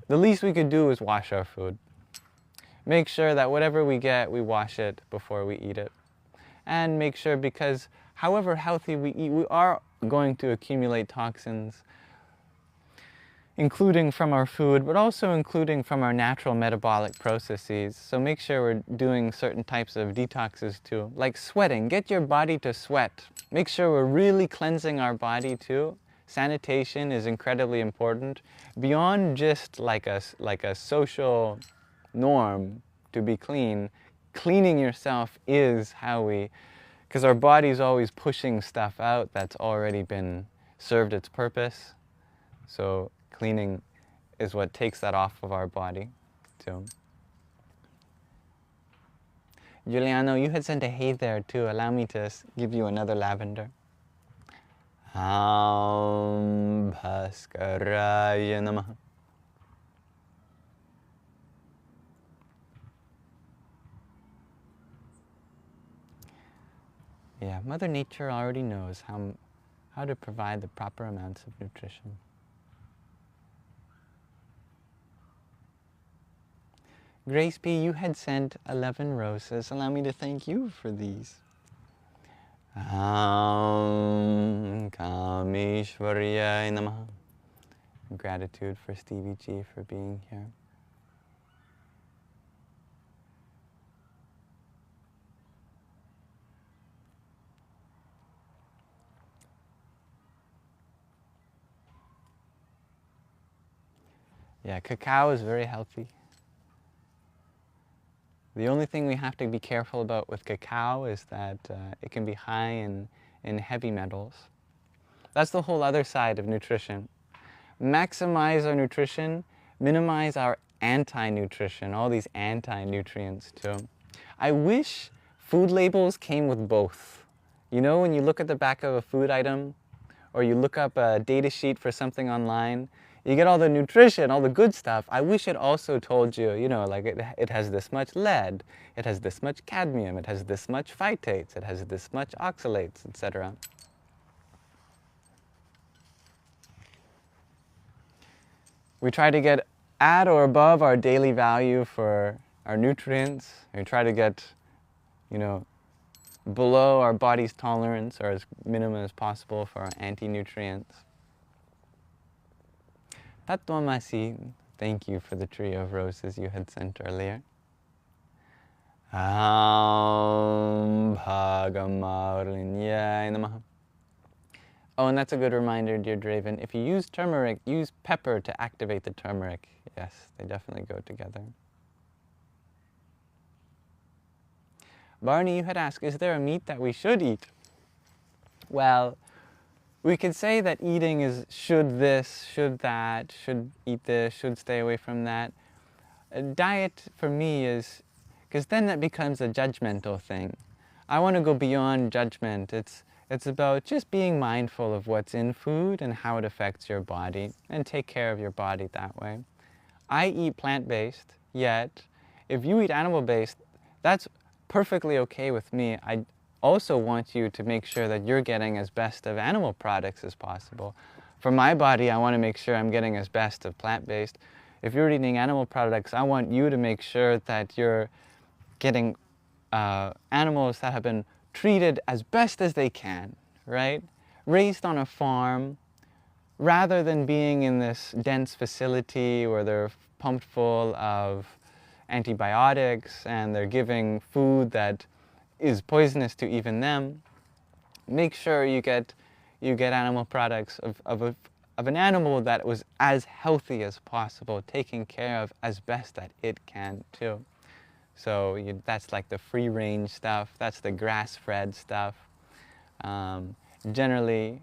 The least we could do is wash our food. Make sure that whatever we get, we wash it before we eat it. And make sure, because however healthy we eat, we are going to accumulate toxins, including from our food, but also including from our natural metabolic processes. So make sure we're doing certain types of detoxes too, like sweating. Get your body to sweat. Make sure we're really cleansing our body too. Sanitation is incredibly important. Beyond just like a social norm to be clean, cleaning yourself is how we, because our body's always pushing stuff out that's already been served its purpose. So cleaning is what takes that off of our body too. Giuliano, you had sent a hey there too. Allow me to give you another lavender. Bhaskaraya namaha. Yeah, Mother Nature already knows how to provide the proper amounts of nutrition. Grace P., you had sent 11 roses. Allow me to thank you for these. Kameshwaraya namaha. Gratitude for Stevie G for being here. Yeah, cacao is very healthy. The only thing we have to be careful about with cacao is that it can be high in heavy metals. That's the whole other side of nutrition. Maximize our nutrition, minimize our anti-nutrition, all these anti-nutrients too. I wish food labels came with both. You know, when you look at the back of a food item, or you look up a data sheet for something online, you get all the nutrition, all the good stuff. I wish it also told you, you know, like it has this much lead, it has this much cadmium, it has this much phytates, it has this much oxalates, etc. We try to get at or above our daily value for our nutrients. We try to get, you know, below our body's tolerance or as minimum as possible for our anti-nutrients. Tattvamasi, thank you for the tree of roses you had sent earlier. Bhagamaurinyai namaha. Oh, and that's a good reminder, dear Draven. If you use turmeric, use pepper to activate the turmeric. Yes, they definitely go together. Barney, you had asked, is there a meat that we should eat? Well, we could say that eating is should this, should that, should eat this, should stay away from that. A diet for me is, because then that becomes a judgmental thing. I want to go beyond judgment. It's about just being mindful of what's in food and how it affects your body, and take care of your body that way. I eat plant-based, yet if you eat animal-based, that's perfectly okay with me. I also want you to make sure that you're getting as best of animal products as possible. For my body, I want to make sure I'm getting as best of plant-based. If you're eating animal products, I want you to make sure that you're getting animals that have been treated as best as they can, right? Raised on a farm, rather than being in this dense facility where they're pumped full of antibiotics and they're giving food that is poisonous to even them. Make sure you get animal products of an animal that was as healthy as possible, taken care of as best that it can too. So that's like the free-range stuff, that's the grass-fed stuff. Generally,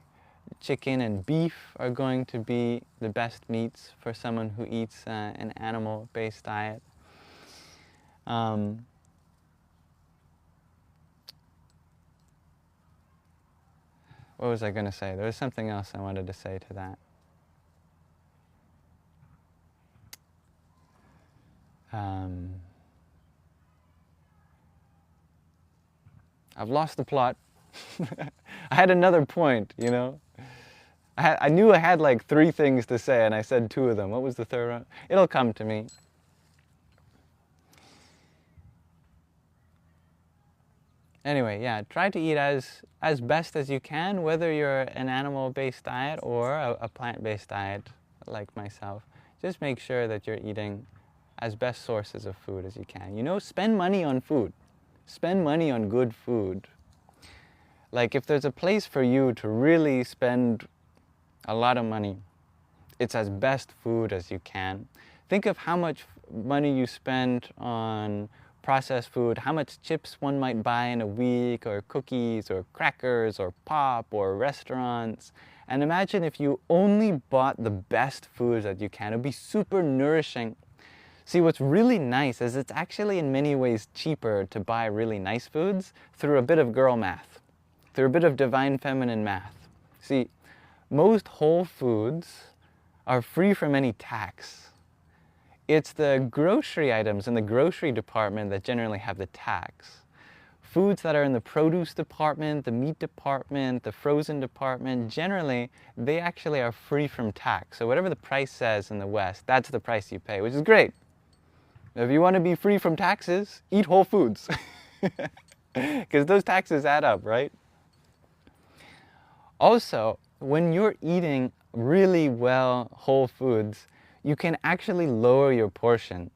chicken and beef are going to be the best meats for someone who eats an animal-based diet. What was I going to say? There was something else I wanted to say to that. I've lost the plot. I had another point, you know. I knew I had like 3 things to say, and I said 2 of them. What was the third one? It'll come to me. Anyway, yeah, try to eat as best as you can, whether you're an animal-based diet or a plant-based diet like myself. Just make sure that you're eating as best sources of food as you can. You know, spend money on food. Spend money on good food. Like, if there's a place for you to really spend a lot of money, it's as best food as you can. Think of how much money you spend on processed food, how much chips one might buy in a week, or cookies, or crackers, or pop, or restaurants. And imagine if you only bought the best foods that you can. It would be super nourishing. See, what's really nice is it's actually in many ways cheaper to buy really nice foods through a bit of girl math, through a bit of divine feminine math. See, most whole foods are free from any tax. It's the grocery items in the grocery department that generally have the tax. Foods that are in the produce department, the meat department, the frozen department, generally, they actually are free from tax. So whatever the price says in the West, that's the price you pay, which is great. If you want to be free from taxes, eat whole foods. Because those taxes add up, right? Also, when you're eating really well whole foods, you can actually lower your portion,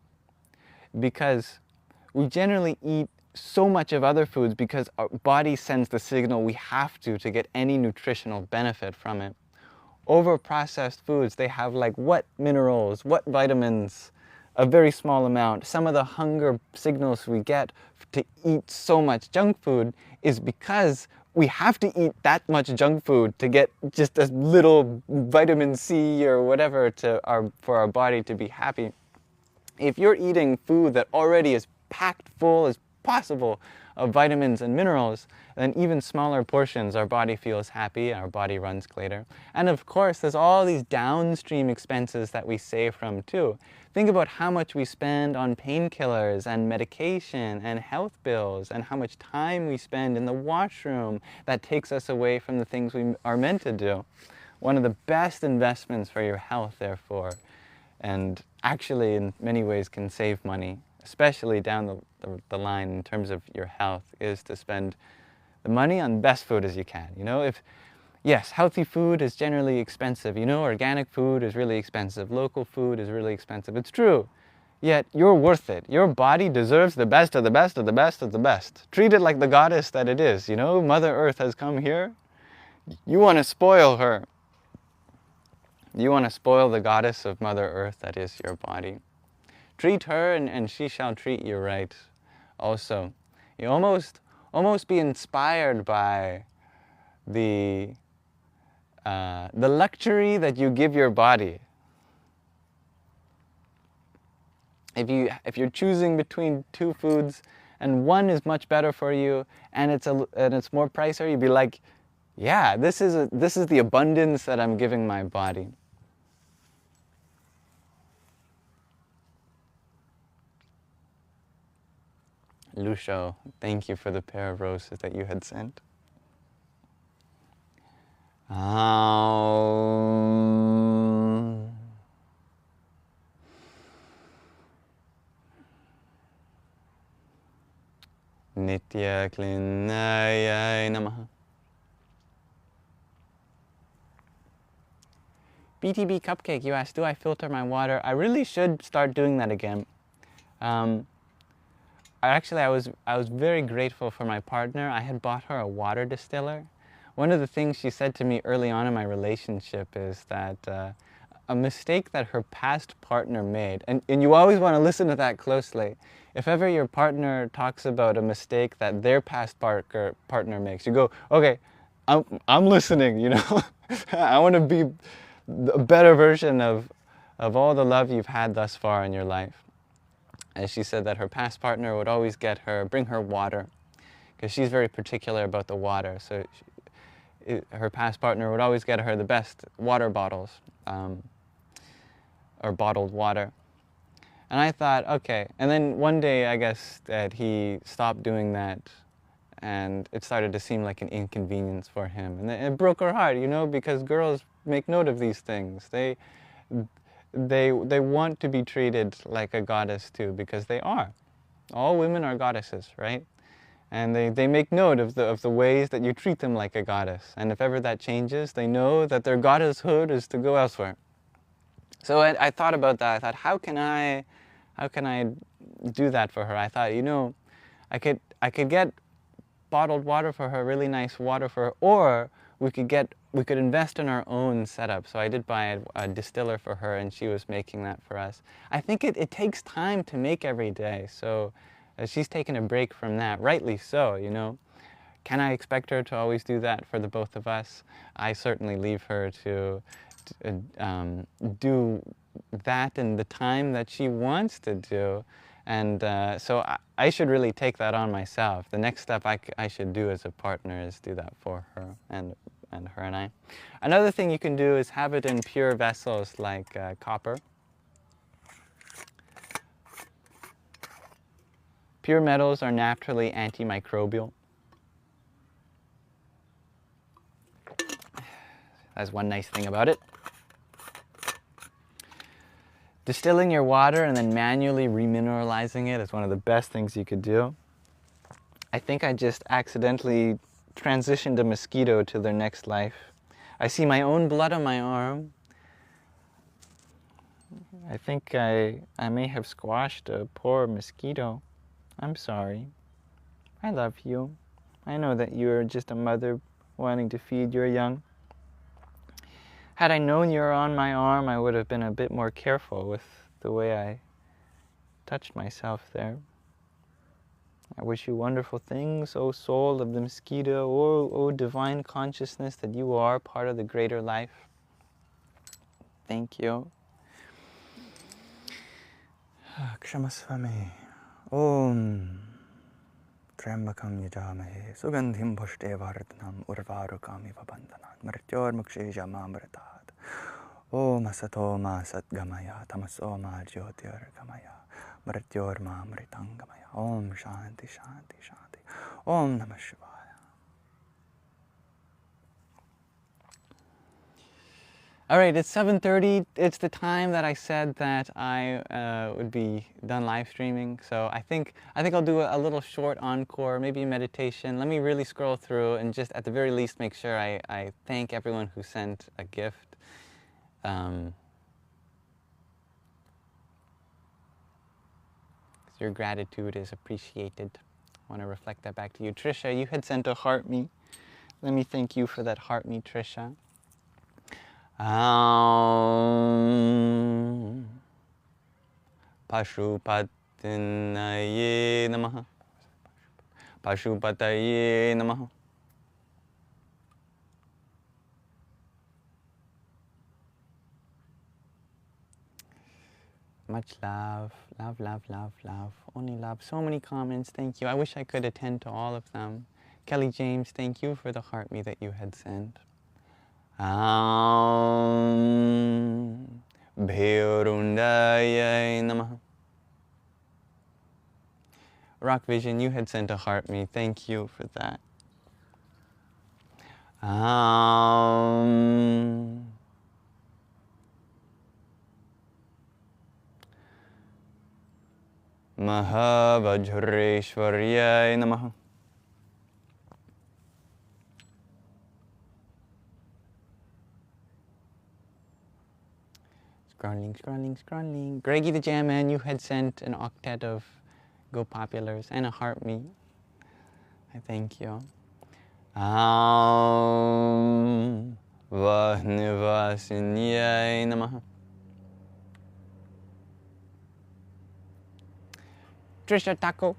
because we generally eat so much of other foods because our body sends the signal we have to get any nutritional benefit from it. Over processed foods, they have like what minerals, what vitamins, a very small amount. Some of the hunger signals we get to eat so much junk food is because we have to eat that much junk food to get just as little vitamin C or whatever for our body to be happy. If you're eating food that already is packed full as possible of vitamins and minerals, then even smaller portions, our body feels happy, our body runs cleaner. And of course, there's all these downstream expenses that we save from too. Think about how much we spend on painkillers and medication and health bills, and how much time we spend in the washroom that takes us away from the things we are meant to do. One of the best investments for your health, therefore, and actually in many ways can save money, especially down the line in terms of your health, is to spend the money on best food as you can. You know, yes, healthy food is generally expensive. You know, organic food is really expensive. Local food is really expensive. It's true. Yet you're worth it. Your body deserves the best of the best of the best of the best. Treat it like the goddess that it is. You know, Mother Earth has come here. You want to spoil her. You want to spoil the goddess of Mother Earth that is your body. Treat her and she shall treat you right. Also, you almost be inspired by the luxury that you give your body. If you're choosing between 2 foods and one is much better for you and it's more pricier, you'd be like, yeah, this is the abundance that I'm giving my body. Lucio, thank you for the pair of roses that you had sent. Nitya Klinaya Namaha. BTB Cupcake, you asked, do I filter my water? I really should start doing that again. Actually, I was very grateful for my partner. I had bought her a water distiller. One of the things she said to me early on in my relationship is that a mistake that her past partner made, and you always want to listen to that closely. If ever your partner talks about a mistake that their past partner makes, you go, okay, I'm listening, you know. I want to be a better version of all the love you've had thus far in your life. And she said that her past partner would always bring her water, because she's very particular about the water. So her past partner would always get her the best water bottles, or bottled water. And I thought, okay. And then one day, I guess, that he stopped doing that, and it started to seem like an inconvenience for him. And it broke her heart, you know, because girls make note of these things. They want to be treated like a goddess too, because they are. All women are goddesses, right? And they make note of the ways that you treat them like a goddess. And if ever that changes, they know that their goddesshood is to go elsewhere. So I thought about that. I thought, how can I do that for her? I thought, you know, I could get bottled water for her, really nice water for her, or we could invest in our own setup. So I did buy a distiller for her, and she was making that for us. I think it takes time to make every day, so she's taken a break from that, rightly so, you know. Can I expect her to always do that for the both of us? I certainly leave her to do that in the time that she wants to do. And so I should really take that on myself. The next step I should do as a partner is do that for her and her and I. Another thing you can do is have it in pure vessels like copper. Pure metals are naturally antimicrobial. That's one nice thing about it. Distilling your water and then manually remineralizing it is one of the best things you could do. I think I just accidentally transitioned a mosquito to their next life. I see my own blood on my arm. I think I may have squashed a poor mosquito. I'm sorry. I love you. I know that you're just a mother wanting to feed your young. Had I known you were on my arm, I would have been a bit more careful with the way I touched myself there. I wish you wonderful things, O soul of the mosquito, O divine consciousness that you are part of the greater life. Thank you. Kshamasvame. Om. Trambakam yajamahe. Sugandhim pushte vardhanam urvarukami vabandhanam. Mrityor muksheja mamritat. Om asato ma satgamaya. Tamaso ma jyotir gamaya. Mrityor ma mritangamaya. Om shanti shanti shanti. Om namah shivaya. All right, it's 7:30. It's the time that I said that I would be done live streaming. So I think I'll do a little short encore, maybe a meditation. Let me really scroll through and just at the very least make sure I thank everyone who sent a gift. Your gratitude is appreciated. I want to reflect that back to you. Trisha, you had sent a heart me. Let me thank you for that heart me, Trisha. Pashupatinaye namaha. Pashupataye namaha. Much love, love, love, love, love. Only love. So many comments. Thank you. I wish I could attend to all of them. Kelly James, thank you for the heart me that you had sent. Bhairundaye namaha. Rock Vision, you had sent a heart me. Thank you for that. Mahavajreshwaryaye namaha. Scrolling. Greggy the Jam Man, you had sent an octet of Go Populars and a heart me. I thank you. Vahnivasinyaye namaha. Trisha Taco,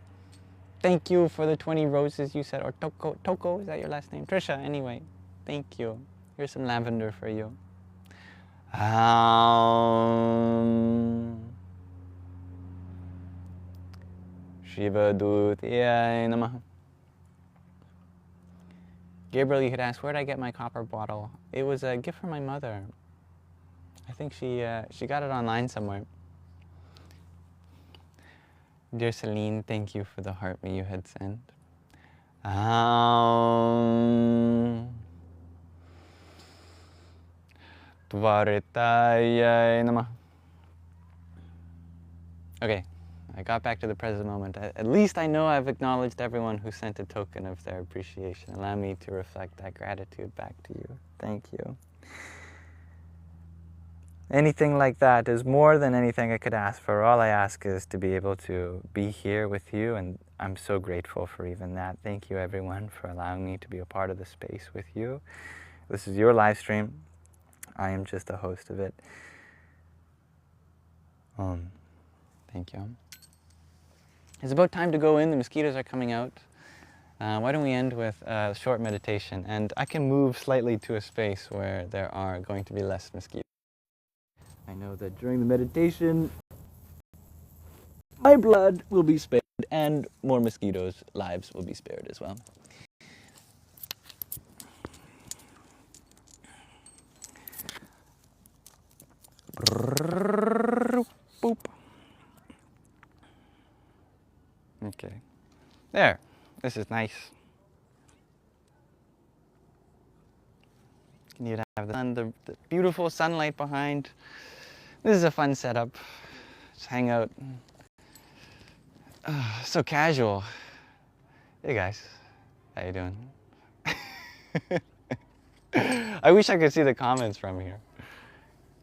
thank you for the 20 roses you said, or Toko, is that your last name? Trisha, anyway, thank you. Here's some lavender for you. Shivadutyaye namaha. Gabriel, you had asked, where did I get my copper bottle? It was a gift from my mother. I think she got it online somewhere. Dear Celine, thank you for the heart me you had sent. Dvaritaya Namah. Okay, I got back to the present moment. At least I know I've acknowledged everyone who sent a token of their appreciation. Allow me to reflect that gratitude back to you. Thank you. Anything like that is more than anything I could ask for. All I ask is to be able to be here with you, and I'm so grateful for even that. Thank you, everyone, for allowing me to be a part of the space with you. This is your live stream. I am just a host of it. Thank you. It's about time to go in. The mosquitoes are coming out. Why don't we end with a short meditation? And I can move slightly to a space where there are going to be less mosquitoes. I know that during the meditation, my blood will be spared and more mosquitoes' lives will be spared as well. Boop. Okay. There. This is nice. You have the sun, the beautiful sunlight behind. This is a fun setup. Just hang out. So casual. Hey guys, how you doing? I wish I could see the comments from here.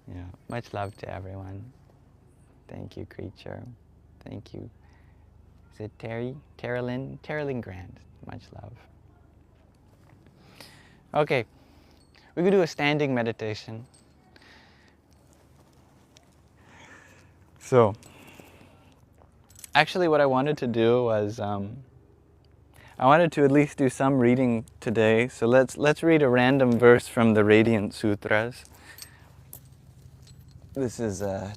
Yeah, much love to everyone. Thank you, creature. Thank you. Is it Terry? Terrelyn Grant. Much love. Okay, we could do a standing meditation. So, actually what I wanted to do was, I wanted to at least do some reading today. So let's read a random verse from the Radiant Sutras. This is a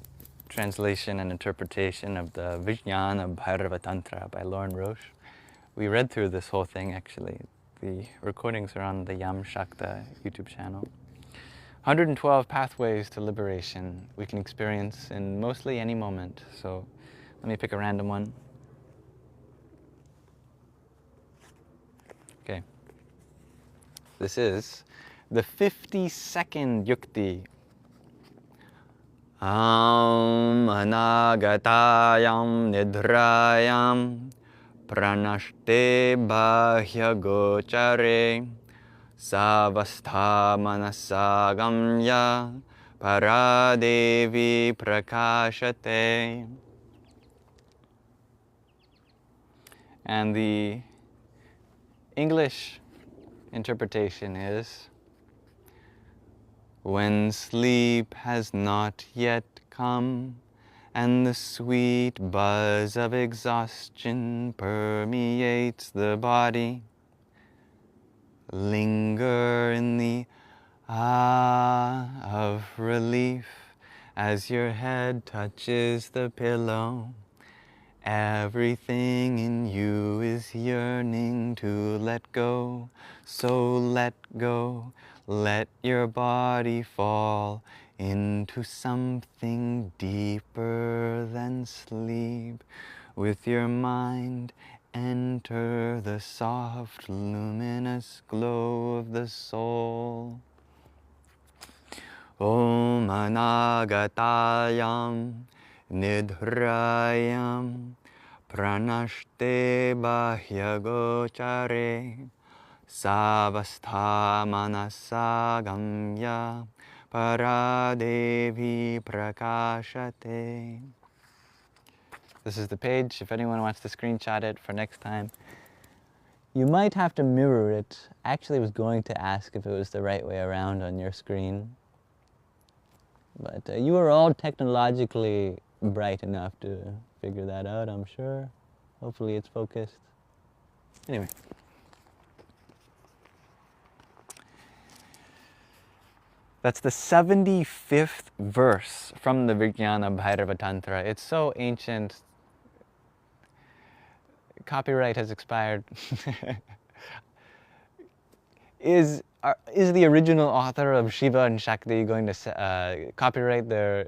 translation and interpretation of the Vijnana Bhairava Tantra by Lauren Roche. We read through this whole thing actually. The recordings are on the Yam Shakta YouTube channel. 112 pathways to liberation we can experience in mostly any moment. So let me pick a random one. Okay. This is the 52nd yukti. Anagatayam nidrayam pranashte bhyagochare savastha manasagamya paradevi prakashate. And the English interpretation is, when sleep has not yet come and the sweet buzz of exhaustion permeates the body, linger in the of relief as your head touches the pillow. Everything in you is yearning to let go, so let go. Let your body fall into something deeper than sleep. With your mind, enter the soft, luminous glow of the soul. Om anagatayam nidrayam pranashte bhyagochare savastha manasagamya paradevi prakashate. This is the page, if anyone wants to screenshot it for next time. You might have to mirror it. Actually, I was going to ask if it was the right way around on your screen. But you are all technologically bright enough to figure that out, I'm sure. Hopefully it's focused. Anyway. That's the 75th verse from the Vijnana Bhairava Tantra. It's so ancient. Copyright has expired. Is the original author of Shiva and Shakti going to copyright their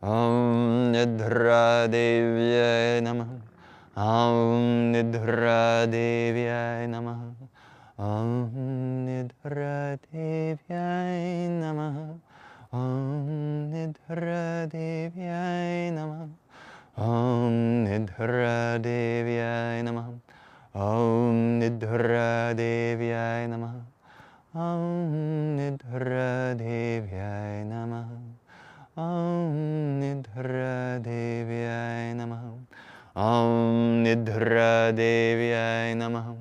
Om Nidra Devyai Namaha. Om Nidra Devyai Namaha. Om Nidra Devyai Namaha. Om Nidra Devyai Namaha. Om Nidra Devyai Namaha. Om Nidra Devyai Namaha. Om Nidra Devyai Namaha. Om Nidra Devyai Namaha. Om Nidra Devyai Namaha.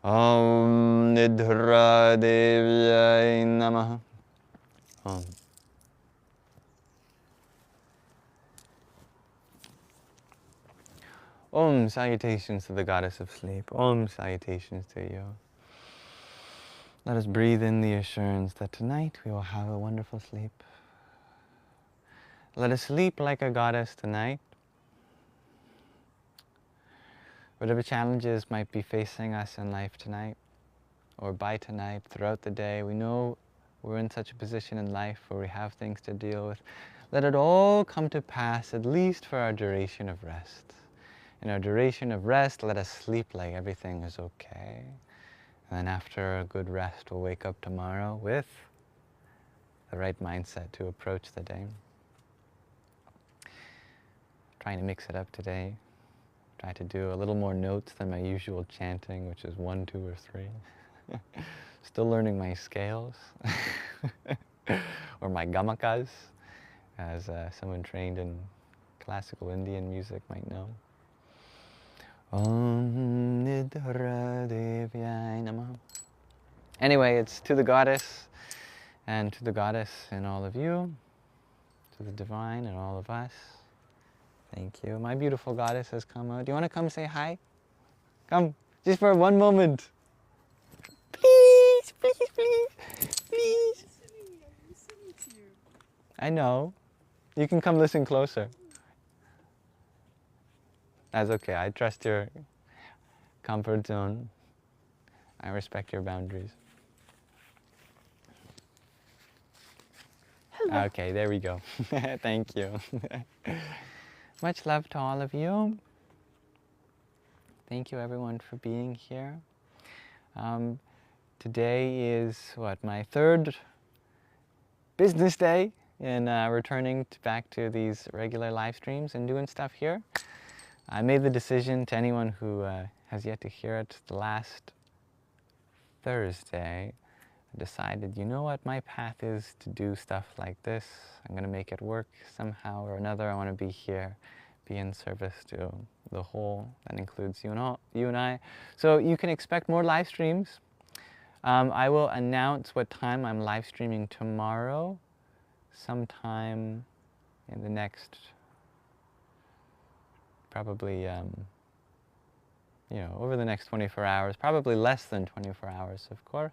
Om Nidra Devyai Namaha. Om. Om, salutations to the goddess of sleep. Om, salutations to you. Let us breathe in the assurance that tonight we will have a wonderful sleep. Let us sleep like a goddess tonight. Whatever challenges might be facing us in life tonight, or by tonight, throughout the day, we know we're in such a position in life where we have things to deal with. Let it all come to pass, at least for our duration of rest. In our duration of rest, let us sleep like everything is okay. And then after a good rest, we'll wake up tomorrow with the right mindset to approach the day. Trying to mix it up today. Try to do a little more notes than my usual chanting, which is 1, 2, or 3. Still learning my scales, or my gamakas, as someone trained in classical Indian music might know. Om Nidra Devyai Namaha. Anyway, it's to the goddess, and to the goddess in all of you, to the divine in all of us. Thank you. My beautiful goddess has come out. Do you want to come say hi? Come, just for one moment. Please, please, please, please. I'm listening to you. I know. You can come listen closer. That's okay. I trust your comfort zone. I respect your boundaries. Hello. Okay, there we go. Thank you. Much love to all of you. Thank you everyone for being here. Today is my third business day in returning back to these regular live streams and doing stuff here. I made the decision, to anyone who has yet to hear it, the last Thursday, I decided, you know what, my path is to do stuff like this. I'm going to make it work somehow or another. I want to be here, be in service to the whole. That includes you and I. So you can expect more live streams. I will announce what time I'm live streaming tomorrow, sometime in the next, probably, over the next 24 hours, probably less than 24 hours, of course.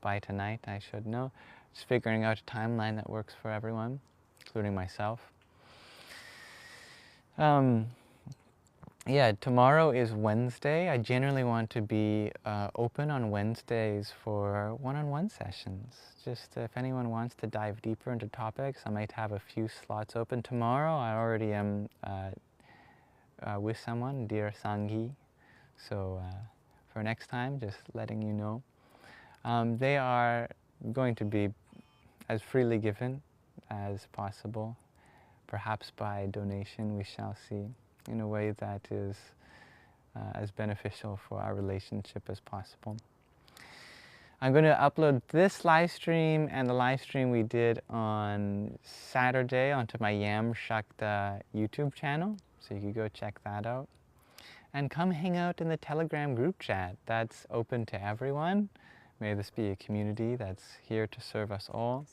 By tonight, I should know. Just figuring out a timeline that works for everyone, including myself. Yeah, tomorrow is Wednesday. I generally want to be open on Wednesdays for one-on-one sessions. Just if anyone wants to dive deeper into topics, I might have a few slots open. Tomorrow, I already am with someone, dear Sangha. So for next time, just letting you know. They are going to be as freely given as possible, perhaps by donation, we shall see, in a way that is as beneficial for our relationship as possible. I'm going to upload this live stream and the live stream we did on Saturday onto my Yam Shakta YouTube channel, so you can go check that out. And come hang out in the Telegram group chat. That's open to everyone. May this be a community that's here to serve us all.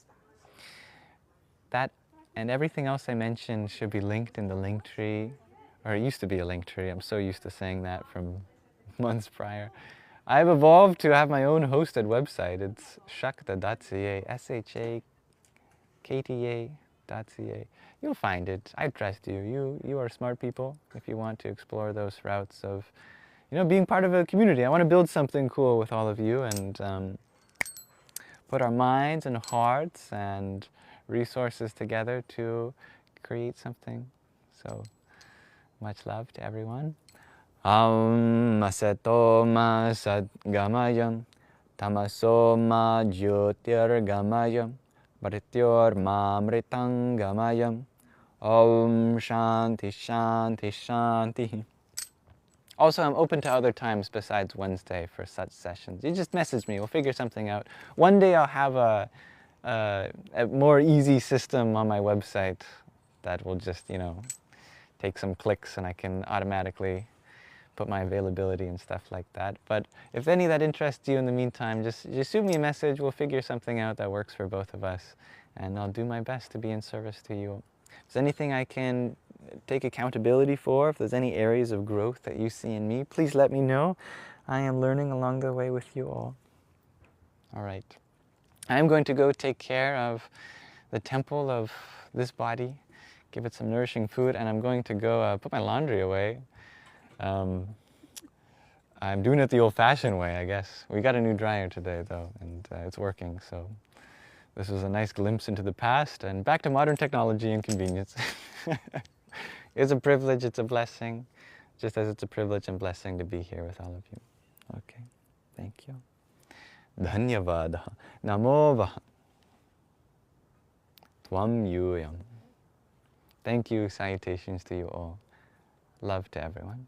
That and everything else I mentioned should be linked in the link tree, or it used to be a link tree. I'm so used to saying that from months prior. I've evolved to have my own hosted website. It's shakta.ca, shakta.ca. You'll find it. I trust you. You are smart people if you want to explore those routes of, being part of a community. I want to build something cool with all of you and put our minds and hearts and resources together to create something. So much love to everyone. Aseto ma sadgamayam tamaso ma jyotirgamayam mrityor ma mritangamayam. Om Shanti Shanti Shanti. Also, I'm open to other times besides Wednesday for such sessions. You just message me, we'll figure something out. One day I'll have a more easy system on my website that will just, take some clicks and I can automatically put my availability and stuff like that. But if any of that interests you in the meantime, just shoot me a message, we'll figure something out that works for both of us. And I'll do my best to be in service to you. If there's anything I can take accountability for, if there's any areas of growth that you see in me, please let me know. I am learning along the way with you all. All right. I'm going to go take care of the temple of this body, give it some nourishing food, and I'm going to go put my laundry away. I'm doing it the old-fashioned way, I guess. We got a new dryer today, though, and it's working, so this was a nice glimpse into the past and back to modern technology and convenience. It's a privilege, it's a blessing, just as it's a privilege and blessing to be here with all of you. Okay, thank you. Dhanyavadaha. Namo Vaha. Tvam Yuyam. Thank you, salutations to you all. Love to everyone.